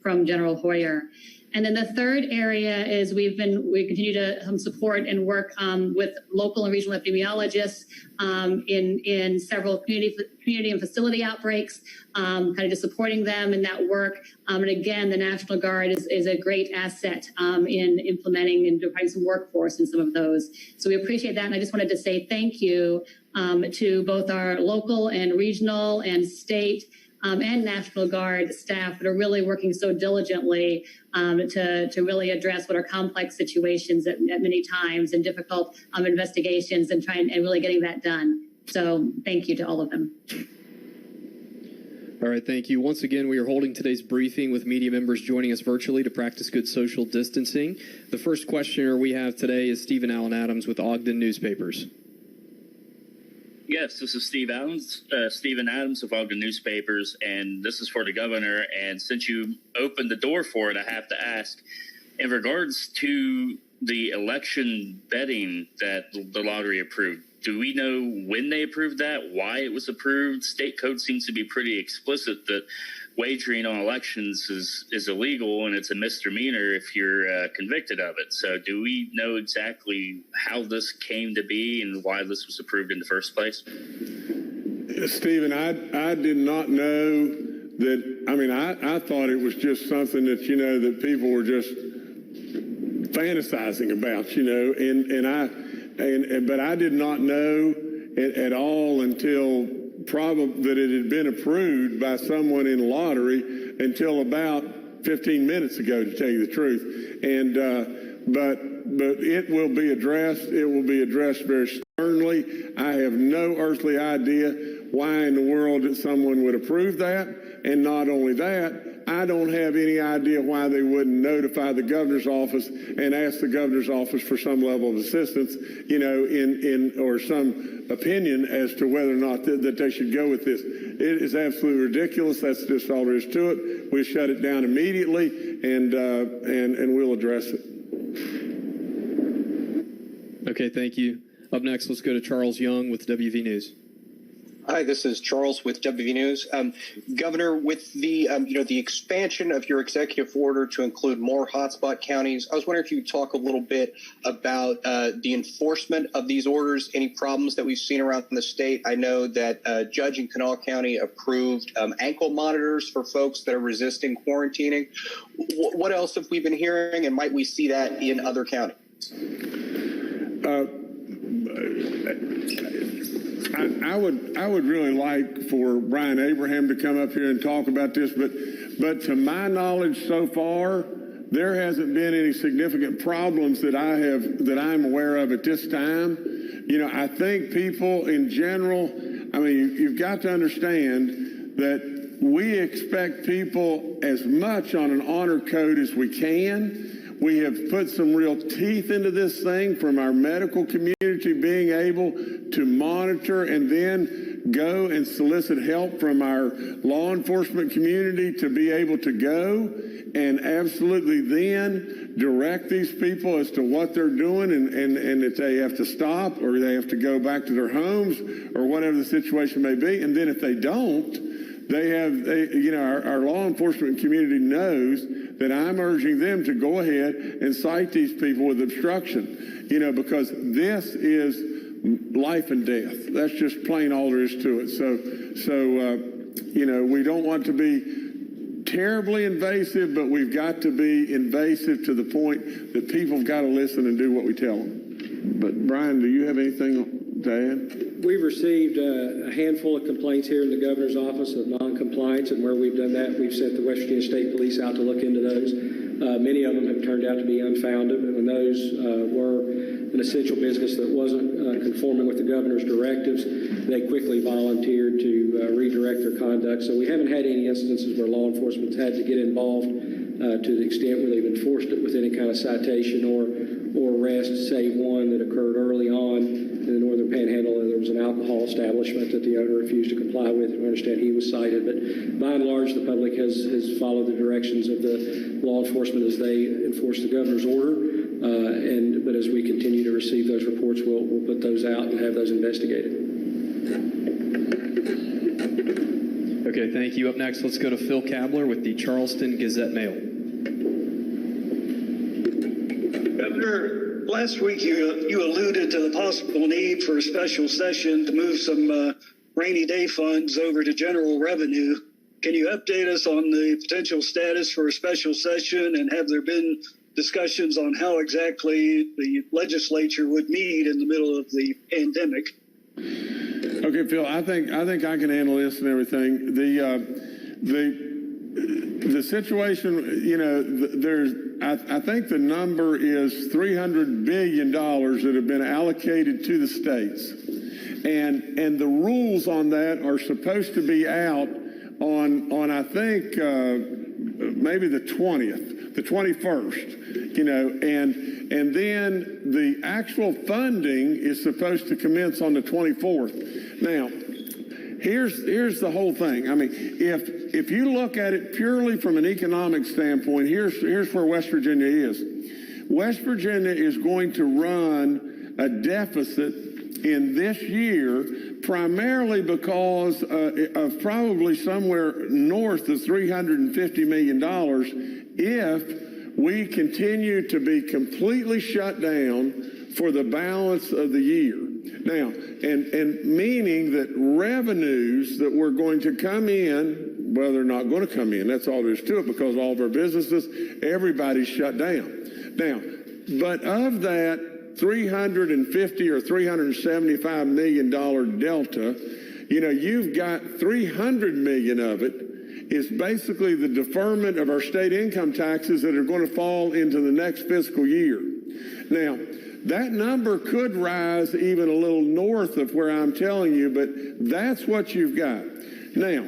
from General Hoyer. And then the third area is we continue to support and work with local and regional epidemiologists in several community and facility outbreaks, kind of just supporting them in that work. And again, the National Guard is a great asset in implementing and providing some workforce in some of those. So we appreciate that. And I just wanted to say thank you to both our local and regional and state and National Guard staff that are really working so diligently to really address what are complex situations at many times and difficult investigations and really getting that done. So thank you to all of them. All right, thank you. Once again, we are holding today's briefing with media members joining us virtually to practice good social distancing. The first questioner we have today is Stephen Allen Adams with Ogden Newspapers. Yes, this is Stephen Adams of Ogden Newspapers, and this is for the governor. And since you opened the door for it, I have to ask, in regards to the election betting that the lottery approved, do we know when they approved that, why it was approved? State code seems to be pretty explicit that wagering on elections is illegal and it's a misdemeanor if you're convicted of it. So do we know exactly how this came to be and why this was approved in the first place? Stephen, I did not know that. I mean, I thought it was just something that, that people were just fantasizing about, but I did not know at all until probably that it had been approved by someone in lottery until about 15 minutes ago, to tell you the truth. And but it will be addressed. It will be addressed very sternly. I have no earthly idea why in the world that someone would approve that. And not only that, I don't have any idea why they wouldn't notify the governor's office and ask the governor's office for some level of assistance, you know, or some opinion as to whether or not that they should go with this. It is absolutely ridiculous. That's just all there is to it. We shut it down immediately, and we'll address it. Okay, thank you. Up next, let's go to Charles Young with WV News. Hi, this is Charles with WV News. Governor, with the the expansion of your executive order to include more hotspot counties, I was wondering if you could talk a little bit about the enforcement of these orders, any problems that we've seen around the state. I know that a judge in Kanawha County approved ankle monitors for folks that are resisting quarantining. What else have we been hearing, and might we see that in other counties? I would really like for Brian Abraham to come up here and talk about this, but to my knowledge so far, there hasn't been any significant problems that I'm aware of at this time. You know, I think people in general, I mean, you've got to understand that we expect people as much on an honor code as we can. We have put some real teeth into this thing from our medical community being able to monitor and then go and solicit help from our law enforcement community to be able to go and absolutely then direct these people as to what they're doing and if they have to stop or they have to go back to their homes or whatever the situation may be. And then if they don't, our law enforcement community knows that I'm urging them to go ahead and cite these people with obstruction, you know, because this is life and death. That's just plain all there is to it. So we don't want to be terribly invasive, but we've got to be invasive to the point that people have got to listen and do what we tell them. But Brian, do you have anything to add? We've received a handful of complaints here in the governor's office of non-compliance, and where we've done that, we've sent the West Virginia State Police out to look into those. Many of them have turned out to be unfounded, but when those were an essential business that wasn't conforming with the governor's directives, they quickly volunteered to redirect their conduct. So we haven't had any instances where law enforcement's had to get involved to the extent where they've enforced it with any kind of citation or arrest, save one that occurred early on in the Northern Panhandle. There was an alcohol establishment that the owner refused to comply with. I understand he was cited, but by and large, the public has followed the directions of the law enforcement as they enforce the governor's order. But as we continue to receive those reports, we'll put those out and have those investigated. Okay, thank you. Up next, let's go to Phil Kabler with the Charleston Gazette-Mail. Governor, last week you alluded to the possible need for a special session to move some rainy day funds over to general revenue. Can you update us on the potential status for a special session, and have there been discussions on how exactly the legislature would meet in the middle of the pandemic? Okay, Phil, I think I can handle this and everything. The situation, you know, I think the number is $300 billion that have been allocated to the states, and the rules on that are supposed to be out on I think maybe the 20th, the 21st, you know, and then the actual funding is supposed to commence on the 24th. Now, here's the whole thing. I mean, if you look at it purely from an economic standpoint, here's where West Virginia is. West Virginia is going to run a deficit in this year primarily because of probably somewhere north of $350 million if we continue to be completely shut down for the balance of the year. Now, and meaning that revenues that were going to come in, well, they're not going to come in. That's all there is to it, because all of our businesses, everybody's shut down. Now, but of that $350 or $375 million delta, you know, you've got $300 million of it is basically the deferment of our state income taxes that are going to fall into the next fiscal year. Now, That number could rise even a little north of where I'm telling you, but that's what you've got. Now,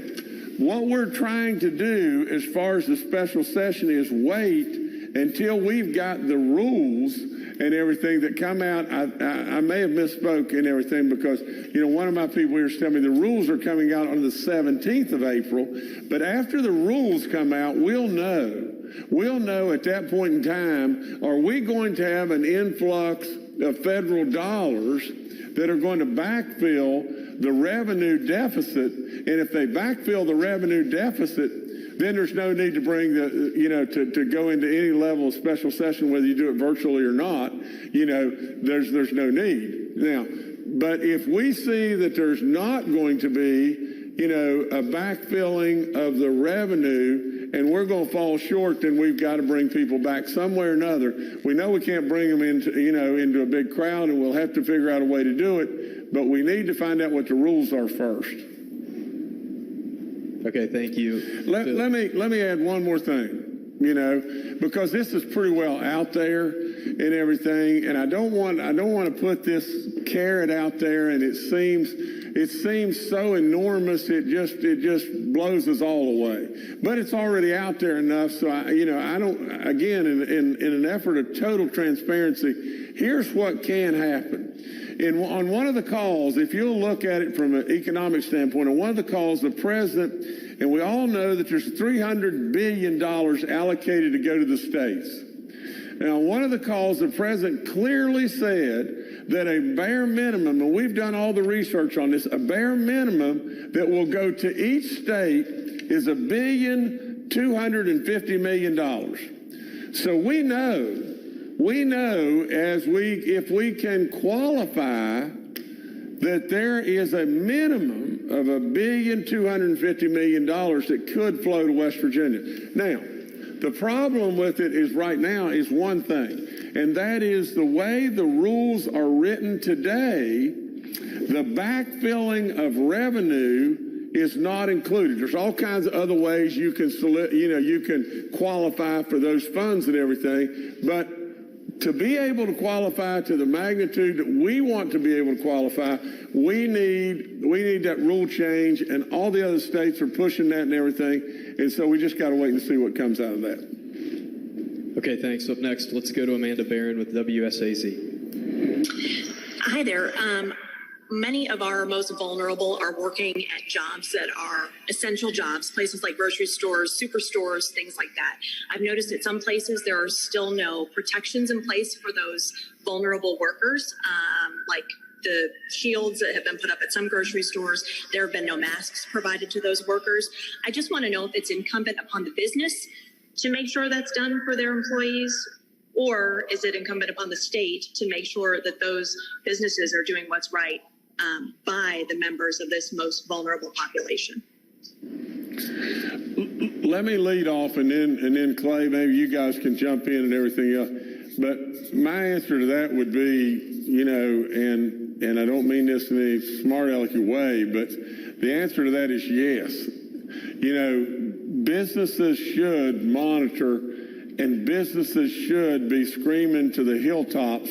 what we're trying to do as far as the special session is wait until we've got the rules and everything that come out. I may have misspoke and everything because, you know, one of my people here is telling me the rules are coming out on the 17th of April. But after the rules come out, we'll know. We'll know at that point in time, are we going to have an influx of federal dollars that are going to backfill the revenue deficit? And if they backfill the revenue deficit, then there's no need to bring the, you know, to go into any level of special session, whether you do it virtually or not. You know, there's no need. Now, but if we see that there's not going to be, you know, a backfilling of the revenue and we're going to fall short, then we've got to bring people back some way or another. We know we can't bring them into, you know, into a big crowd, and we'll have to figure out a way to do it, but we need to find out what the rules are first. Okay, thank you. Let me add one more thing, you know, because this is pretty well out there and everything, and I don't want to put this carrot out there, and it seems so enormous it just blows us all away. But it's already out there enough, so I don't. Again, in an effort of total transparency, here's what can happen. On one of the calls, if you'll look at it from an economic standpoint, on one of the calls, the president, and we all know that there's $300 billion allocated to go to the states. Now, on one of the calls, the president clearly said that a bare minimum, and we've done all the research on this, a bare minimum that will go to each state is $1.25 billion. So we know if we can qualify that there is a minimum of $1.25 billion that could flow to West Virginia. Now, the problem with it is right now is one thing, and that is the way the rules are written today, the backfilling of revenue is not included. There's all kinds of other ways you can qualify for those funds and everything, but to be able to qualify to the magnitude that we want to be able to qualify, we need that rule change, and all the other states are pushing that and everything, and so we just got to wait and see what comes out of that. Okay, thanks. Up next, let's go to Amanda Barron with WSAZ. Hi there. Many of our most vulnerable are working at jobs that are essential jobs, places like grocery stores, superstores, things like that. I've noticed at some places there are still no protections in place for those vulnerable workers, like the shields that have been put up at some grocery stores. There have been no masks provided to those workers. I just want to know if it's incumbent upon the business to make sure that's done for their employees, or is it incumbent upon the state to make sure that those businesses are doing what's right by the members of this most vulnerable population? Let me lead off, and then Clay, maybe you guys can jump in and everything else. But my answer to that would be, you know, and I don't mean this in a smart alecky way, but the answer to that is yes. You know, businesses should monitor, and businesses should be screaming to the hilltops,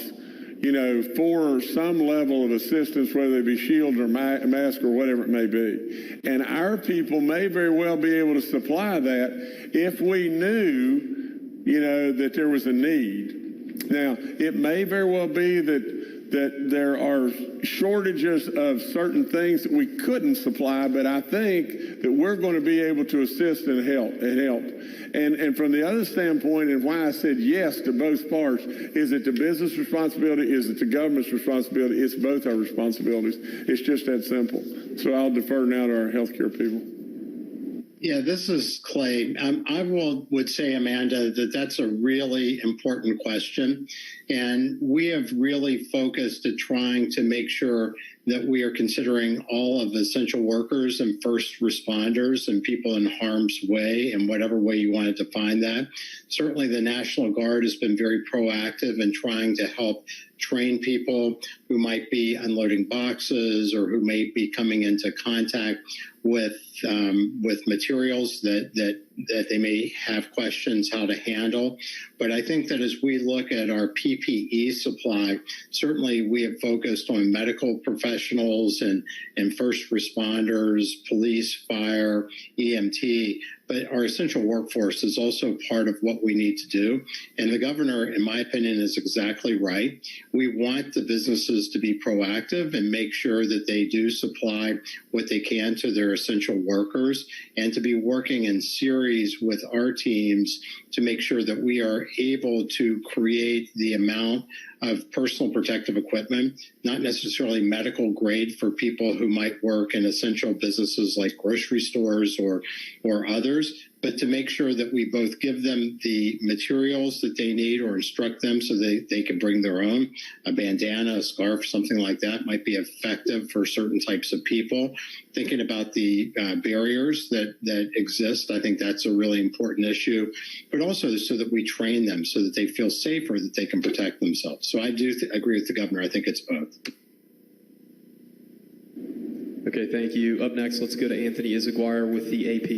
you know, for some level of assistance, whether it be shield or mask or whatever it may be. And our people may very well be able to supply that if we knew, you know, that there was a need. Now, it may very well be that there are shortages of certain things that we couldn't supply, but I think that we're going to be able to assist and help. And from the other standpoint, and why I said yes to both parts, is it the business responsibility? Is it the government's responsibility? It's both our responsibilities. It's just that simple. So I'll defer now to our healthcare people. Yeah, this is Clay. I would say, Amanda, that that's a really important question. And we have really focused at trying to make sure that we are considering all of the essential workers and first responders and people in harm's way in whatever way you want to define that. Certainly the National Guard has been very proactive in trying to help train people who might be unloading boxes or who may be coming into contact with materials that they may have questions how to handle. But I think that as we look at our PPE supply, certainly we have focused on medical professionals and first responders, police, fire, EMT. But our essential workforce is also part of what we need to do. And the governor, in my opinion, is exactly right. We want the businesses to be proactive and make sure that they do supply what they can to their essential workers and to be working in series with our teams to make sure that we are able to create the amount of personal protective equipment, not necessarily medical grade for people who might work in essential businesses like grocery stores or others, but to make sure that we both give them the materials that they need or instruct them so they can bring their own. A bandana, a scarf, something like that might be effective for certain types of people. Thinking about the barriers that exist, I think that's a really important issue, but also so that we train them so that they feel safer, that they can protect themselves. So I do agree with the governor. I think it's both. Okay, thank you. Up next, let's go to Anthony Izaguirre with the AP.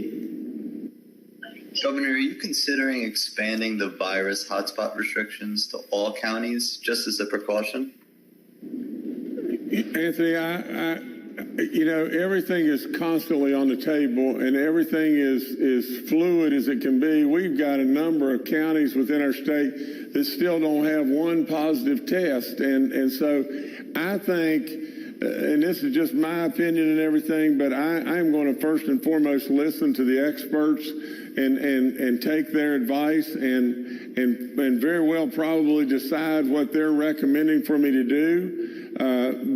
Governor, are you considering expanding the virus hotspot restrictions to all counties just as a precaution? Anthony, everything is constantly on the table and everything is fluid as it can be. We've got a number of counties within our state that still don't have one positive test. And so I think, and this is just my opinion and everything, but I'm going to first and foremost listen to the experts and take their advice and very well probably decide what they're recommending for me to do.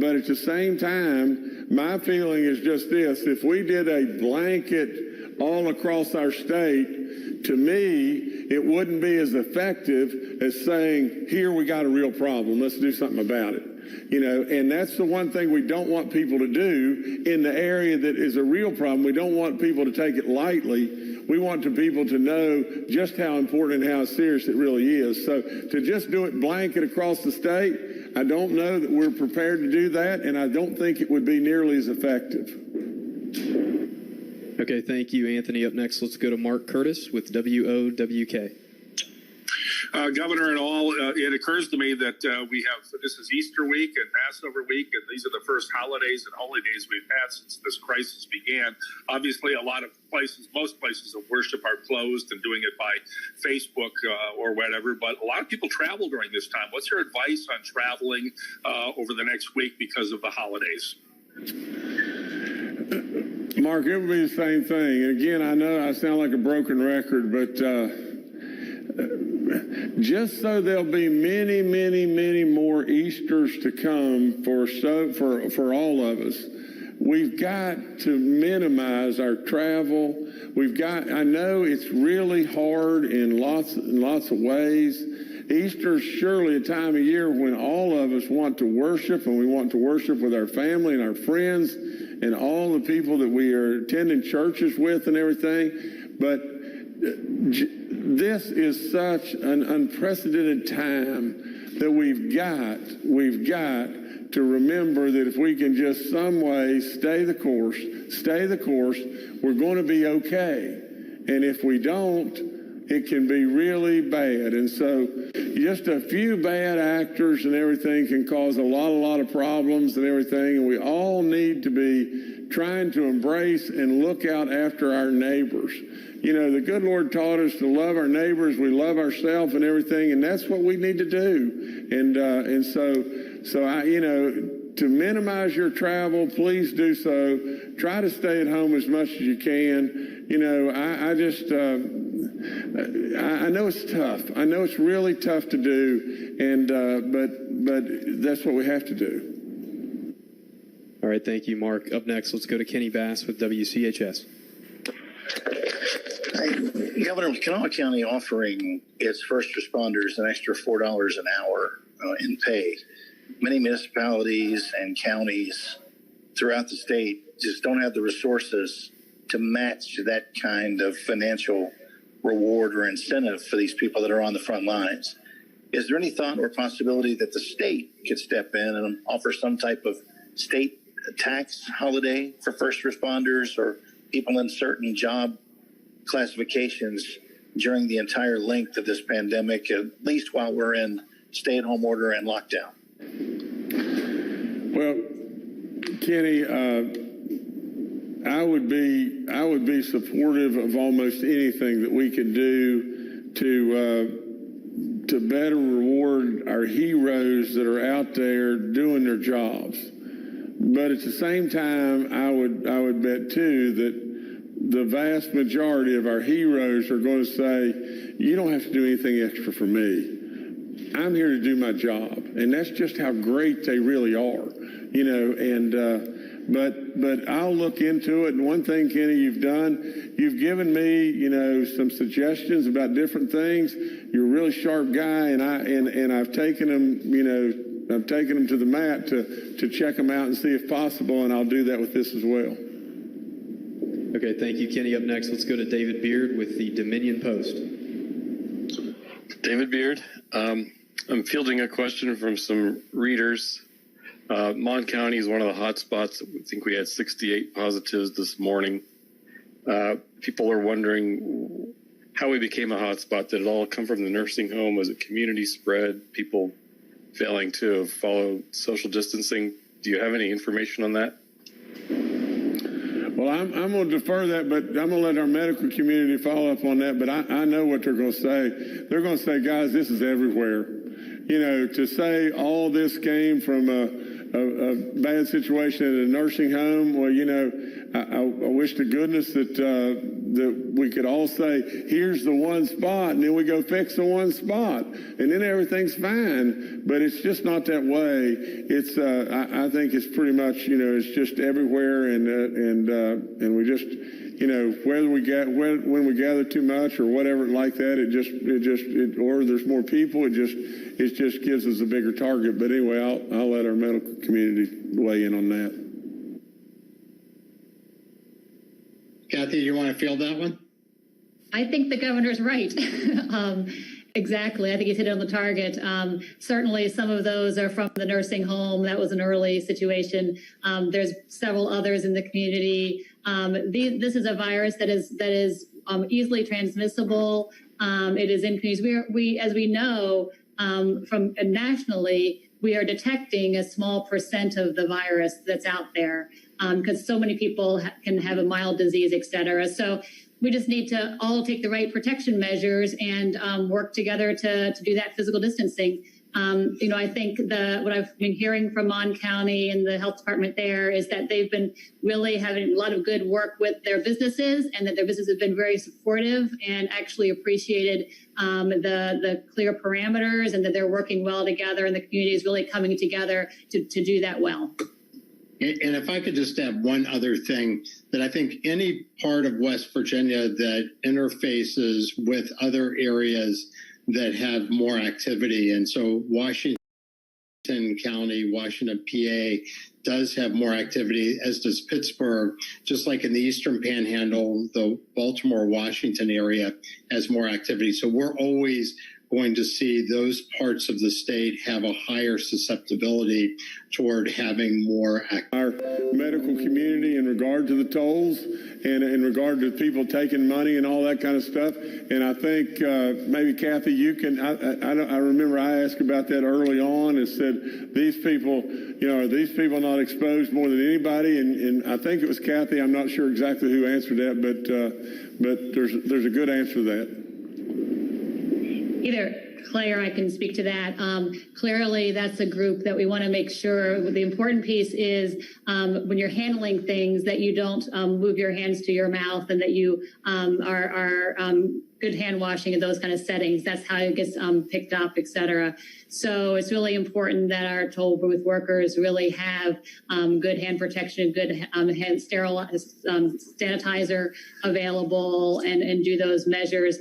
But at the same time, my feeling is just this: if we did a blanket all across our state, to me, it wouldn't be as effective as saying, here, we got a real problem, let's do something about it. And that's the one thing we don't want people to do in the area that is a real problem. We don't want people to take it lightly. We want people to know just how important and how serious it really is. So to just do it blanket across the state, I don't know that we're prepared to do that, and I don't think it would be nearly as effective. Okay, thank you, Anthony. Up next, let's go to Mark Curtis with WOWK. Governor, and all, it occurs to me that this is Easter week and Passover week, and these are the first holidays and holy days we've had since this crisis began. Obviously, a lot of places, most places of worship are closed and doing it by Facebook or whatever, but a lot of people travel during this time. What's your advice on traveling over the next week because of the holidays? Mark, it would be the same thing. And again, I know I sound like a broken record, but just so there'll be many, many, many more Easters to come for all of us, we've got to minimize our travel. I know it's really hard in lots of ways. Easter's surely a time of year when all of us want to worship, and we want to worship with our family and our friends and all the people that we are attending churches with and everything. But this is such an unprecedented time that we've got to remember that if we can just some way stay the course, we're going to be okay. And if we don't, it can be really bad. And so just a few bad actors and everything can cause a lot of problems and everything. And we all need to be trying to embrace and look out after our neighbors. The good Lord taught us to love our neighbors. We love ourselves and everything. And that's what we need to do. And so I, to minimize your travel, please do so. Try to stay at home as much as you can. I know it's tough. I know it's really tough to do, but that's what we have to do. All right, thank you, Mark. Up next, let's go to Kenny Bass with WCHS. Governor, Kanawha County offering its first responders an extra $4 an hour in pay. Many municipalities and counties throughout the state just don't have the resources to match that kind of financial reward or incentive for these people that are on the front lines. Is there any thought or possibility that the state could step in and offer some type of state tax holiday for first responders or people in certain job classifications during the entire length of this pandemic, at least while we're in stay-at-home order and lockdown? Well, Kenny, I would be supportive of almost anything that we could do to better reward our heroes that are out there doing their jobs. But at the same time, I would bet too that the vast majority of our heroes are going to say, you don't have to do anything extra for me. I'm here to do my job. And that's just how great they really are, you know, and but I'll look into it. And one thing, Kenny, you've done, you've given me, you know, some suggestions about different things. You're a really sharp guy, and I've taken them, you know, I've taken them to the mat to check them out and see if possible, and I'll do that with this as well. Okay, thank you, Kenny. Up next, let's go to David Beard with the Dominion Post. David Beard. I'm fielding a question from some readers. Mon County is one of the hot spots. I think we had 68 positives this morning. People are wondering how we became a hot spot. Did it all come from the nursing home? Was it community spread? People failing to follow social distancing? Do you have any information on that? Well, I'm going to defer that, but I'm going to let our medical community follow up on that. But I know what they're going to say. They're going to say, guys, this is everywhere. You know, to say all this came from a bad situation at a nursing home, well, you know, I wish to goodness that we could all say, here's the one spot, and then we go fix the one spot, and then everything's fine. But it's just not that way. It's I think it's pretty much, you know, it's just everywhere, and we just, you know, when we gather too much or whatever like that, or there's more people, it just gives us a bigger target. But anyway, I'll let our medical community weigh in on that. Kathy, you want to field that one? I think the governor's right. Exactly. I think he's hit it on the target. Certainly some of those are from the nursing home. That was an early situation. There's several others in the community. This is a virus that is easily transmissible. It is in communities. We as we know from nationally, we are detecting a small percent of the virus that's out there because so many people can have a mild disease, et cetera. So we just need to all take the right protection measures and work together to do that physical distancing. You know, I think what I've been hearing from Mon County and the health department there is that they've been really having a lot of good work with their businesses, and that their businesses have been very supportive and actually appreciated the clear parameters, and that they're working well together, and the community is really coming together to do that well. And if I could just add one other thing, that I think any part of West Virginia that interfaces with other areas that have more activity, and so Washington County, Washington, PA, does have more activity, as does Pittsburgh. Just like in the Eastern Panhandle, the Baltimore, Washington area has more activity. So we're always going to see those parts of the state have a higher susceptibility toward having more activity. Our medical community in regard to the tolls and in regard to people taking money and all that kind of stuff. And I think maybe Kathy, you can, I remember I asked about that early on and said, these people, you know, are these people not exposed more than anybody? And I think it was Kathy. I'm not sure exactly who answered that, but there's a good answer to that. Either Clay or I can speak to that. Clearly, that's a group that we want to make sure. The important piece is when you're handling things that you don't move your hands to your mouth, and that you are good hand washing in those kind of settings. That's how it gets picked up, et cetera. So it's really important that our toll booth workers really have good hand protection, good hand sanitizer available, and do those measures.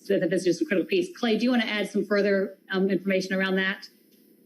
So that's just a critical piece. Clay, do you want to add some further information around that?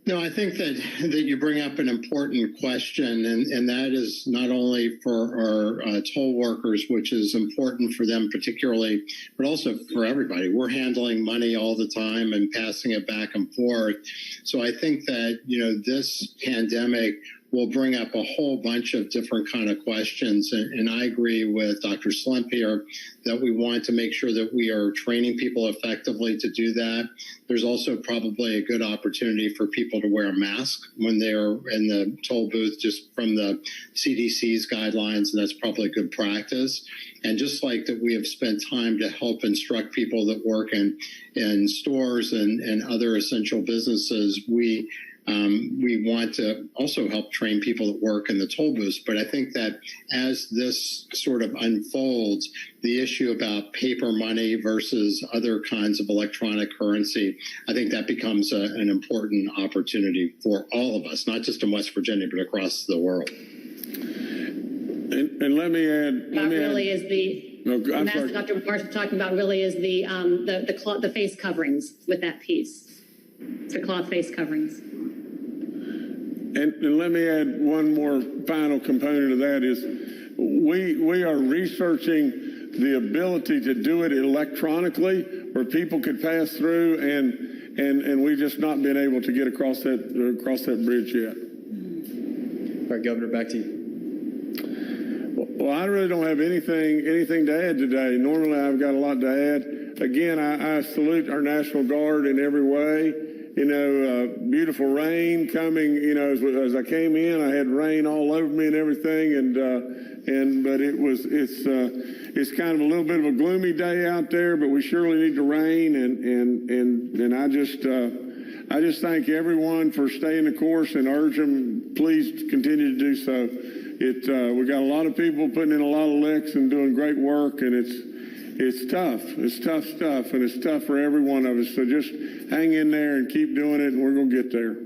No, I think that you bring up an important question, and that is not only for our toll workers, which is important for them particularly, but also for everybody. We're handling money all the time and passing it back and forth. So I think that, this pandemic will bring up a whole bunch of different kind of questions. And I agree with Dr. Slump here that we want to make sure that we are training people effectively to do that. There's also probably a good opportunity for people to wear a mask when they're in the toll booth, just from the CDC's guidelines, and that's probably good practice. And just like that, we have spent time to help instruct people that work in stores and other essential businesses. We want to also help train people that work in the toll booths. But I think that as this sort of unfolds, the issue about paper money versus other kinds of electronic currency, I think that becomes an important opportunity for all of us, not just in West Virginia, but across the world. And let me add. Dr. Marsh was talking about really is the face coverings with that piece, the cloth face coverings. And let me add one more final component of that is we are researching the ability to do it electronically where people could pass through and we've just not been able to get across that bridge yet. All right, Governor, back to you. Well, I really don't have anything to add today. Normally I've got a lot to add. Again, I salute our National Guard in every way. Beautiful rain coming, as I came in, I had rain all over me and everything. But it's kind of a little bit of a gloomy day out there, but we surely need the rain. And I just thank everyone for staying the course and urge them, please continue to do so. We got a lot of people putting in a lot of licks and doing great work, and it's tough. It's tough stuff, and it's tough for every one of us. So just hang in there and keep doing it, and we're going to get there.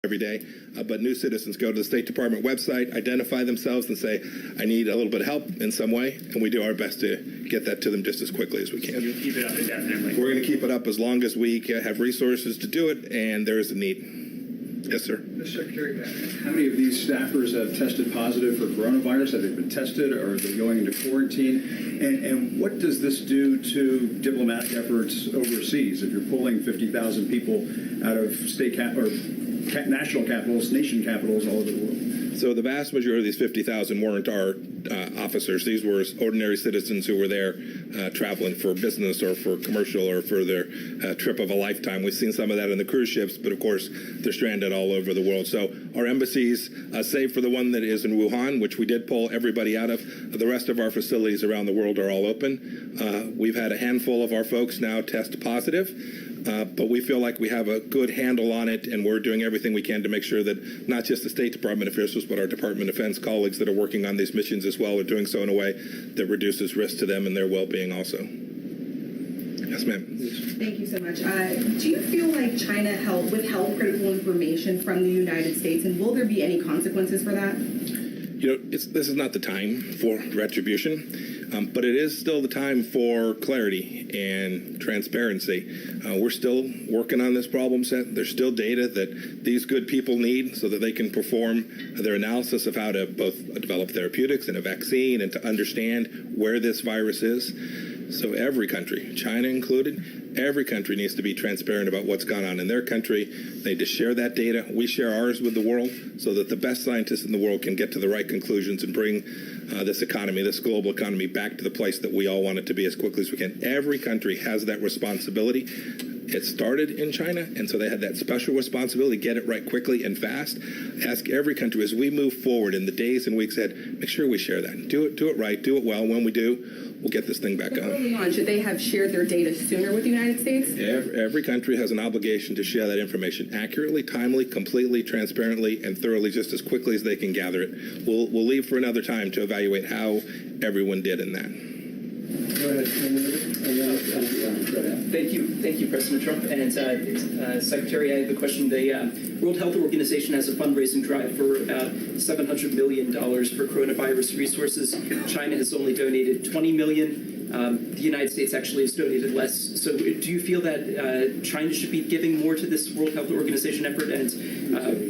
every day, but new citizens go to the State Department website, identify themselves, and say, I need a little bit of help in some way, and we do our best to get that to them just as quickly as we can. You'll keep it up indefinitely. We're going to keep it up as long as we have resources to do it, and there is a need. Yes, sir. Mr. Secretary, how many of these staffers have tested positive for coronavirus? Have they been tested, or are they going into quarantine? And what does this do to diplomatic efforts overseas? If you're pulling 50,000 people out of national capitals, nation capitals all over the world. So the vast majority of these 50,000 weren't our officers. These were ordinary citizens who were there traveling for business or for commercial or for their trip of a lifetime. We've seen some of that in the cruise ships, but of course they're stranded all over the world. So our embassies, save for the one that is in Wuhan, which we did pull everybody out of, the rest of our facilities around the world are all open. We've had a handful of our folks now test positive. But we feel like we have a good handle on it, and we're doing everything we can to make sure that not just the State Department officials, but our Department of Defense colleagues that are working on these missions as well are doing so in a way that reduces risk to them and their well-being also. Yes, ma'am. Thank you so much. Do you feel like China withheld critical information from the United States, and will there be any consequences for that? This is not the time for retribution, but it is still the time for clarity and transparency. We're still working on this problem set. There's still data that these good people need so that they can perform their analysis of how to both develop therapeutics and a vaccine and to understand where this virus is. So every country, China included, every country needs to be transparent about what's gone on in their country. They need to share that data. We share ours with the world so that the best scientists in the world can get to the right conclusions and bring this economy, this global economy, back to the place that we all want it to be as quickly as we can. Every country has that responsibility. It started in China, and so they had that special responsibility to get it right quickly and fast. Ask every country as we move forward in the days and weeks ahead, make sure we share that. Do it right, do it well. When we do, we'll get this thing back going. Early on, should they have shared their data sooner with the United States? Every country has an obligation to share that information accurately, timely, completely, transparently, and thoroughly, just as quickly as they can gather it. We'll leave for another time to evaluate how everyone did in that. Go ahead. Thank you, President Trump. And Secretary, I have a question. The World Health Organization has a fundraising drive for about $700 million for coronavirus resources. China has only donated $20 million. The United States actually has donated less. So do you feel that China should be giving more to this World Health Organization effort? And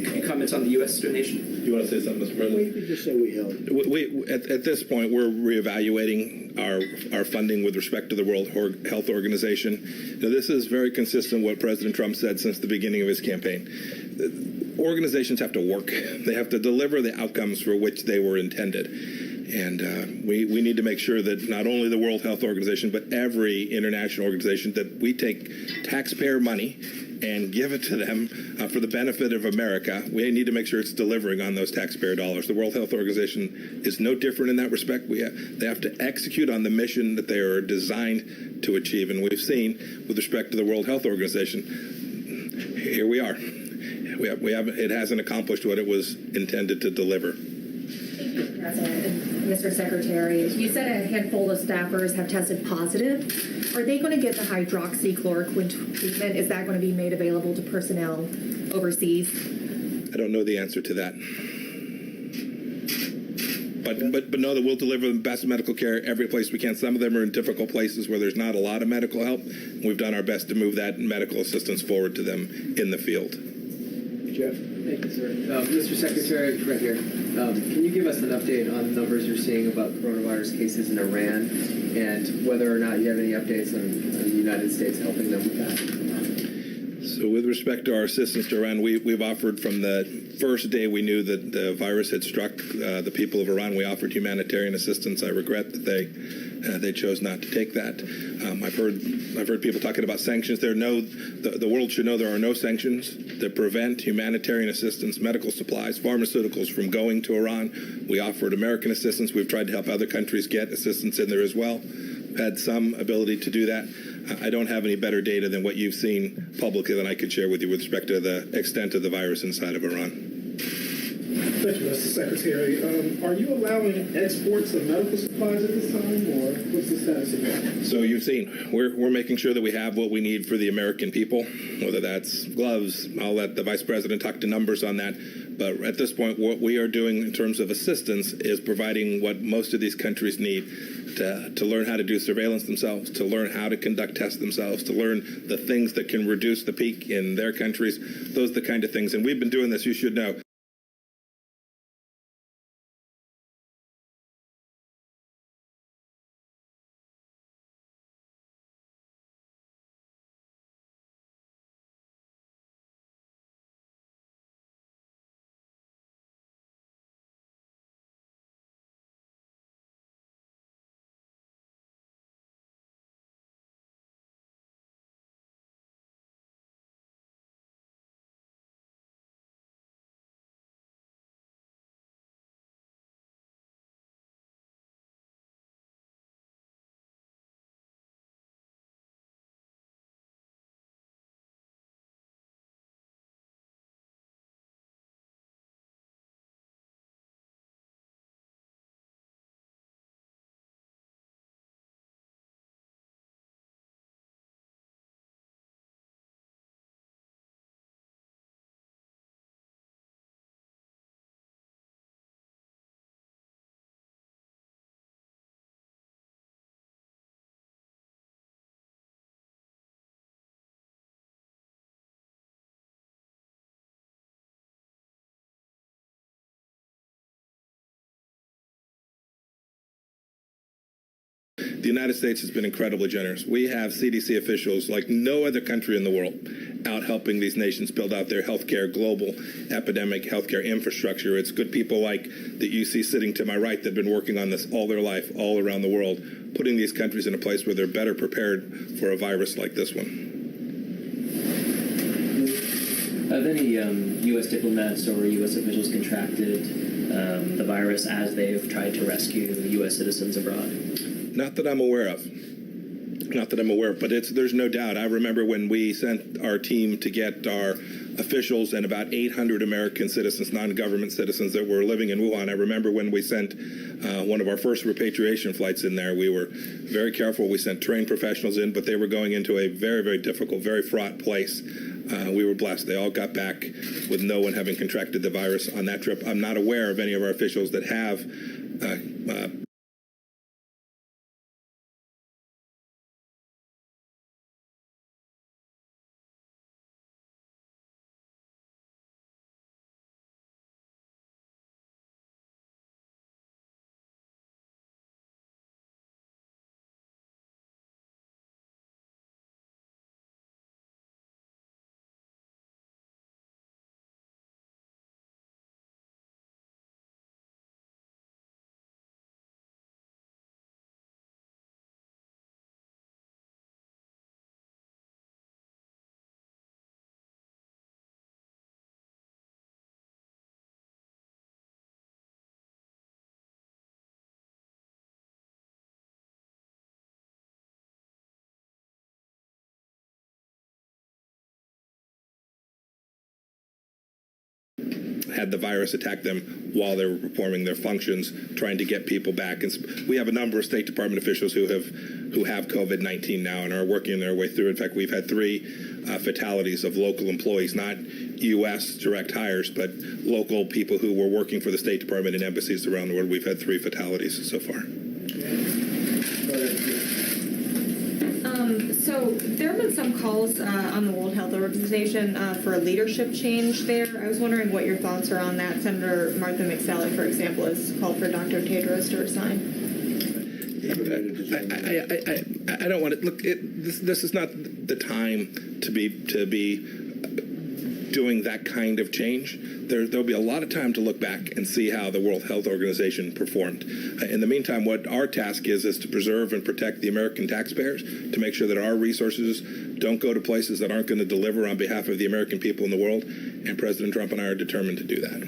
could you comment on the U.S. donation? You want to say something, Mr. President? We just say we held. At this point, we're reevaluating our funding with respect to the World Health Organization. Now, this is very consistent with what President Trump said since the beginning of his campaign. Organizations have to work. They have to deliver the outcomes for which they were intended. And we need to make sure that not only the World Health Organization, but every international organization, that we take taxpayer money and give it to them for the benefit of America. We need to make sure it's delivering on those taxpayer dollars. The World Health Organization is no different in that respect. They have to execute on the mission that they are designed to achieve. And we've seen, with respect to the World Health Organization, here we are. It hasn't accomplished what it was intended to deliver. Thank you, President. And Mr. Secretary, you said a handful of staffers have tested positive. Are they going to get the hydroxychloroquine treatment? Is that going to be made available to personnel overseas? I don't know the answer to that. But know that we'll deliver the best medical care every place we can. Some of them are in difficult places where there's not a lot of medical help. We've done our best to move that medical assistance forward to them in the field. Jeff. Thank you, sir. Mr. Secretary, right here. Can you give us an update on the numbers you're seeing about coronavirus cases in Iran and whether or not you have any updates on the United States helping them with that? So with respect to our assistance to Iran, we've offered from the first day we knew that the virus had struck the people of Iran, we offered humanitarian assistance. I regret that they chose not to take that. I've heard people talking about sanctions. The world should know there are no sanctions that prevent humanitarian assistance, medical supplies, pharmaceuticals from going to Iran. We offered American assistance. We've tried to help other countries get assistance in there as well. Had some ability to do that. I don't have any better data than what you've seen publicly that I could share with you with respect to the extent of the virus inside of Iran. Thank you, Mr. Secretary. Are you allowing exports of medical supplies at this time, or what's the status of that? So you've seen, we're making sure that we have what we need for the American people, whether that's gloves. I'll let the Vice President talk to numbers on that. But at this point, what we are doing in terms of assistance is providing what most of these countries need to learn how to do surveillance themselves, to learn how to conduct tests themselves, to learn the things that can reduce the peak in their countries. Those are the kind of things. And we've been doing this, you should know. The United States has been incredibly generous. We have CDC officials like no other country in the world out helping these nations build out their healthcare, global epidemic healthcare infrastructure. It's good people like that you see sitting to my right that have been working on this all their life, all around the world, putting these countries in a place where they're better prepared for a virus like this one. Have any U.S. diplomats or U.S. officials contracted the virus as they've tried to rescue U.S. citizens abroad? Not that I'm aware of. Not that I'm aware of, but there's no doubt. I remember when we sent our team to get our officials and about 800 American citizens, non-government citizens that were living in Wuhan. I remember when we sent one of our first repatriation flights in there, we were very careful. We sent trained professionals in, but they were going into a very, very difficult, very fraught place. We were blessed. They all got back with no one having contracted the virus on that trip. I'm not aware of any of our officials that have had the virus attack them while they were performing their functions, trying to get people back. And we have a number of State Department officials who have COVID-19 now and are working their way through. In fact, we've had 3 fatalities of local employees, not U.S. direct hires, but local people who were working for the State Department and embassies around the world. We've had 3 fatalities so far. So there have been some calls on the World Health Organization for a leadership change there. I was wondering what your thoughts are on that. Senator Martha McSally, for example, has called for Dr. Tedros to resign. I don't want to look. This is not the time to be doing that kind of change. There'll be a lot of time to look back and see how the World Health Organization performed. In the meantime, what our task is to preserve and protect the American taxpayers, to make sure that our resources don't go to places that aren't going to deliver on behalf of the American people in the world. And President Trump and I are determined to do that.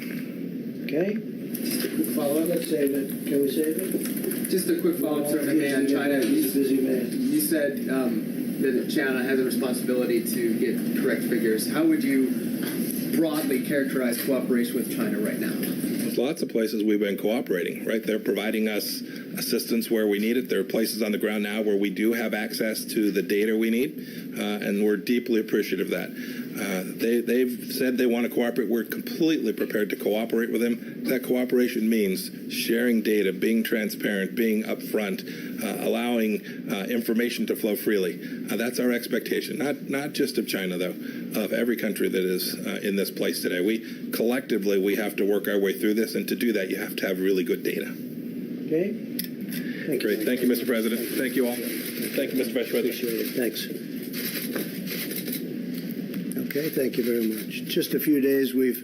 Okay. Just a quick follow-up. Let's save it. Can we save it? Just a quick follow-up, sir. On China. You said that China has a responsibility to get correct figures. How would you broadly characterize cooperation with China right now? There's lots of places we've been cooperating, right? They're providing us assistance where we need it. There are places on the ground now where we do have access to the data we need, and we're deeply appreciative of that. They've said they want to cooperate. We're completely prepared to cooperate with them. That cooperation means sharing data, being transparent, being upfront, allowing information to flow freely. That's our expectation, not just of China, though, of every country that is in this place today. We collectively have to work our way through this, and to do that, you have to have really good data. Okay. Great. Thank you, Mr. President. Thank you all. Thank you, Mr. Vice President. Appreciate it. Thanks. Okay, thank you very much. Just a few days, we've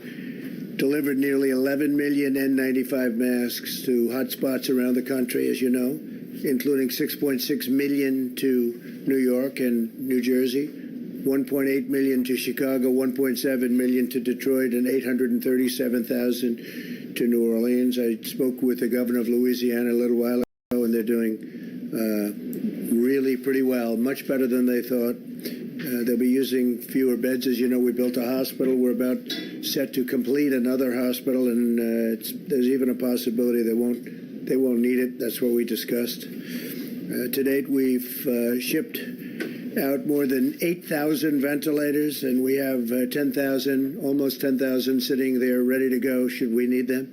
delivered nearly 11 million N95 masks to hotspots around the country, as you know, including 6.6 million to New York and New Jersey, 1.8 million to Chicago, 1.7 million to Detroit, and 837,000 to New Orleans. I spoke with the governor of Louisiana a little while ago, and they're doing really pretty well, much better than they thought. They'll be using fewer beds. As you know, we built a hospital. We're about set to complete another hospital, and there's even a possibility they won't need it. That's what we discussed. To date, we've shipped out more than 8,000 ventilators, and we have almost 10,000 sitting there ready to go should we need them,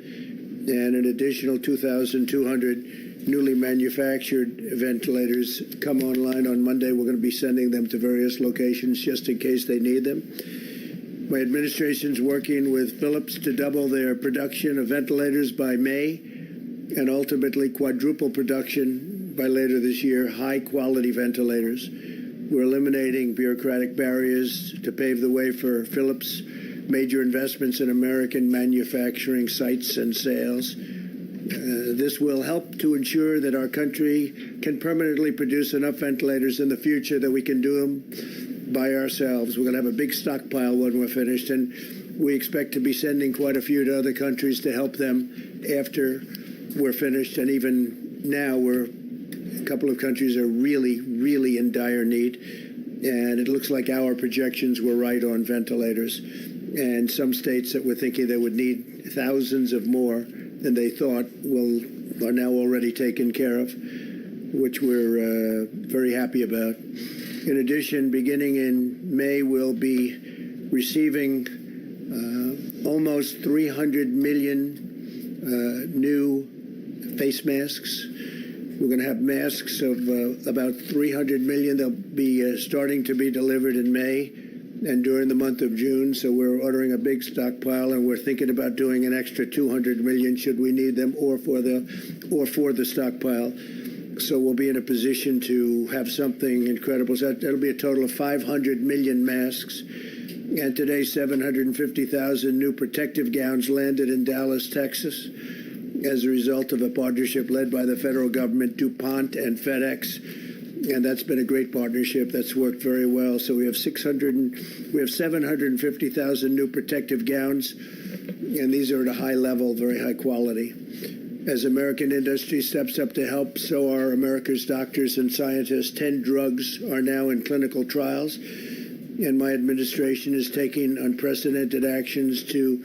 and an additional 2,200 newly manufactured ventilators come online on Monday. We're going to be sending them to various locations just in case they need them. My administration's working with Philips to double their production of ventilators by May and ultimately quadruple production by later this year, high-quality ventilators. We're eliminating bureaucratic barriers to pave the way for Philips' major investments in American manufacturing sites and sales. This will help to ensure that our country can permanently produce enough ventilators in the future that we can do them by ourselves. We're going to have a big stockpile when we're finished, and we expect to be sending quite a few to other countries to help them after we're finished. And even now, a couple of countries are really, really in dire need, and it looks like our projections were right on ventilators. And some states that were thinking they would need thousands of more than they thought are now already taken care of, which we're very happy about. In addition, beginning in May, we'll be receiving almost 300 million new face masks. We're going to have masks of about 300 million. They'll be starting to be delivered in May and during the month of June. So we're ordering a big stockpile, and we're thinking about doing an extra 200 million should we need them, or for the stockpile. So we'll be in a position to have something incredible. So that'll be a total of 500 million masks. And today, 750,000 new protective gowns landed in Dallas, Texas, as a result of a partnership led by the federal government, DuPont, and FedEx. And that's been a great partnership that's worked very well. So we have 750,000 new protective gowns, and these are at a high level, very high quality. As American industry steps up to help, so are America's doctors and scientists. 10 drugs are now in clinical trials, and my administration is taking unprecedented actions to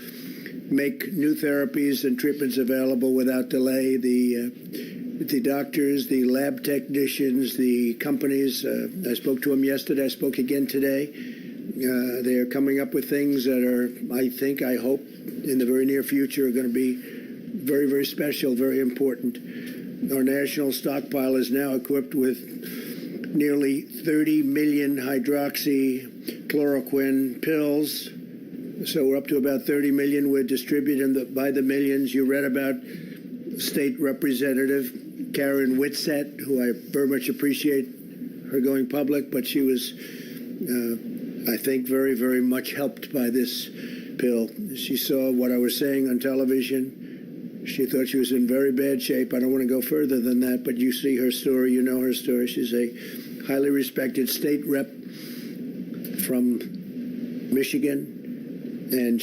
make new therapies and treatments available without delay. The doctors, the lab technicians, the companies, I spoke to them yesterday, I spoke again today. They are coming up with things that are, I hope, in the very near future are going to be very, very special, very important. Our national stockpile is now equipped with nearly 30 million hydroxychloroquine pills. So we're up to about 30 million. We're distributing them by the millions. You read about State Representative Karen Whitsett, who I very much appreciate her going public, but she was, I think, very, very much helped by this pill. She saw what I was saying on television. She thought she was in very bad shape. I don't want to go further than that, but you see her story, you know her story. She's a highly respected state rep from Michigan, and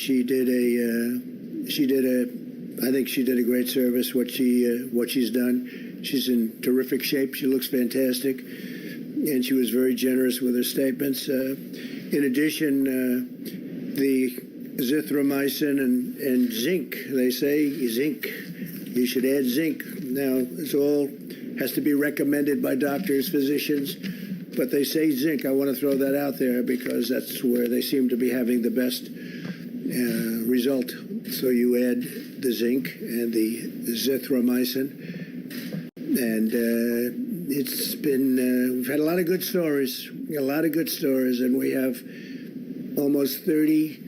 I think she did a great service, what she's done. She's in terrific shape. She looks fantastic, and she was very generous with her statements. In addition, the azithromycin and zinc. They say zinc. You should add zinc. Now, it's all has to be recommended by doctors, physicians, but they say zinc. I want to throw that out there because that's where they seem to be having the best result. So you add the zinc and the azithromycin, and it's been we've had a lot of good stories, and we have almost 30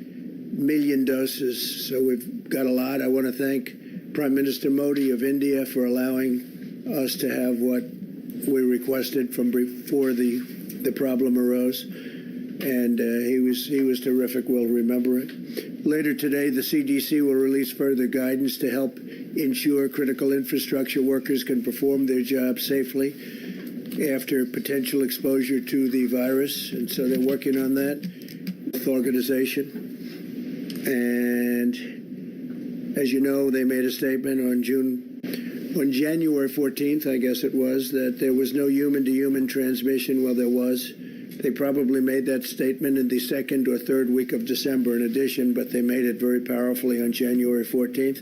million doses. So we've got a lot. I want to thank Prime Minister Modi of India for allowing us to have what we requested from before the problem arose, and he was terrific. We'll remember it. Later today, the CDC will release further guidance to help ensure critical infrastructure workers can perform their jobs safely after potential exposure to the virus, and so they're working on that. Health Organization, and as you know, they made a statement on January 14th, I guess it was, that there was no human-to-human transmission. Well, there was. They probably made that statement in the second or third week of December in addition, but they made it very powerfully on January 14th.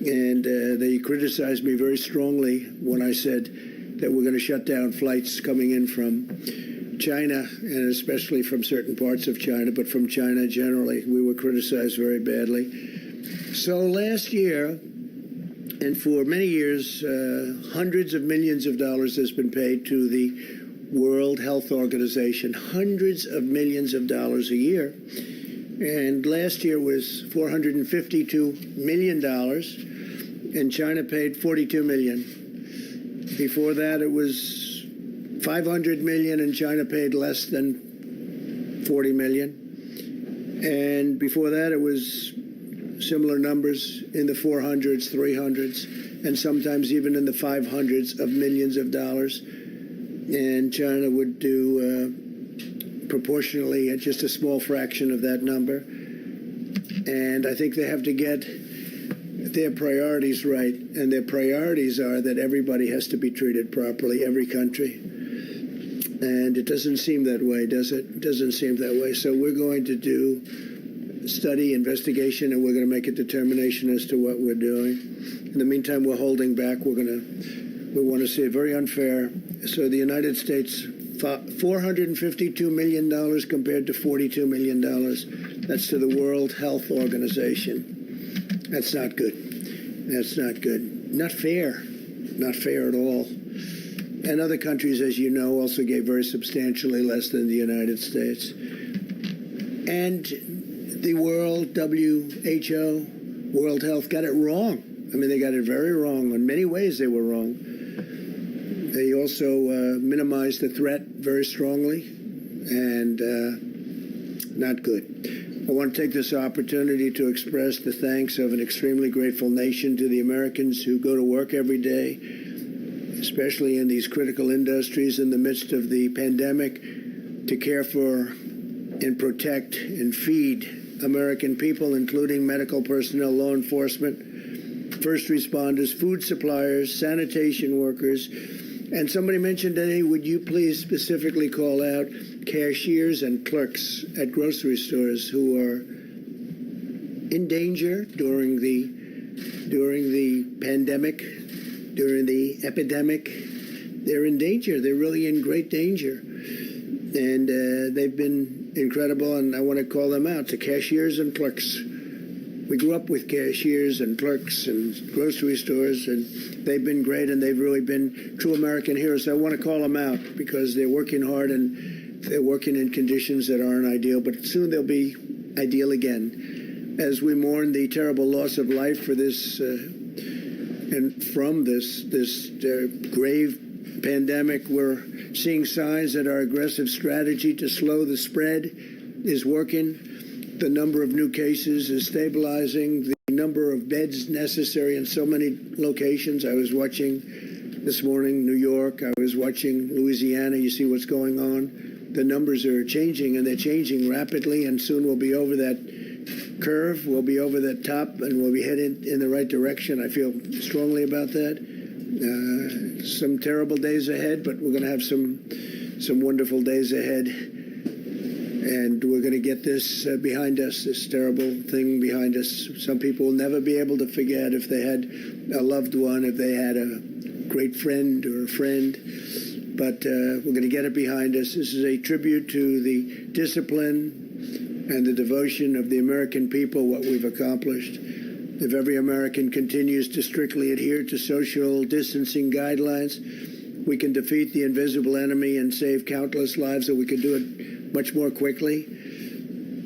And they criticized me very strongly when I said that we're going to shut down flights coming in from China, and especially from certain parts of China, but from China generally. We were criticized very badly. So last year, and for many years, hundreds of millions of dollars has been paid to the World Health Organization, hundreds of millions of dollars a year. And last year was $452 million, and China paid $42 million. Before that, it was $500 million, and China paid less than $40 million. And before that, it was similar numbers in the 400s, 300s, and sometimes even in the 500s of millions of dollars. And China would do proportionally at just a small fraction of that number. And I think they have to get their priorities right. And their priorities are that everybody has to be treated properly, every country. And it doesn't seem that way, does it? It doesn't seem that way. So we're going to do study, investigation, and we're going to make a determination as to what we're doing. In the meantime, we're holding back. We want to see it very unfair. So the United States, $452 million compared to $42 million. That's to the World Health Organization. That's not good. That's not good. Not fair. Not fair at all. And other countries, as you know, also gave very substantially less than the United States. And the World WHO, World Health, got it wrong. I mean, they got it very wrong. In many ways, they were wrong. They also minimized the threat very strongly, and not good. I want to take this opportunity to express the thanks of an extremely grateful nation to the Americans who go to work every day, especially in these critical industries in the midst of the pandemic, to care for and protect and feed American people, including medical personnel, law enforcement, first responders, food suppliers, sanitation workers. And somebody mentioned today, would you please specifically call out cashiers and clerks at grocery stores who are in danger during the pandemic, during the epidemic. They're in danger. They're really in great danger. And they've been incredible, and I want to call them out, to cashiers and clerks. We grew up with cashiers and clerks and grocery stores, and they've been great, and they've really been true American heroes. So I want to call them out because they're working hard, and they're working in conditions that aren't ideal, but soon they'll be ideal again. As we mourn the terrible loss of life for this and from this grave pandemic, we're seeing signs that our aggressive strategy to slow the spread is working. The number of new cases is stabilizing. The number of beds necessary in so many locations. I was watching this morning New York. I was watching Louisiana. You see what's going on. The numbers are changing, and they're changing rapidly, and soon we'll be over that curve. We'll be over that top, and we'll be headed in the right direction. I feel strongly about that. Some terrible days ahead, but we're going to have some wonderful days ahead. And we're going to get this behind us, this terrible thing behind us. Some people will never be able to forget if they had a loved one, if they had a great friend or a friend. But we're going to get it behind us. This is a tribute to the discipline and the devotion of the American people, what we've accomplished. If every American continues to strictly adhere to social distancing guidelines, we can defeat the invisible enemy and save countless lives, that we can do it much more quickly.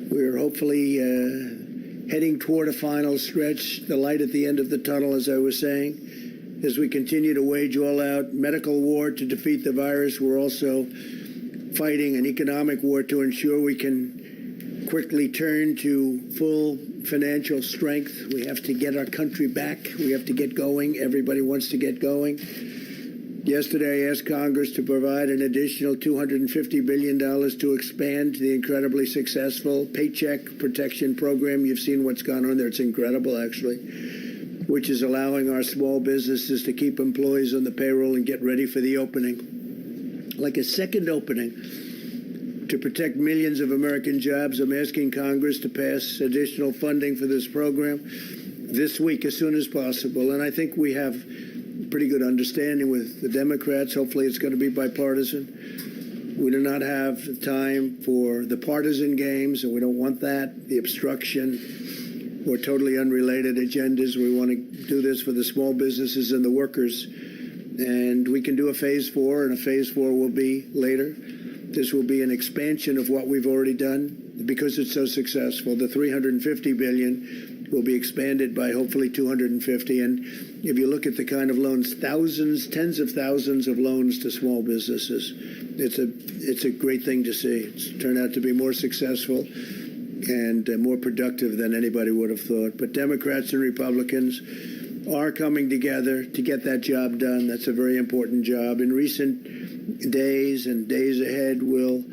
We're hopefully heading toward a final stretch, the light at the end of the tunnel, as I was saying. As we continue to wage all-out medical war to defeat the virus, we're also fighting an economic war to ensure we can quickly turn to full financial strength. We have to get our country back. We have to get going. Everybody wants to get going. Yesterday, I asked Congress to provide an additional $250 billion to expand the incredibly successful Paycheck Protection Program. You've seen what's gone on there. It's incredible, actually, which is allowing our small businesses to keep employees on the payroll and get ready for the opening. Like a second opening. To protect millions of American jobs, I'm asking Congress to pass additional funding for this program this week as soon as possible. And I think we have pretty good understanding with the Democrats. Hopefully it's going to be bipartisan. We do not have time for the partisan games, and we don't want that, the obstruction or totally unrelated agendas. We want to do this for the small businesses and the workers. And we can do a phase 4, and a phase 4 will be later. This will be an expansion of what we've already done because it's so successful. The $350 billion will be expanded by hopefully $250. And if you look at the kind of loans, thousands, tens of thousands of loans to small businesses, it's a great thing to see. It's turned out to be more successful and more productive than anybody would have thought. But Democrats and Republicans are coming together to get that job done. That's a very important job. In recent days and days ahead will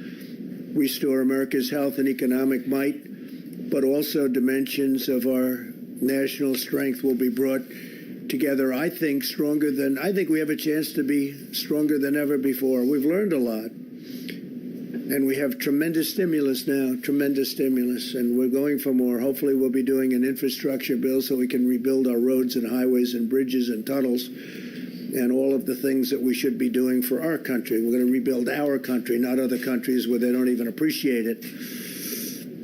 restore America's health and economic might, but also dimensions of our national strength will be brought together, I think we have a chance to be stronger than ever before. We've learned a lot. And we have tremendous stimulus now, and we're going for more. Hopefully we'll be doing an infrastructure bill so we can rebuild our roads and highways and bridges and tunnels and all of the things that we should be doing for our country. We're going to rebuild our country, not other countries where they don't even appreciate it.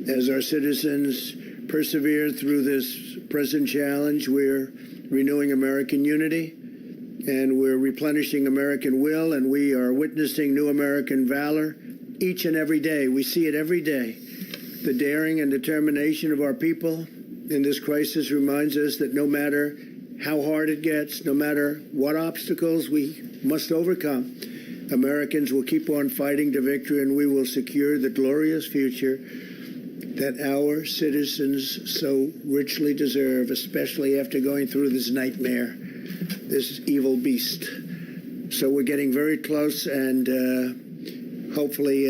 As our citizens persevere through this present challenge, we're renewing American unity, and we're replenishing American will, and we are witnessing new American valor each and every day. We see it every day. The daring and determination of our people in this crisis reminds us that no matter how hard it gets, no matter what obstacles we must overcome, Americans will keep on fighting to victory, and we will secure the glorious future that our citizens so richly deserve, especially after going through this nightmare, this evil beast. So we're getting very close, and hopefully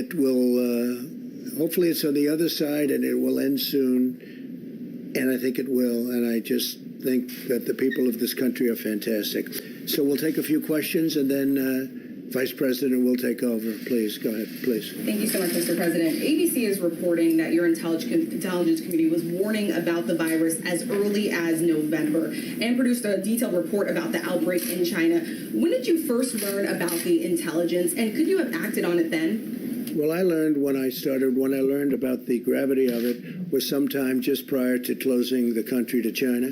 hopefully it's on the other side and it will end soon. And I think it will. And I just think that the people of this country are fantastic. So we'll take a few questions, and then Vice President will take over. Please, go ahead, please. Thank you so much, Mr. President. ABC is reporting that your intelligence committee was warning about the virus as early as November and produced a detailed report about the outbreak in China. When did you first learn about the intelligence, and could you have acted on it then? Well, when I learned about the gravity of it was sometime just prior to closing the country to China.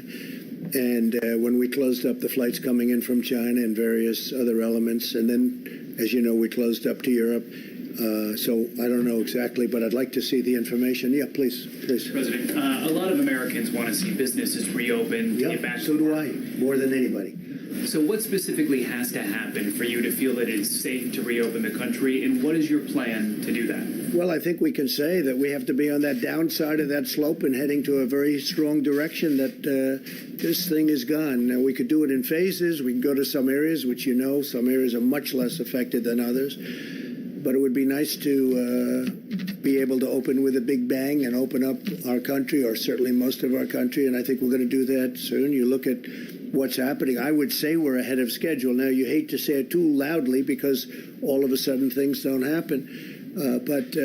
And when we closed up the flights coming in from China and various other elements, and then, as you know, we closed up to Europe. So I don't know exactly, but I'd like to see the information. Yeah, please. President, a lot of Americans want to see businesses reopen. Yeah, get back so do I, more than anybody. So what specifically has to happen for you to feel that it is safe to reopen the country, and what is your plan to do that? Well, I think we can say that we have to be on that downside of that slope and heading to a very strong direction that this thing is gone. Now, we could do it in phases. We can go to some areas, which some areas are much less affected than others. But it would be nice to be able to open with a big bang and open up our country, or certainly most of our country, and I think we're going to do that soon. You look at what's happening. I would say we're ahead of schedule. Now, you hate to say it too loudly because all of a sudden things don't happen. But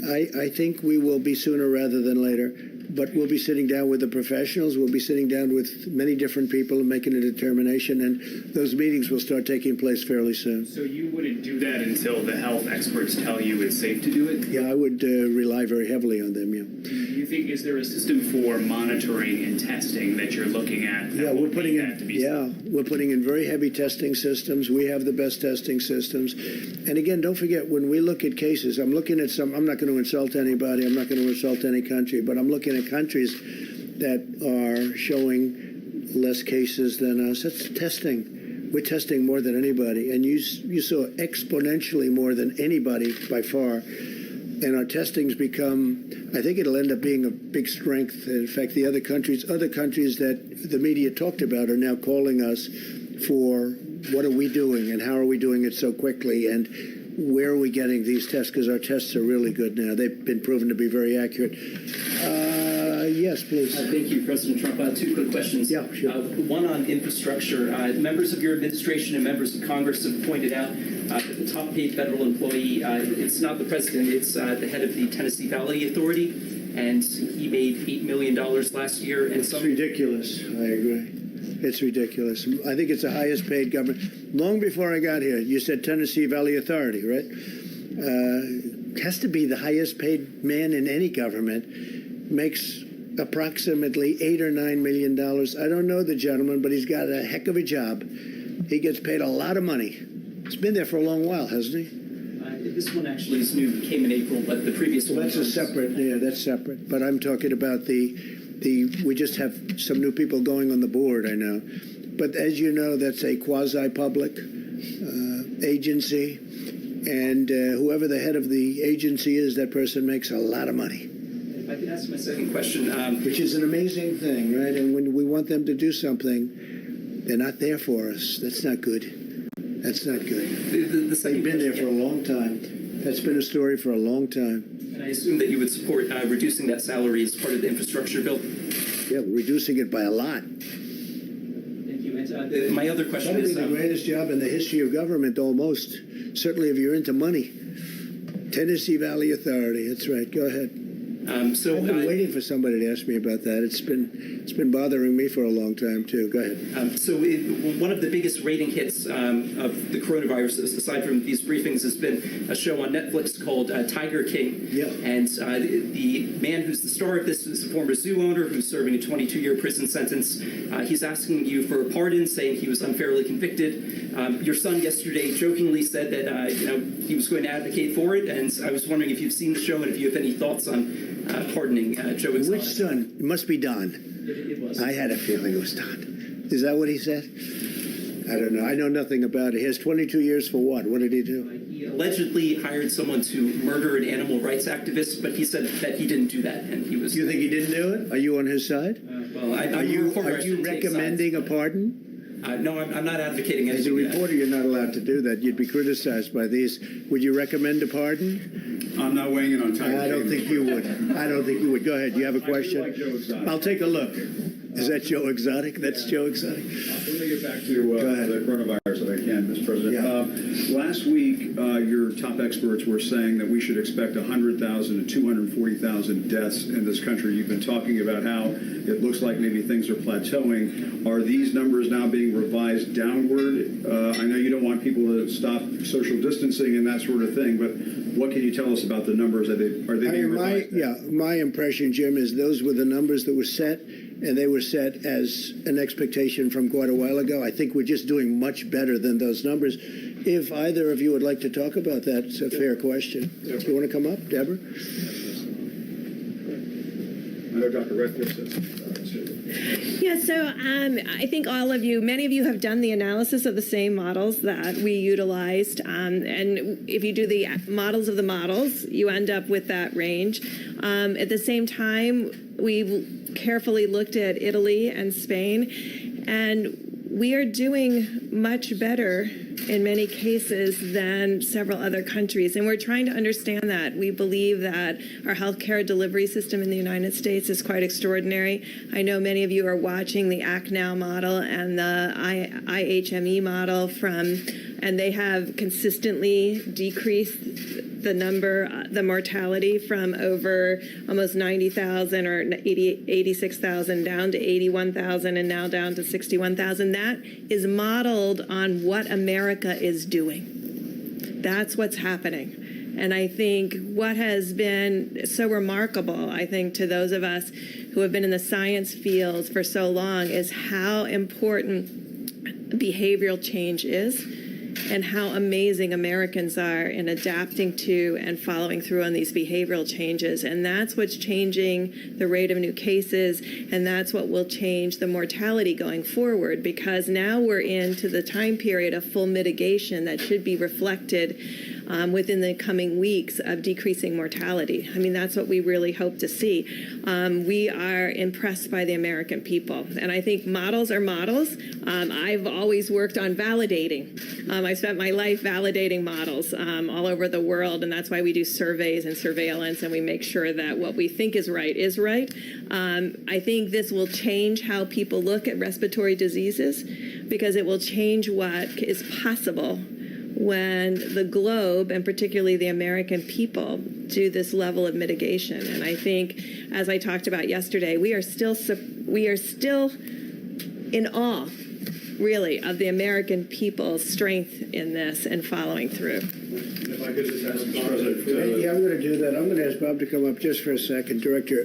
I think we will be sooner rather than later. But we'll be sitting down with the professionals. We'll be sitting down with many different people and making a determination. And those meetings will start taking place fairly soon. So you wouldn't do that until the health experts tell you it's safe to do it? Yeah, I would rely very heavily on them, yeah. Do you think, is there a system for monitoring and testing that you're looking at? Yeah, we're putting in very heavy testing systems. We have the best testing systems. And again, don't forget, when we look at cases, I'm looking at I'm not going to insult anybody, I'm not going to insult any country, but I'm looking at countries that are showing less cases than us. That's testing. We're testing more than anybody. And you saw exponentially more than anybody by far. And our testing's become, I think it'll end up being a big strength. In fact, the other countries that the media talked about are now calling us for what are we doing and how are we doing it so quickly and where are we getting these tests, because our tests are really good now. They've been proven to be very accurate. Yes, please. Thank you, President Trump. Two quick questions. Yeah, sure. One on infrastructure. Members of your administration and members of Congress have pointed out that the top paid federal employee, it's not the president, it's the head of the Tennessee Valley Authority, and he made $8 million last year. And it's ridiculous. I agree. It's ridiculous. I think it's the highest paid government. Long before I got here, you said Tennessee Valley Authority, right? Has to be the highest paid man in any government. Makes approximately $8 or $9 million. I don't know the gentleman, but he's got a heck of a job. He gets paid a lot of money. He's been there for a long while, hasn't he? This one actually is new, came in April, but the previous one. That's that's separate. But I'm talking about we just have some new people going on the board, I know. But as you know, that's a quasi-public agency. And whoever the head of the agency is, that person makes a lot of money. If I could ask my second question. Which is an amazing thing, right? And when we want them to do something, they're not there for us. That's not good. That's not good. They've been there for a long time. That's been a story for a long time. And I assume that you would support reducing that salary as part of the infrastructure bill? Yeah, reducing it by a lot. Thank you. And my other question is... Probably the greatest job in the history of government, almost. Certainly if you're into money. Tennessee Valley Authority, that's right. Go ahead. I've been waiting for somebody to ask me about that. It's been bothering me for a long time, too. Go ahead. One of the biggest rating hits of the coronavirus, aside from these briefings, has been a show on Netflix called Tiger King. Yeah. And the man who's the star of this is a former zoo owner who's serving a 22-year prison sentence. He's asking you for a pardon, saying he was unfairly convicted. Your son yesterday jokingly said that he was going to advocate for it, and I was wondering if you've seen the show and if you have any thoughts on pardoning Joe Exotic. Which son? It must be Don. It was. I had a feeling it was Don. Is that what he said? I don't know. I know nothing about it. He has 22 years for what? What did he do? He allegedly hired someone to murder an animal rights activist, but he said that he didn't do that, and he was. You think he didn't do it? Are you on his side? Are you recommending a pardon? No, I'm not advocating anything. As a reporter, you're not allowed to do that. You'd be criticized by these. Would you recommend a pardon? I'm not weighing in on Tiger. I don't think you would. I don't think you would. Go ahead. You have a question? I do like Joe Exotic. I'll take a look. Is that Joe Exotic? That's Joe Exotic. Let me get back to the coronavirus if I can, Mr. President. Yeah. Last week, your top experts were saying that we should expect 100,000 to 240,000 deaths in this country. You've been talking about how it looks like maybe things are plateauing. Are these numbers now being revised downward? I know you don't want people to stop social distancing and that sort of thing, but what can you tell us about the numbers? Are they being revised? My impression, Jim, is those were the numbers that were set, and they were set as an expectation from quite a while ago. I think we're just doing much better than those numbers. If either of you would like to talk about that, it's a fair question. Do you want to come up, Deborah? I know Dr. Redcliffe says. Yeah, so I think many of you have done the analysis of the same models that we utilized. And if you do the models of the models, you end up with that range. At the same time, we've carefully looked at Italy and Spain, and we are doing much better in many cases than several other countries. And we're trying to understand that. We believe that our healthcare delivery system in the United States is quite extraordinary. I know many of you are watching the Act Now model and the IHME model and they have consistently decreased the number, the mortality from over almost 90,000 or 86,000 down to 81,000 and now down to 61,000. That is modeled on what America is doing. That's what's happening. And I think what has been so remarkable, I think, to those of us who have been in the science fields for so long is how important behavioral change is and how amazing Americans are in adapting to and following through on these behavioral changes. And that's what's changing the rate of new cases, and that's what will change the mortality going forward, because now we're into the time period of full mitigation that should be reflected within the coming weeks of decreasing mortality. I mean, that's what we really hope to see. We are impressed by the American people. And I think models are models. I've always worked on validating. I spent my life validating models all over the world, and that's why we do surveys and surveillance, and we make sure that what we think is right is right. I think this will change how people look at respiratory diseases, because it will change what is possible when the globe, and particularly the American people, do this level of mitigation. And I think, as I talked about yesterday, we are still in awe, really, of the American people's strength in this and following through. If I could just ask the President. Yeah, I'm going to do that. I'm going to ask Bob to come up just for a second. Director,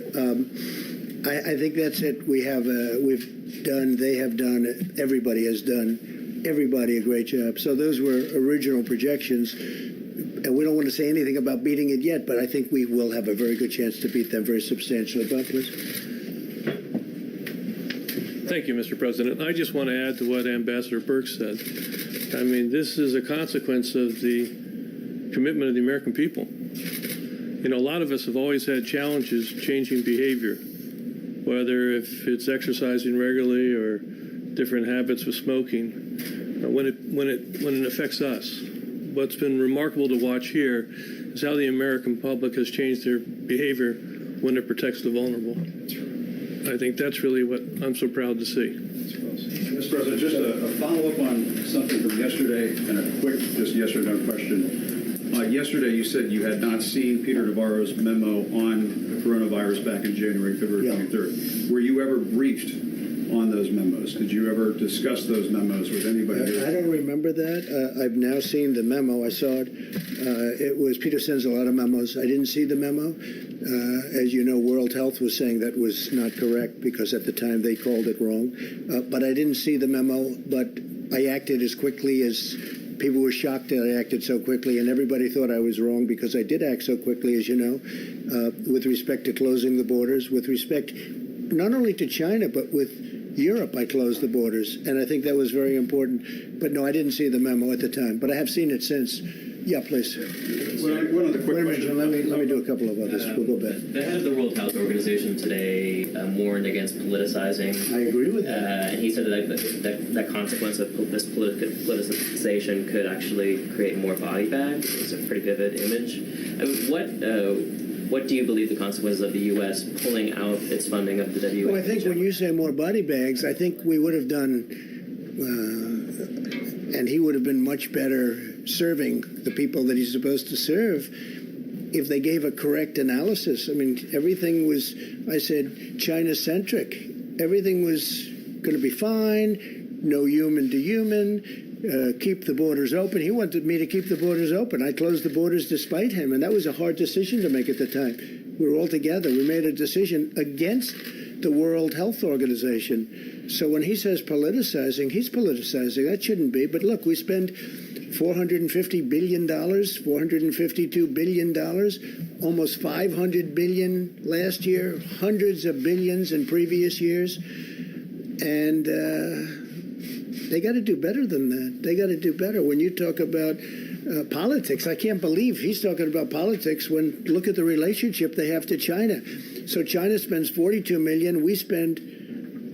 I think that's it. They have done, everybody has done, everybody a great job. So those were original projections, and we don't want to say anything about beating it yet, but I think we will have a very good chance to beat them very substantially. Bob, please. Thank you, Mr. President. I just want to add to what Ambassador Burke said. I mean, this is a consequence of the commitment of the American people. You know, a lot of us have always had challenges changing behavior, whether if it's exercising regularly or different habits with smoking. When it affects us, what's been remarkable to watch here is how the American public has changed their behavior when it protects the vulnerable. I think that's really what I'm so proud to see. Mr. President, just a follow-up on something from yesterday and a quick just yes or no question. Yesterday you said you had not seen Peter Navarro's memo on the coronavirus back in January, February 23rd. Were you ever briefed on those memos? Did you ever discuss those memos with anybody? I don't remember that. I've now seen the memo. I saw it. It was, Peter sends a lot of memos. I didn't see the memo. As you know, World Health was saying that was not correct because at the time they called it wrong. But I didn't see the memo, but I acted as quickly as people were shocked that I acted so quickly, and everybody thought I was wrong because I did act so quickly, as you know, with respect to closing the borders, with respect not only to China, but with Europe. I closed the borders, and I think that was very important. But no, I didn't see the memo at the time, but I have seen it since. Yeah, please. One other quick question. Let me do a couple of others. We'll go back. The head of the World Health Organization today warned against politicizing. I agree with that. And he said that consequence of this politicization could actually create more body bags. It's a pretty vivid image. I mean, what do you believe the consequences of the U.S. pulling out its funding of the WHO? Well, I think when you say more body bags, I think we would have done, and he would have been much better serving the people that he's supposed to serve if they gave a correct analysis. I mean, everything was, I said, China-centric. Everything was going to be fine, no human to human, keep the borders open. He wanted me to keep the borders open. I closed the borders despite him, and that was a hard decision to make at the time. We were all together. We made a decision against the World Health Organization. So when he says politicizing, he's politicizing. That shouldn't be. But look, we spend $450 billion, $452 billion, almost $500 billion last year, hundreds of billions in previous years. And they got to do better than that. They got to do better. When you talk about politics, I can't believe he's talking about politics when look at the relationship they have to China. So China spends $42 million, we spend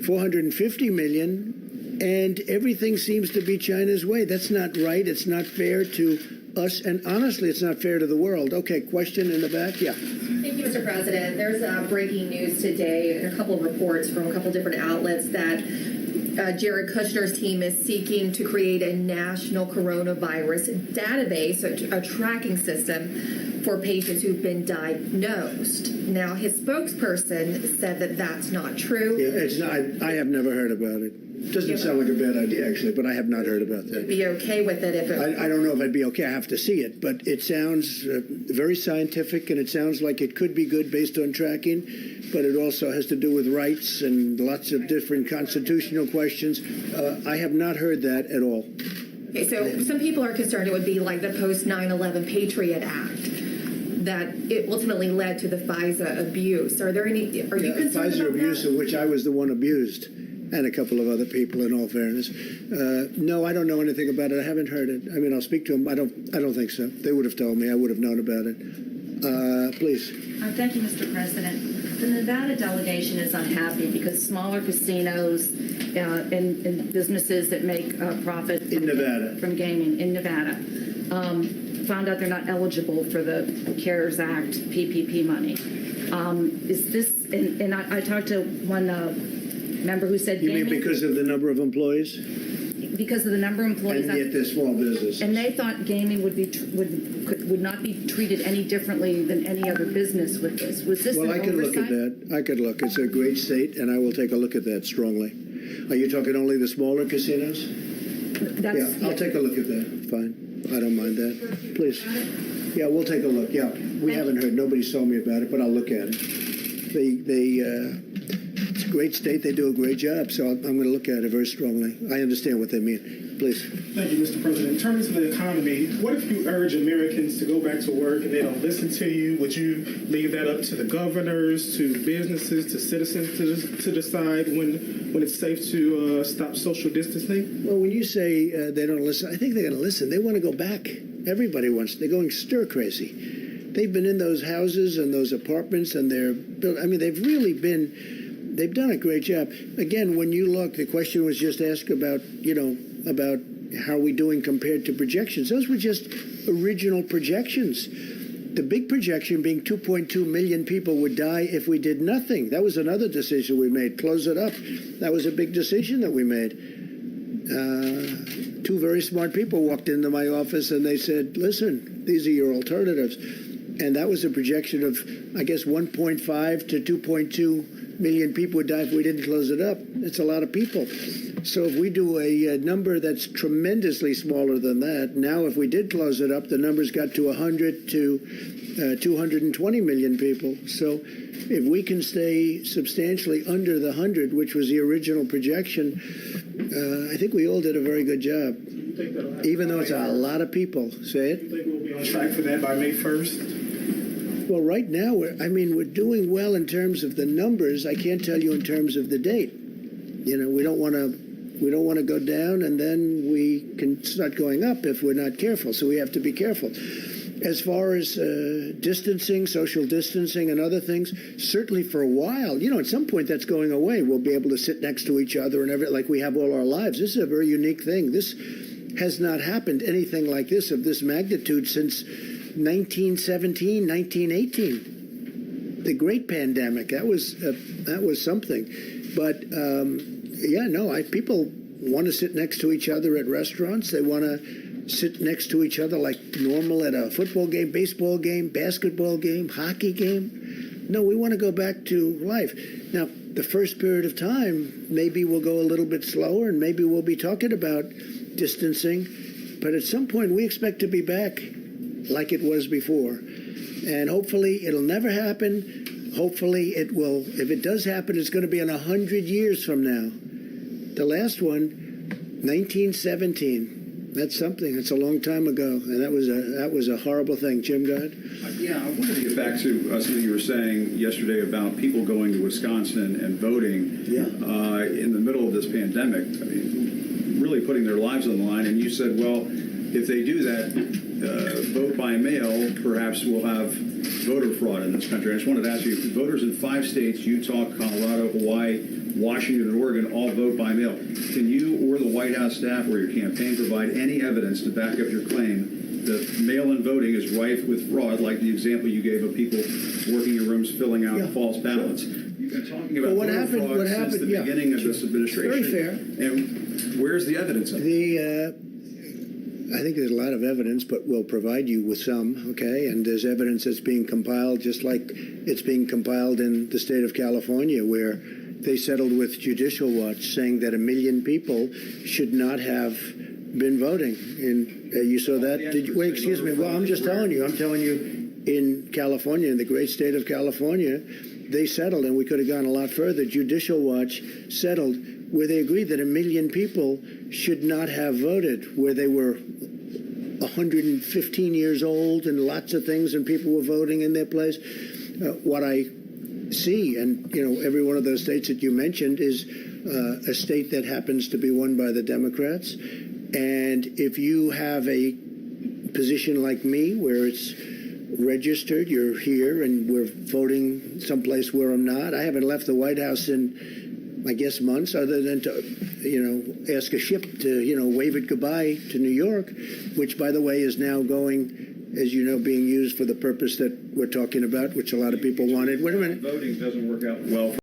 $450 million. And everything seems to be China's way. That's not right. It's not fair to us. And honestly, it's not fair to the world. Okay, question in the back? Yeah. Thank you, Mr. President. There's breaking news today and a couple of reports from a couple different outlets that Jared Kushner's team is seeking to create a national coronavirus database, a tracking system for patients who've been diagnosed. Now, his spokesperson said that that's not true. Yeah, it's not. I have never heard about it. Doesn't sound like a bad idea, actually, but I have not heard about that. Be okay with it if it. I don't know if I'd be okay. I have to see it, but it sounds very scientific, and it sounds like it could be good based on tracking, but it also has to do with rights and lots of different constitutional questions. I have not heard that at all. Okay, so some people are concerned it would be like the post 9/11 Patriot Act, that it ultimately led to the FISA abuse. Are you concerned FISA about abuse, that? of which I was the one abused, and a couple of other people, in all fairness. No, I don't know anything about it. I haven't heard it. I mean, I'll speak to them. I don't think so. They would have told me. I would have known about it. Please. Thank you, Mr. President. The Nevada delegation is unhappy because smaller casinos and businesses that make profit from gaming in Nevada found out they're not eligible for the CARES Act PPP money. Is this? And I talked to one member who said You mean because of the number of employees? Because of the number of employees, And yet they're small business. and they thought gaming would not be treated any differently than any other business with this. Was this Well, an I can look at oversight? that. I could look. It's a great state, and I will take a look at that strongly. Are you talking only the smaller casinos? Yeah, I'll take a look at that. Fine. I don't mind that. Please. Yeah, we'll take a look. Yeah, we haven't heard. Nobody's told me about it, but I'll look at it. It's a great state. They do a great job, so I'm going to look at it very strongly. I understand what they mean. Please. Thank you, Mr. President. In terms of the economy, what if you urge Americans to go back to work and they don't listen to you? Would you leave that up to the governors, to businesses, to citizens to decide when it's safe to stop social distancing? Well, when you say they don't listen, I think they're going to listen. They want to go back. Everybody wants. They're going stir crazy. They've been in those houses and those apartments, and they're built. I mean, they've done a great job. Again, when you look, the question was just asked about, about how are we doing compared to projections. Those were just original projections. The big projection being 2.2 million people would die if we did nothing. That was another decision we made. Close it up. That was a big decision that we made. Two very smart people walked into my office and they said, listen, these are your alternatives. And that was a projection of, I guess, 1.5 to 2.2 million people would die if we didn't close it up. It's a lot of people. So if we do a number that's tremendously smaller than that, now if we did close it up, the numbers got to 100 to 220 million people. So if we can stay substantially under the 100, which was the original projection, I think we all did a very good job. Even though it's a lot of people. Say it? Do you think we'll be on track for that by May 1st? Well, right now, we're doing well in terms of the numbers. I can't tell you in terms of the date. We don't want to go down, and then we can start going up if we're not careful. So we have to be careful. As far as distancing, social distancing, and other things, certainly for a while, at some point that's going away. We'll be able to sit next to each other and everything like we have all our lives. This is a very unique thing. This has not happened anything like this of this magnitude since 1917, 1918, the great pandemic. That was something. But people want to sit next to each other at restaurants. They want to sit next to each other like normal at a football game, baseball game, basketball game, hockey game. No, we want to go back to life. Now, the first period of time, maybe we'll go a little bit slower, and maybe we'll be talking about distancing. But at some point, we expect to be back like it was before. And hopefully it'll never happen. Hopefully it will. If it does happen, it's going to be in 100 years from now. The last one, 1917. That's something. That's a long time ago. And that was a horrible thing. Jim, go ahead. Yeah, I wanted to get back to something you were saying yesterday about people going to Wisconsin and voting in the middle of this pandemic. I mean, really putting their lives on the line. And you said, well, if they do that, vote by mail, perhaps we'll have voter fraud in this country. I just wanted to ask you, voters in 5 states, Utah, Colorado, Hawaii, Washington, and Oregon, all vote by mail. Can you or the White House staff or your campaign provide any evidence to back up your claim that mail-in voting is rife with fraud, like the example you gave of people working in rooms filling out false ballots? You've been talking about voter fraud since the beginning of this administration. Very fair. And where's the evidence of it? I think there's a lot of evidence, but we'll provide you with some, okay? And there's evidence that's being compiled, just like it's being compiled in the state of California, where they settled with Judicial Watch saying that 1 million people should not have been voting. And you saw that? Did you, wait, excuse me. Well, I'm just telling you. I'm telling you, in California, in the great state of California, they settled, and we could have gone a lot further. Judicial Watch settled where they agreed that 1 million people should not have voted, where they were 115 years old and lots of things, and people were voting in their place. What I see, and every one of those states that you mentioned is a state that happens to be won by the Democrats. And if you have a position like me where it's registered, you're here, and we're voting someplace where I'm not. I haven't left the White House in, I guess, months, other than to, ask a ship to, wave it goodbye to New York, which, by the way, is now going, as you know, being used for the purpose that we're talking about, which a lot of people wanted. Wait a minute. Voting doesn't work out well for